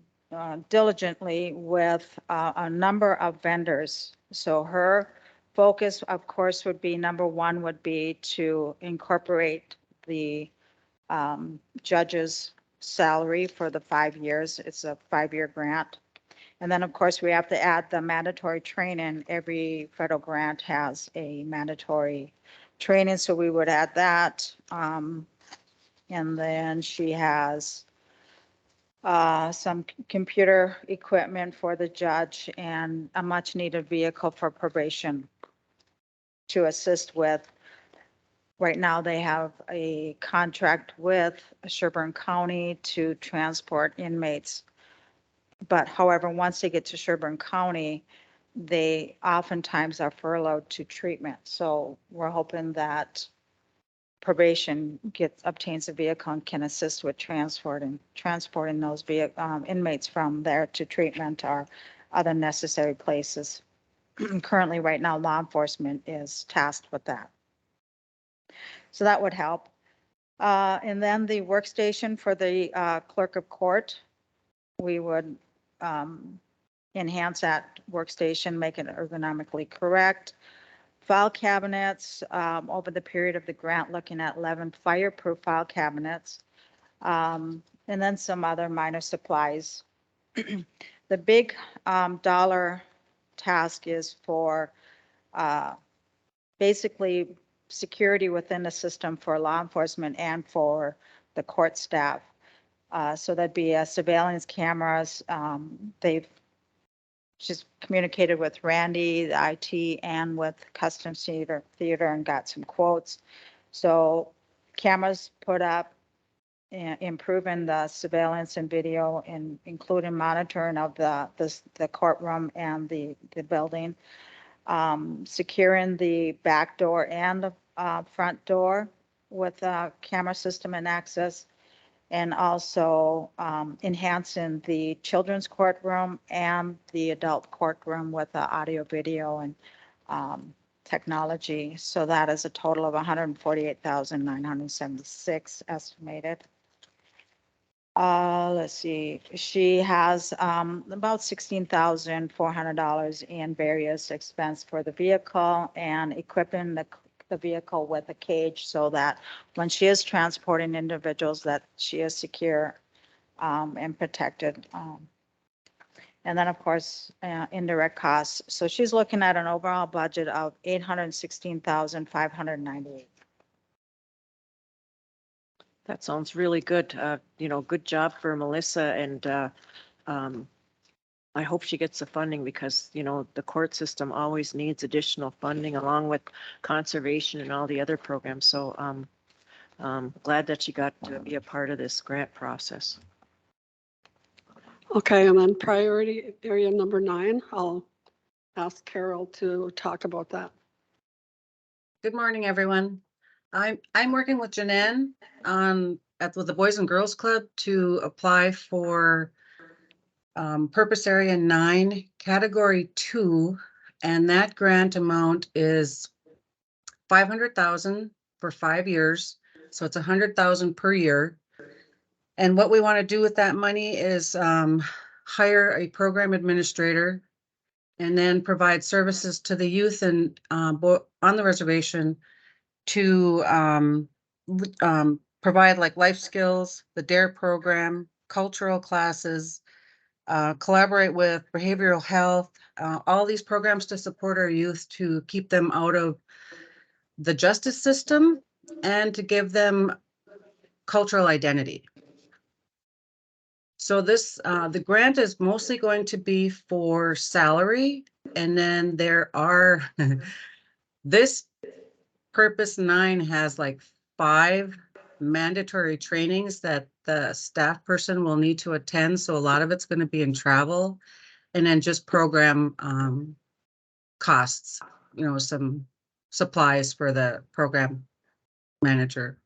[SPEAKER 16] diligently with a number of vendors. So her focus, of course, would be number 1 would be to incorporate the judge's salary for the 5 years. It's a 5-year grant. And then, of course, we have to add the mandatory training. Every federal grant has a mandatory training, so we would add that. And then she has some computer equipment for the judge and a much needed vehicle for probation to assist with. Right now, they have a contract with Sherburne County to transport inmates But however, once they get to Sherburne County, they oftentimes are furloughed to treatment. So we're hoping that probation obtains a vehicle and can assist with transporting those inmates from there to treatment or other necessary places. Currently, right now, law enforcement is tasked with that. So that would help. And then the workstation for the clerk of court, we would enhance that workstation, make it ergonomically correct. File cabinets, over the period of the grant, looking at 11 fireproof file cabinets, and then some other minor supplies. The big dollar task is for basically security within the system for law enforcement and for the court staff. So that'd be surveillance cameras. She's communicated with Randy, the IT, and with Customs Theater and got some quotes. So cameras put up, improving the surveillance and video, and including monitoring of the courtroom and the building, securing the back door and the front door with a camera system and access, and also enhancing the children's courtroom and the adult courtroom with audio, video, and technology. So that is a total of 148,976 estimated. Let's see, she has about $16,400 in various expense for the vehicle and equipping the vehicle with a cage so that when she is transporting individuals that she is secure and protected. And then, of course, indirect costs. So she's looking at an overall budget of $816,598.
[SPEAKER 1] That sounds really good. Good job for Melissa, and I hope she gets the funding because, the court system always needs additional funding along with conservation and all the other programs. So glad that she got to be a part of this grant process.
[SPEAKER 18] Okay, and then priority area number 9, I'll ask Carol to talk about that.
[SPEAKER 20] Good morning, everyone. I'm working with Janine with the Boys and Girls Club to apply for purpose area 9, category 2, and that grant amount is $500,000 for 5 years. So it's $100,000 per year. And what we want to do with that money is hire a program administrator and then provide services to the youth and on the reservation to provide like life skills, the DARE program, cultural classes, collaborate with behavioral health, all these programs to support our youth to keep them out of the justice system and to give them cultural identity. So the grant is mostly going to be for salary, and then there are, this Purpose 9 has like 5 mandatory trainings that the staff person will need to attend. So a lot of it's going to be in travel, and then just program costs, some supplies for the program manager.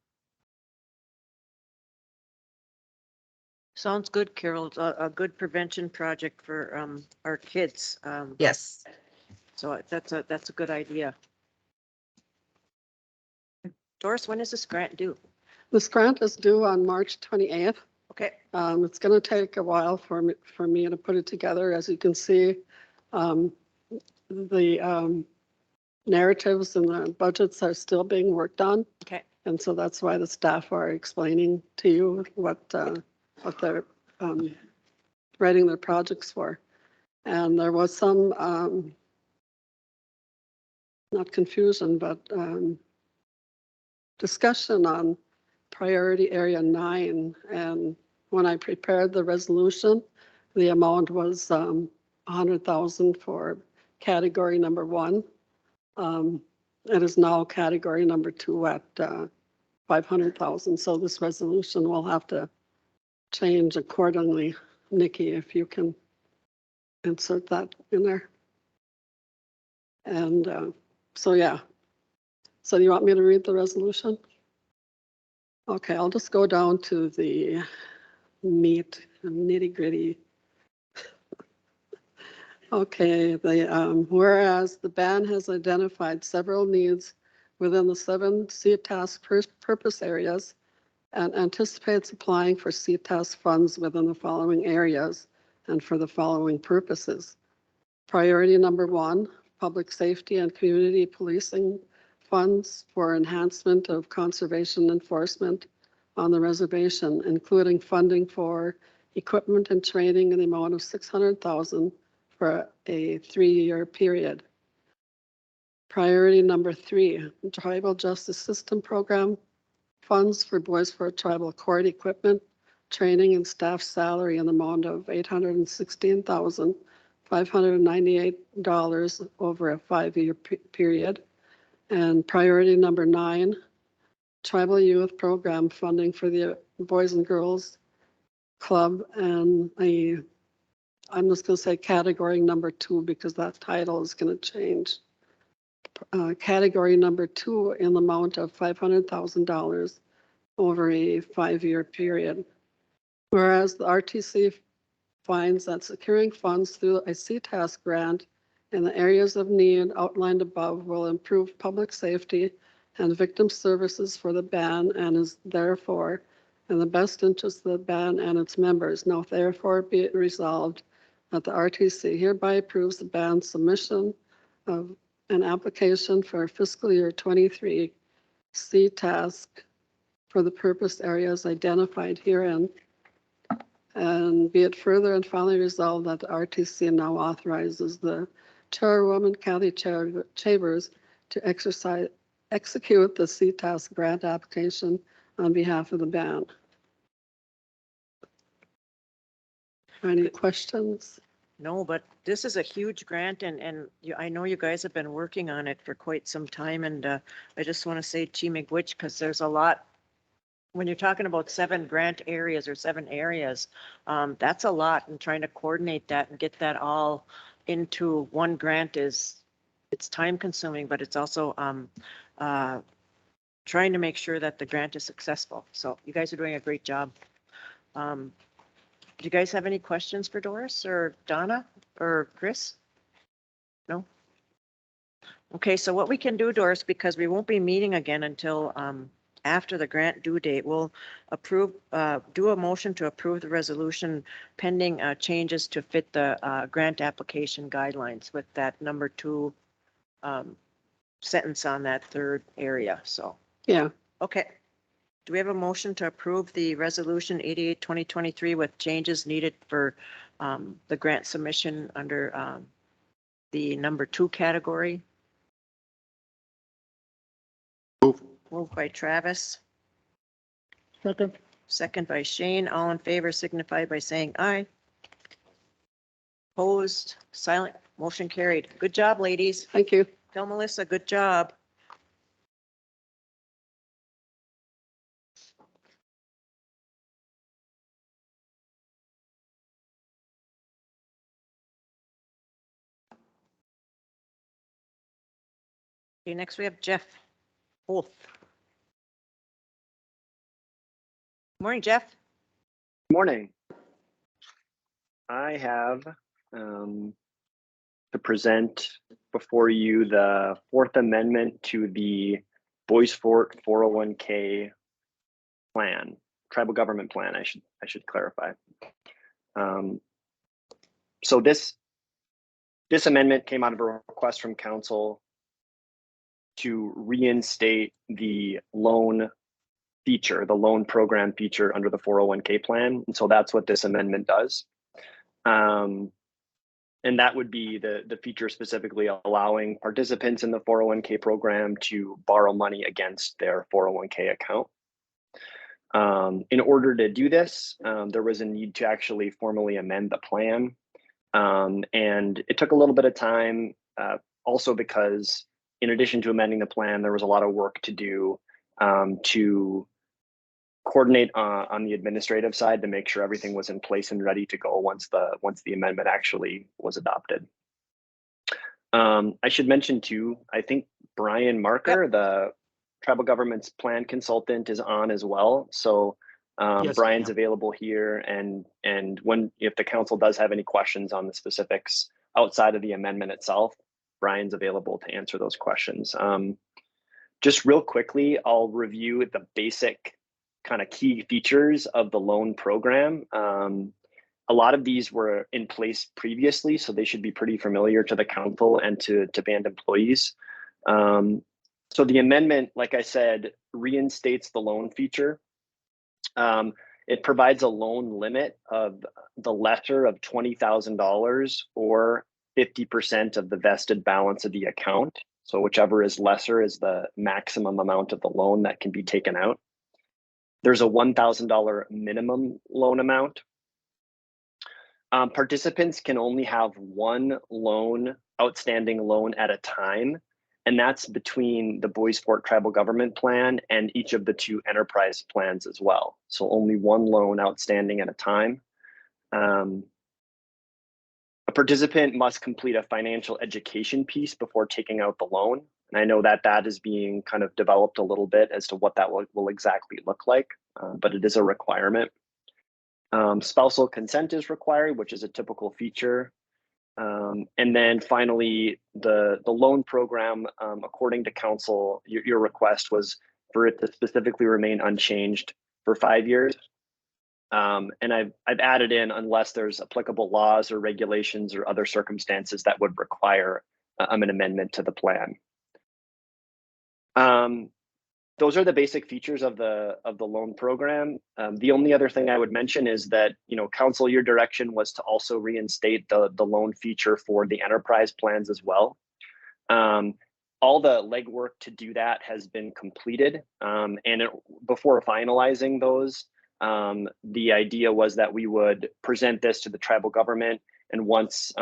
[SPEAKER 1] Sounds good, Carol. A good prevention project for our kids.
[SPEAKER 20] Yes.
[SPEAKER 1] So that's a good idea. Doris, when is this grant due?
[SPEAKER 18] This grant is due on March 28th.
[SPEAKER 1] Okay.
[SPEAKER 18] It's going to take a while for me to put it together. As you can see, the narratives and the budgets are still being worked on.
[SPEAKER 1] Okay.
[SPEAKER 18] And so that's why the staff are explaining to you what they're writing their projects for. And there was some, not confusion, but discussion on priority area 9. And when I prepared the resolution, the amount was 100,000 for category number 1. It is now category number 2 at 500,000. So this resolution will have to change accordingly. Nikki, if you can insert that in there. And so, yeah. So you want me to read the resolution? Okay, I'll just go down to the nitty gritty. Okay, whereas the ban has identified several needs within the 7 CTASK purpose areas and anticipates applying for CTASK funds within the following areas and for the following purposes. Priority number 1, public safety and community policing funds for enhancement of conservation enforcement on the reservation, including funding for equipment and training in the amount of $600,000 for a 3-year period. Priority number 3, Tribal Justice System Program funds for Boys for Tribal Court equipment, training and staff salary in the amount of $816,598 over a 5-year period. And priority number 9, Tribal Youth Program funding for the Boys and Girls Club, and I'm just going to say category number 2 because that title is going to change. Category number 2 in the amount of $500,000 over a 5-year period. Whereas the RTC finds that securing funds through a CTASK grant in the areas of need outlined above will improve public safety and victim services for the ban and is therefore in the best interest of the ban and its members. Now therefore be it resolved that the RTC hereby approves the ban submission of an application for fiscal year 23 CTASK for the purpose areas identified herein. And be it further and finally resolved that the RTC now authorizes the chairwoman, Kathy Chambers, to execute the CTASK grant application on behalf of the ban. Any questions?
[SPEAKER 1] No, but this is a huge grant and I know you guys have been working on it for quite some time and I just want to say Chimigwich because there's a lot. When you're talking about 7 grant areas or 7 areas, that's a lot, and trying to coordinate that and get that all into one grant it's time consuming, but it's also trying to make sure that the grant is successful. So you guys are doing a great job. Do you guys have any questions for Doris or Donna or Chris? No? Okay, so what we can do, Doris, because we won't be meeting again until after the grant due date, we'll do a motion to approve the resolution pending changes to fit the grant application guidelines with that number 2 sentence on that 3rd area. So,
[SPEAKER 18] yeah.
[SPEAKER 1] Okay. Do we have a motion to approve the resolution 88-2023 with changes needed for the grant submission under the number 2 category? Moved by Travis.
[SPEAKER 4] Second.
[SPEAKER 1] Second by Shane. All in favor signify by saying aye. Opposed, silent, motion carried. Good job, ladies.
[SPEAKER 18] Thank you.
[SPEAKER 1] Tell Melissa, good job. Okay, next we have Jeff Wolf. Morning, Jeff.
[SPEAKER 14] Morning. I have to present before you the 4th Amendment to the Boys Fort 401k plan, tribal government plan, I should clarify. So this amendment came out of a request from council to reinstate the loan feature, the loan program feature under the 401k plan. And so that's what this amendment does. And that would be the feature specifically allowing participants in the 401k program to borrow money against their 401k account. In order to do this, there was a need to actually formally amend the plan. And it took a little bit of time, also because in addition to amending the plan, there was a lot of work to do to coordinate on the administrative side to make sure everything was in place and ready to go once the amendment actually was adopted. I should mention too, I think Brian Marker, the tribal government's plan consultant, is on as well. So
[SPEAKER 4] Yes,
[SPEAKER 14] Brian's
[SPEAKER 4] yeah.
[SPEAKER 14] available here, and if the council does have any questions on the specifics outside of the amendment itself, Brian's available to answer those questions. Just real quickly, I'll review the basic kind of key features of the loan program. A lot of these were in place previously, so they should be pretty familiar to the council and to band employees. So the amendment, like I said, reinstates the loan feature. It provides a loan limit of the lesser of $20,000 or 50% of the vested balance of the account. So whichever is lesser is the maximum amount of the loan that can be taken out. There's a $1,000 minimum loan amount. Participants can only have one outstanding loan at a time, and that's between the Bois Forte Tribal Government Plan and each of the two enterprise plans as well. So only one loan outstanding at a time. A participant must complete a financial education piece before taking out the loan. And I know that is being kind of developed a little bit as to what that will exactly look like, but it is a requirement. Spousal consent is required, which is a typical feature. And then finally, the loan program, according to council, your request was for it to specifically remain unchanged for 5 years. And I've added in, unless there's applicable laws or regulations or other circumstances that would require an amendment to the plan. Those are the basic features of the loan program. The only other thing I would mention is that, council, your direction was to also reinstate the loan feature for the enterprise plans as well. All the legwork to do that has been completed, and before finalizing those, the idea was that we would present this to the tribal government, and once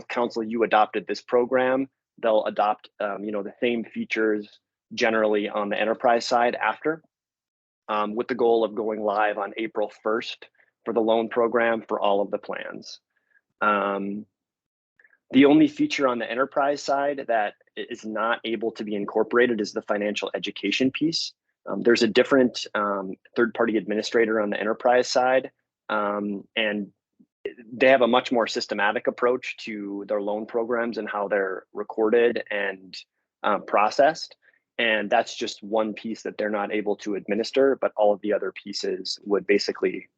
[SPEAKER 14] council, you adopted this program, they'll adopt the same features generally on the enterprise side after, with the goal of going live on April 1st for the loan program for all of the plans. The only feature on the enterprise side that is not able to be incorporated is the financial education piece. There's a different third-party administrator on the enterprise side, and they have a much more systematic approach to their loan programs and how they're recorded and processed. And that's just one piece that they're not able to administer, but all of the other pieces would basically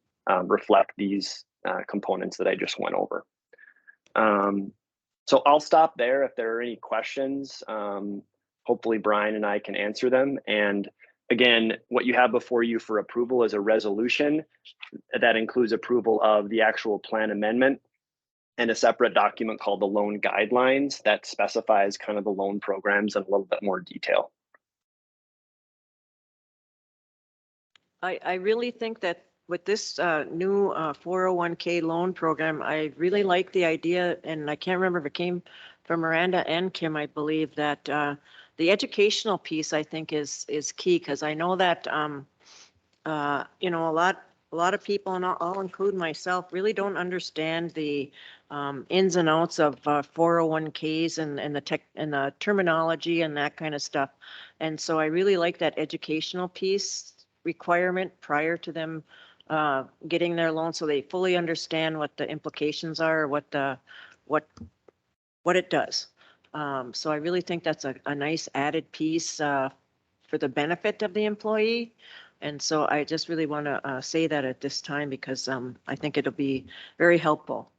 [SPEAKER 14] reflect these components that I just went over. So I'll stop there. If there are any questions, hopefully Brian and I can answer them. And again, what you have before you for approval is a resolution that includes approval of the actual plan amendment and a separate document called the loan guidelines that specifies kind of the loan programs in a little bit more detail.
[SPEAKER 1] I really think that with this new 401k loan program, I really like the idea, and I can't remember if it came from Miranda and Kim, I believe, that the educational piece, I think, is key, because I know that a lot of people, and I'll include myself, really don't understand the ins and outs of 401ks and the tech and the terminology and that kind of stuff. And so I really like that educational piece requirement prior to them getting their loan, so they fully understand what the implications are, what it does. So I really think that's a nice added piece for the benefit of the employee. And so I just really want to say that at this time, because I think it'll be very helpful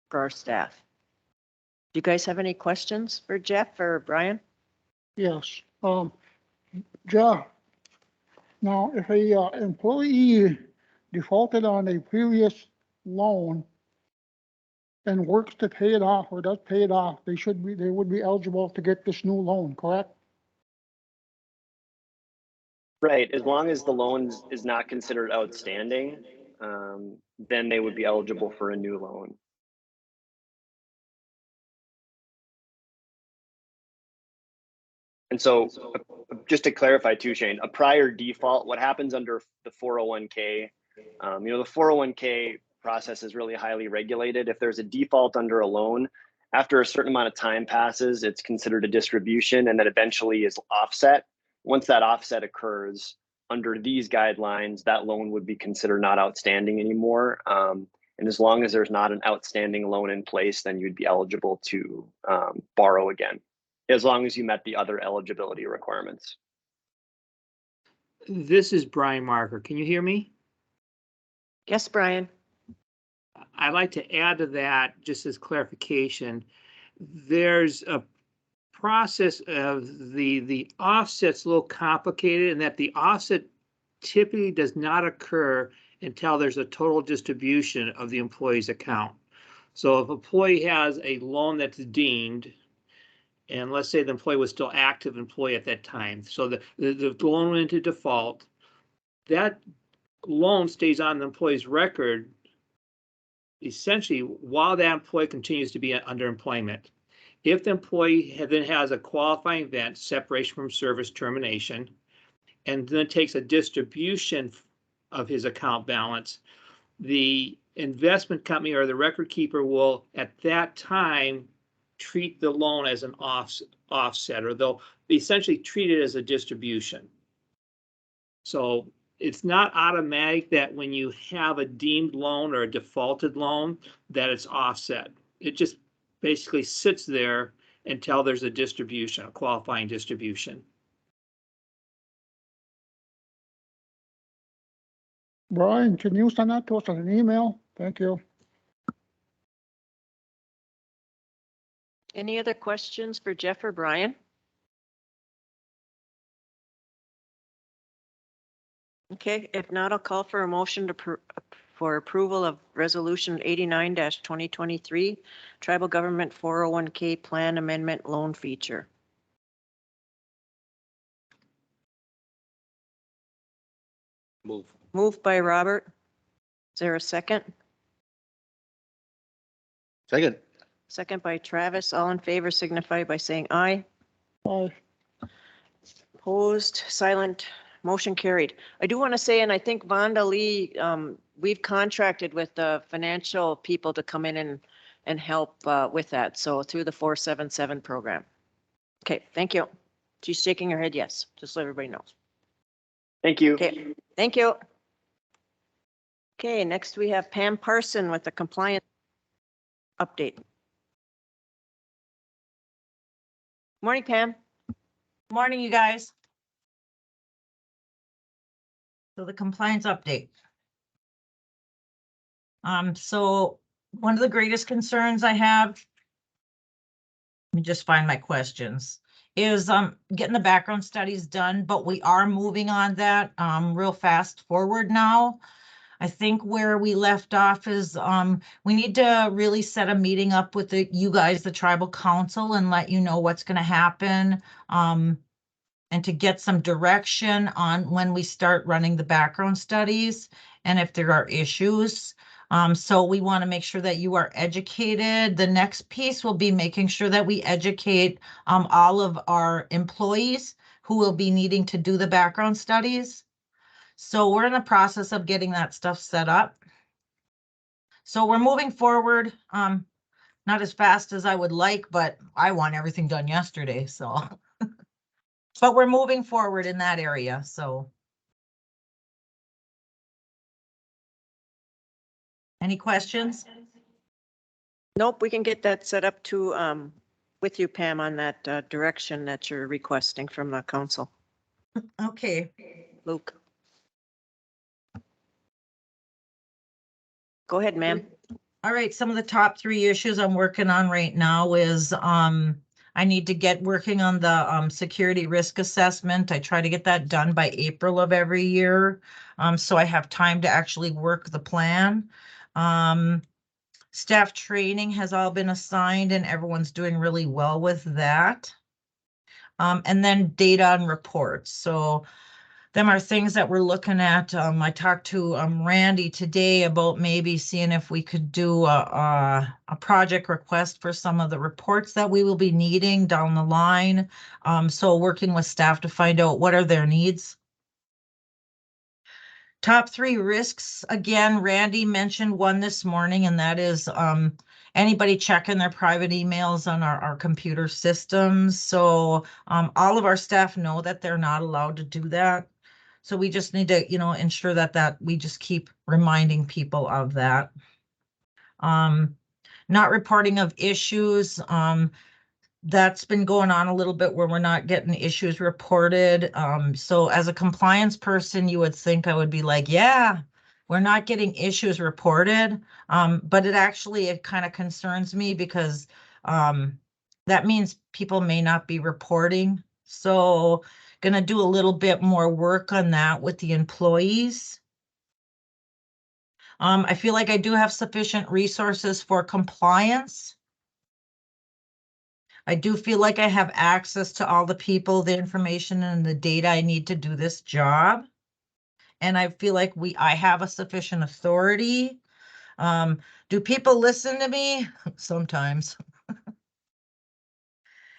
[SPEAKER 1] for our staff. Do you guys have any questions for Jeff or Brian?
[SPEAKER 4] Yes, Jeff, now if a employee defaulted on a previous loan and works to pay it off or does pay it off, they would be eligible to get this new loan, correct?
[SPEAKER 14] Right, as long as the loan is not considered outstanding, then they would be eligible for a new loan. And so just to clarify too, Shane, a prior default, what happens under the 401k, the 401k process is really highly regulated. If there's a default under a loan, after a certain amount of time passes, it's considered a distribution and then eventually is offset. Once that offset occurs under these guidelines, that loan would be considered not outstanding anymore. And as long as there's not an outstanding loan in place, then you'd be eligible to borrow again, as long as you met the other eligibility requirements.
[SPEAKER 10] This is Brian Marker. Can you hear me?
[SPEAKER 1] Yes, Brian.
[SPEAKER 10] I'd like to add to that, just as clarification, there's a process of the offset's a little complicated in that the offset typically does not occur until there's a total distribution of the employee's account. So if an employee has a loan that's deemed, and let's say the employee was still active employee at that time, so the loan went into default, that loan stays on the employee's record essentially while that employee continues to be under employment. If the employee then has a qualifying event, separation from service, termination, and then takes a distribution of his account balance, the investment company or the record keeper will at that time treat the loan as an offset, or they'll essentially treat it as a distribution. So it's not automatic that when you have a deemed loan or a defaulted loan that it's offset. It just basically sits there until there's a distribution, a qualifying distribution.
[SPEAKER 4] Brian, can you send that to us in an email? Thank you.
[SPEAKER 1] Any other questions for Jeff or Brian? Okay, if not, I'll call for a motion for approval of Resolution 89-2023, Tribal Government 401k Plan Amendment Loan Feature. Moved by Robert. Is there a second?
[SPEAKER 8] Second.
[SPEAKER 1] Second by Travis. All in favor signify by saying aye.
[SPEAKER 4] Aye.
[SPEAKER 1] Opposed, silent, motion carried. I do want to say, and I think Vonda Lee, we've contracted with the financial people to come in and help with that. So through the 477 program. Okay, thank you. She's shaking her head yes, just so everybody knows.
[SPEAKER 14] Thank you.
[SPEAKER 1] Okay, thank you. Okay, next we have Pam Parson with the compliance update. Morning, Pam.
[SPEAKER 21] Morning, you guys. So the compliance update. So one of the greatest concerns I have, let me just find my questions, is getting the background studies done, but we are moving on that real fast forward now. I think where we left off is we need to really set a meeting up with you guys, the tribal council, and let you know what's going to happen. And to get some direction on when we start running the background studies and if there are issues. So we want to make sure that you are educated. The next piece will be making sure that we educate all of our employees who will be needing to do the background studies. So we're in the process of getting that stuff set up. So we're moving forward, not as fast as I would like, but I want everything done yesterday, so. But we're moving forward in that area, so. Any questions?
[SPEAKER 1] Nope, we can get that set up to with you, Pam, on that direction that you're requesting from the council.
[SPEAKER 21] Okay.
[SPEAKER 1] Luke. Go ahead, ma'am.
[SPEAKER 21] All right, some of the top 3 issues I'm working on right now is I need to get working on the security risk assessment. I try to get that done by April of every year. So I have time to actually work the plan. Staff training has all been assigned and everyone's doing really well with that. And then data and reports. So them are things that we're looking at. I talked to Randy today about maybe seeing if we could do a project request for some of the reports that we will be needing down the line. So working with staff to find out what are their needs. Top 3 risks, again, Randy mentioned one this morning, and that is anybody checking their private emails on our computer systems. So all of our staff know that they're not allowed to do that. So we just need to, ensure that we just keep reminding people of that. Not reporting of issues. That's been going on a little bit where we're not getting issues reported. So as a compliance person, you would think I would be like, yeah, we're not getting issues reported. But it kind of concerns me because that means people may not be reporting. So gonna do a little bit more work on that with the employees. I feel like I do have sufficient resources for compliance. I do feel like I have access to all the people, the information and the data I need to do this job. And I feel like I have a sufficient authority. Do people listen to me? Sometimes.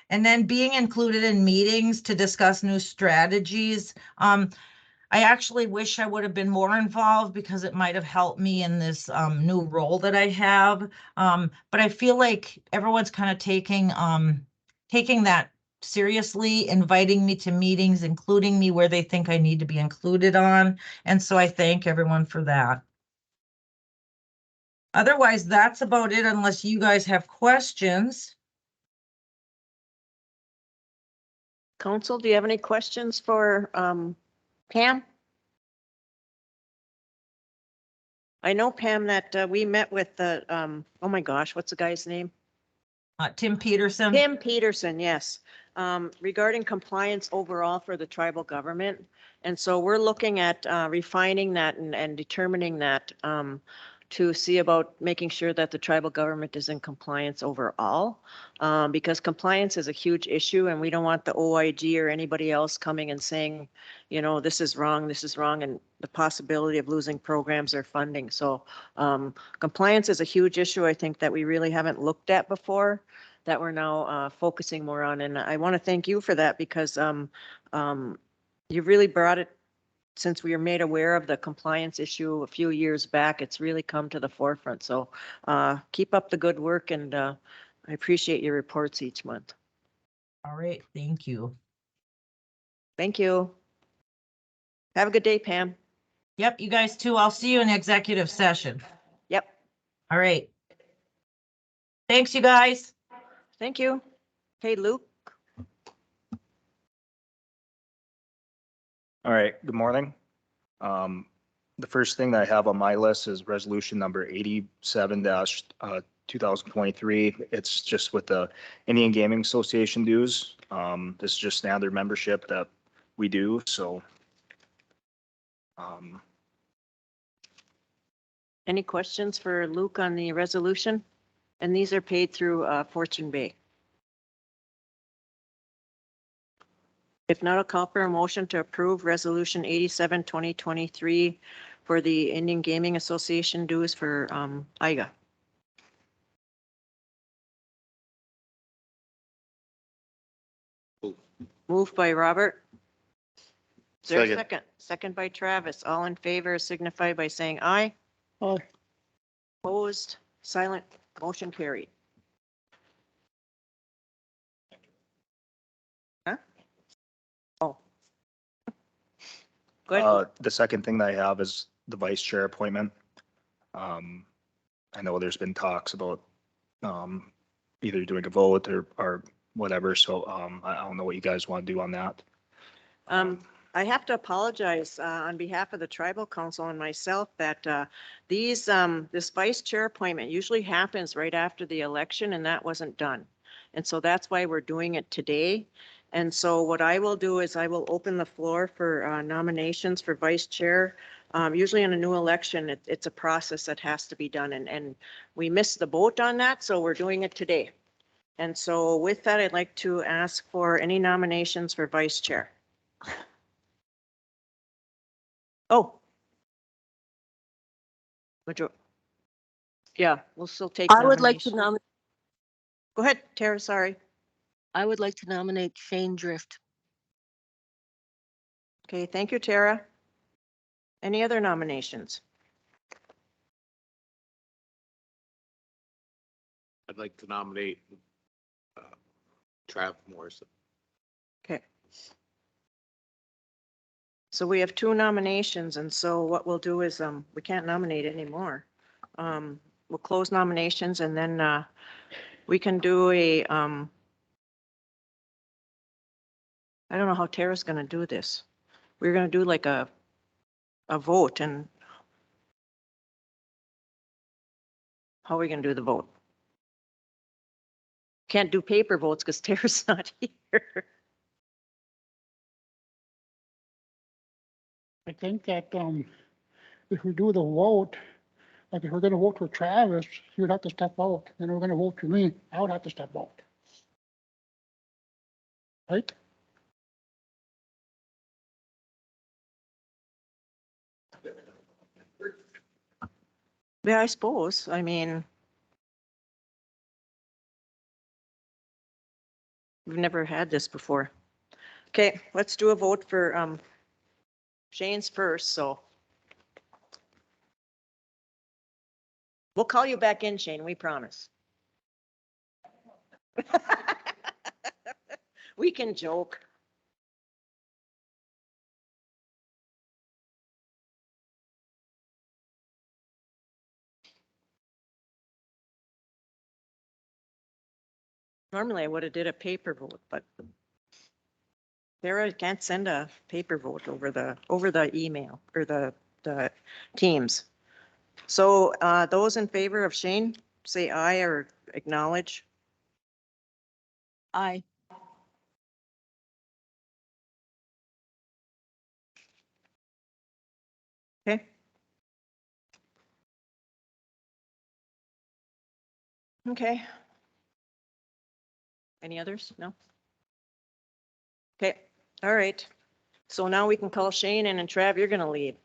[SPEAKER 21] And then being included in meetings to discuss new strategies. I actually wish I would have been more involved because it might have helped me in this new role that I have. But I feel like everyone's kind of taking that seriously, inviting me to meetings, including me where they think I need to be included on. And so I thank everyone for that. Otherwise, that's about it unless you guys have questions.
[SPEAKER 1] Council, do you have any questions for Pam? I know, Pam, that we met with the, oh my gosh, what's the guy's name?
[SPEAKER 21] Tim Peterson.
[SPEAKER 1] Tim Peterson, yes, regarding compliance overall for the tribal government. And so we're looking at refining that and determining that to see about making sure that the tribal government is in compliance overall, because compliance is a huge issue and we don't want the OIG or anybody else coming and saying, this is wrong, and the possibility of losing programs or funding. So compliance is a huge issue, I think, that we really haven't looked at before, that we're now focusing more on. And I want to thank you for that because you've really brought it, since we were made aware of the compliance issue a few years back, it's really come to the forefront. So keep up the good work, and I appreciate your reports each month.
[SPEAKER 21] All right, thank you.
[SPEAKER 1] Thank you. Have a good day, Pam.
[SPEAKER 21] Yep, you guys too. I'll see you in executive session.
[SPEAKER 1] Yep.
[SPEAKER 21] All right. Thanks, you guys.
[SPEAKER 1] Thank you. Hey, Luke.
[SPEAKER 2] All right, good morning. The first thing that I have on my list is resolution number 87-2023. It's just with the Indian Gaming Association dues. This is just standard membership that we do, so.
[SPEAKER 1] Any questions for Luke on the resolution? And these are paid through Fortune Bay. If not, I'll call for a motion to approve resolution 87-2023 for the Indian Gaming Association dues for IGA. Moved by Robert. Is there a second? Second by Travis. All in favor signify by saying aye.
[SPEAKER 4] Aye.
[SPEAKER 1] Opposed, silent, motion carried. Huh? Oh. Go ahead.
[SPEAKER 2] The second thing that I have is the vice chair appointment. I know there's been talks about either doing a vote or whatever, so I don't know what you guys want to do on that.
[SPEAKER 1] I have to apologize on behalf of the tribal council and myself that this vice chair appointment usually happens right after the election, and that wasn't done. And so that's why we're doing it today. And so what I will do is I will open the floor for nominations for vice chair. Usually in a new election, it's a process that has to be done, and we missed the boat on that, so we're doing it today. And so with that, I'd like to ask for any nominations for vice chair. Oh. Yeah, we'll still take
[SPEAKER 3] I would like to
[SPEAKER 1] nominations.
[SPEAKER 3] nominate,
[SPEAKER 1] Go ahead, Tara, sorry.
[SPEAKER 3] I would like to nominate Shane Drift.
[SPEAKER 1] Okay, thank you, Tara. Any other nominations?
[SPEAKER 5] I'd like to nominate Trav Morrison.
[SPEAKER 1] Okay. So we have 2 nominations, and so what we'll do is, we can't nominate anymore. We'll close nominations, and then, we can do a, I don't know how Tara's gonna do this. We're gonna do like a vote, and how are we gonna do the vote? Can't do paper votes because Tara's not here.
[SPEAKER 4] I think that, if we do the vote, like if we're gonna vote for Travis, he would have to step out, and we're gonna vote for me, I would have to step out. Right?
[SPEAKER 1] Yeah, I suppose. I mean, we've never had this before. Okay, let's do a vote for Shane's first, so. We'll call you back in, Shane, we promise. We can joke. Normally I would have did a paper vote, but Sarah can't send a paper vote over the email or the Teams. So those in favor of Shane, say aye or acknowledge.
[SPEAKER 3] Aye.
[SPEAKER 1] Okay. Okay. Any others? No? Okay, all right. So now we can call Shane in, and Trav, you're gonna lead.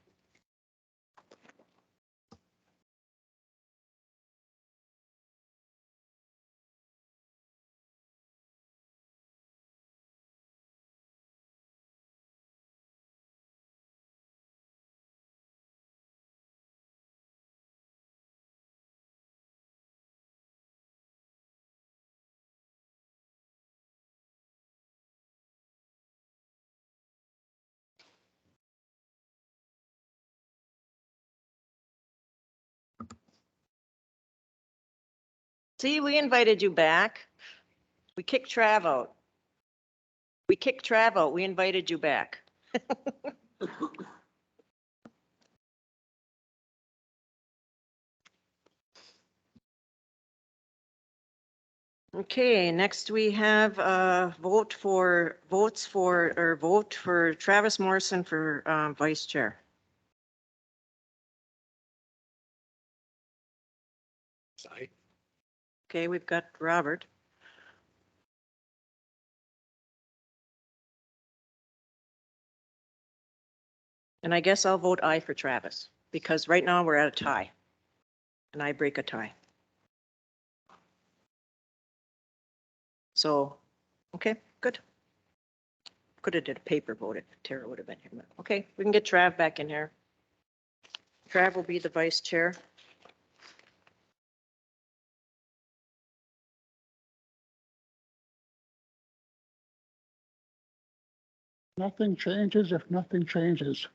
[SPEAKER 1] See, we invited you back. We kicked Trav out. We invited you back. Okay, next we have vote for Travis Morrison for vice chair.
[SPEAKER 5] Aye.
[SPEAKER 1] Okay, we've got Robert. And I guess I'll vote aye for Travis, because right now we're at a tie. And I break a tie. So, okay, good. Could have did a paper vote if Tara would have been here. But okay, we can get Trav back in here. Trav will be the vice chair.
[SPEAKER 4] Nothing changes if nothing changes.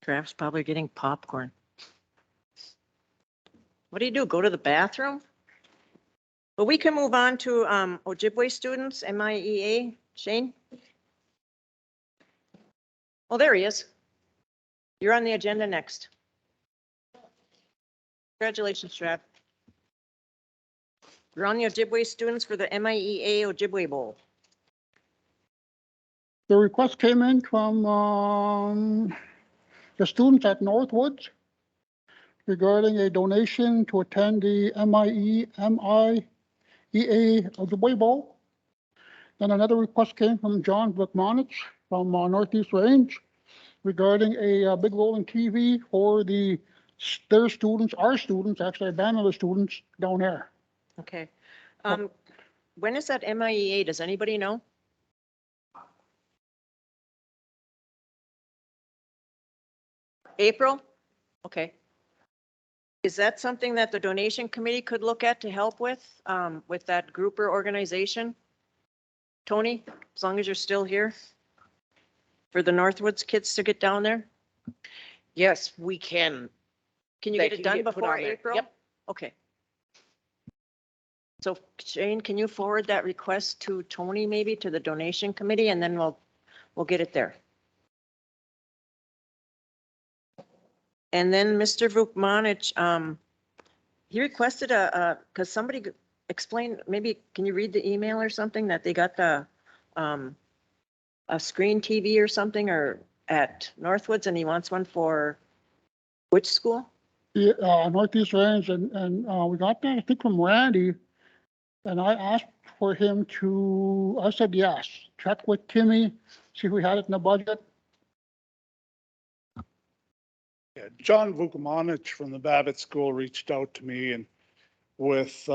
[SPEAKER 1] Trav's probably getting popcorn. What do you do? Go to the bathroom? Well, we can move on to Ojibwe students, MIEA. Shane? Oh, there he is. You're on the agenda next. Congratulations, Trav. You're on the Ojibwe students for the MIEA Ojibwe Bowl.
[SPEAKER 4] The request came in from the students at Northwoods regarding a donation to attend the MIEA Ojibwe Bowl. Then another request came from John Vukmanich from Northeast Range regarding a big rolling TV for their students, our students, actually, Banner students down there.
[SPEAKER 1] Okay. When is that MIEA? Does anybody know? April? Okay. Is that something that the donation committee could look at to help with that group or organization? Tony, as long as you're still here? For the Northwoods kids to get down there?
[SPEAKER 12] Yes, we can.
[SPEAKER 1] Can you
[SPEAKER 12] That
[SPEAKER 1] get it
[SPEAKER 12] can
[SPEAKER 1] done
[SPEAKER 12] get put
[SPEAKER 1] before
[SPEAKER 12] on there.
[SPEAKER 1] April?
[SPEAKER 12] Yep.
[SPEAKER 1] Okay. So Shane, can you forward that request to Tony, maybe to the donation committee, and then we'll get it there. And then Mr. Vukmanich, he requested because somebody explained, maybe, can you read the email or something that they got a screen TV or something or at Northwoods, and he wants one for which school?
[SPEAKER 4] Yeah, Northeast Range, and we got that, I think, from Randy. And I asked for him to, I said yes, check with Timmy, see if we had it in the budget.
[SPEAKER 6] Yeah, John Vukamanich from the Babbitt School reached out to me and with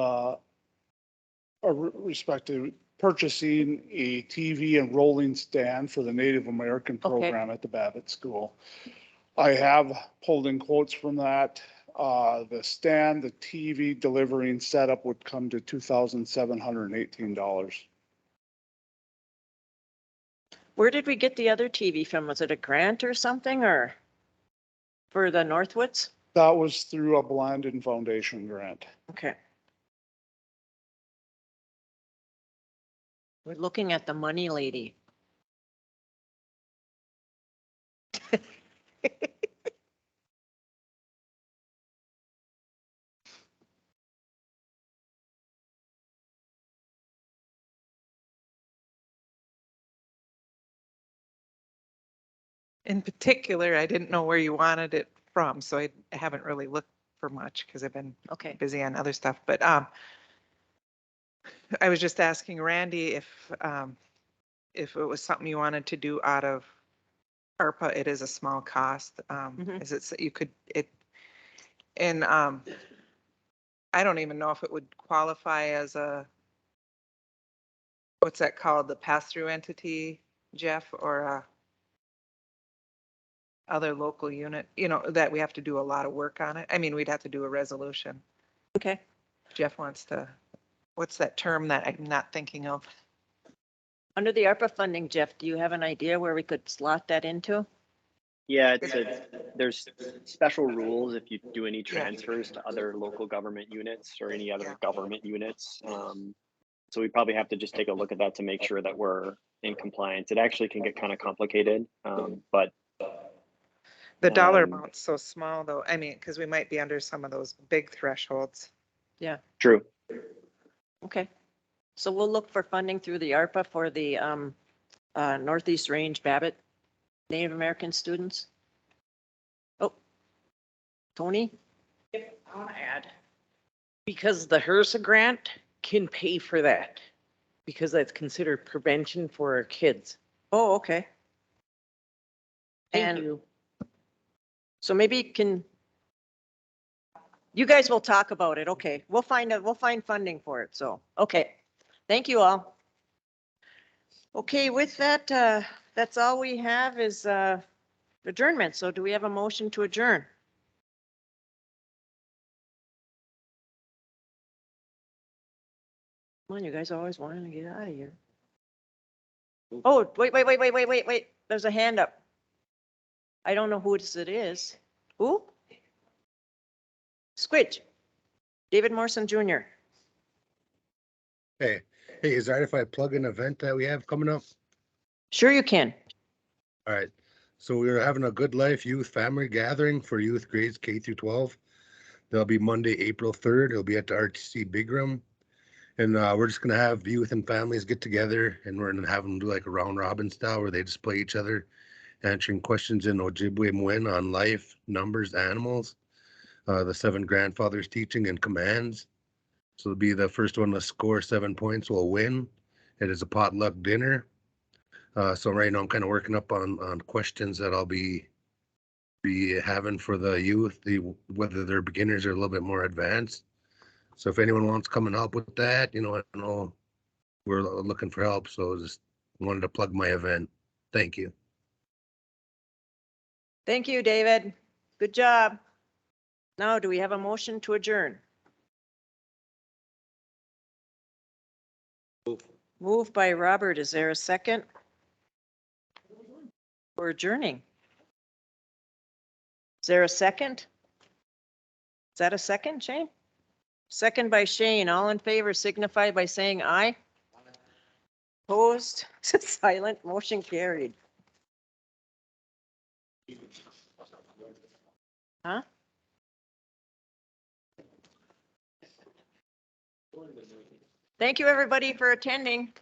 [SPEAKER 6] respect to purchasing a TV and rolling stand for the Native American program at the Babbitt School. I have pulled in quotes from that. The stand, the TV delivery and setup would come to $2,718.
[SPEAKER 1] Where did we get the other TV from? Was it a grant or something, or for the Northwoods?
[SPEAKER 6] That was through a Blandin Foundation grant.
[SPEAKER 1] Okay. We're looking at the money lady.
[SPEAKER 17] In particular, I didn't know where you wanted it from, so I haven't really looked for much because I've been busy on other stuff. But I was just asking Randy if it was something you wanted to do out of ARPA. It is a small cost. Is it you could and I don't even know if it would qualify as a, what's that called, the pass-through entity, Jeff, or a other local unit, that we have to do a lot of work on it. I mean, we'd have to do a resolution.
[SPEAKER 1] Okay.
[SPEAKER 17] Jeff wants to, what's that term that I'm not thinking of?
[SPEAKER 1] Under the ARPA funding, Jeff, do you have an idea where we could slot that into?
[SPEAKER 14] Yeah, there's special rules if you do any transfers to other local government units or any other government units. So we probably have to just take a look at that to make sure that we're in compliance. It actually can get kind of complicated, but
[SPEAKER 17] the dollar amount's so small though. I mean, because we might be under some of those big thresholds.
[SPEAKER 1] Yeah.
[SPEAKER 14] True.
[SPEAKER 1] Okay. So we'll look for funding through the ARPA for the Northeast Range Babbitt Native American students. Oh, Tony?
[SPEAKER 12] I want to add, because the HRSA grant can pay for that, because that's considered prevention for our kids.
[SPEAKER 1] Oh, okay.
[SPEAKER 12] Thank you.
[SPEAKER 1] So maybe you guys will talk about it. Okay, we'll find funding for it. So, okay. Thank you all. Okay, with that, that's all we have is adjournment. So do we have a motion to adjourn? Come on, you guys always wanting to get out of here. Oh, wait. There's a hand up. I don't know who it is. Who? Squidge. David Morrison Jr.
[SPEAKER 8] Hey, is that if I plug an event that we have coming up?
[SPEAKER 1] Sure you can.
[SPEAKER 8] All right. So we're having a Good Life Youth Family Gathering for youth grades K through 12. That'll be Monday, April 3rd. It'll be at the Rtc Big Room.
[SPEAKER 7] And we're just gonna have youth and families get together, and we're gonna have them do like a round robin style where they just play each other, answering questions in Ojibwe Mwin on life, numbers, animals, the 7 grandfathers teaching and commands. So it'll be the first one to score 7 points will win. It is a potluck dinner. So right now I'm kind of working up on questions that I'll be having for the youth, whether they're beginners or a little bit more advanced. So if anyone wants to come and help with that, I know we're looking for help. So just wanted to plug my event. Thank you.
[SPEAKER 1] Thank you, David. Good job. Now, do we have a motion to adjourn? Moved by Robert. Is there a second? We're adjourning. Is there a second? Is that a second, Shane? Second by Shane. All in favor signify by saying aye. Opposed? Silent. Motion carried. Huh? Thank you, everybody, for attending.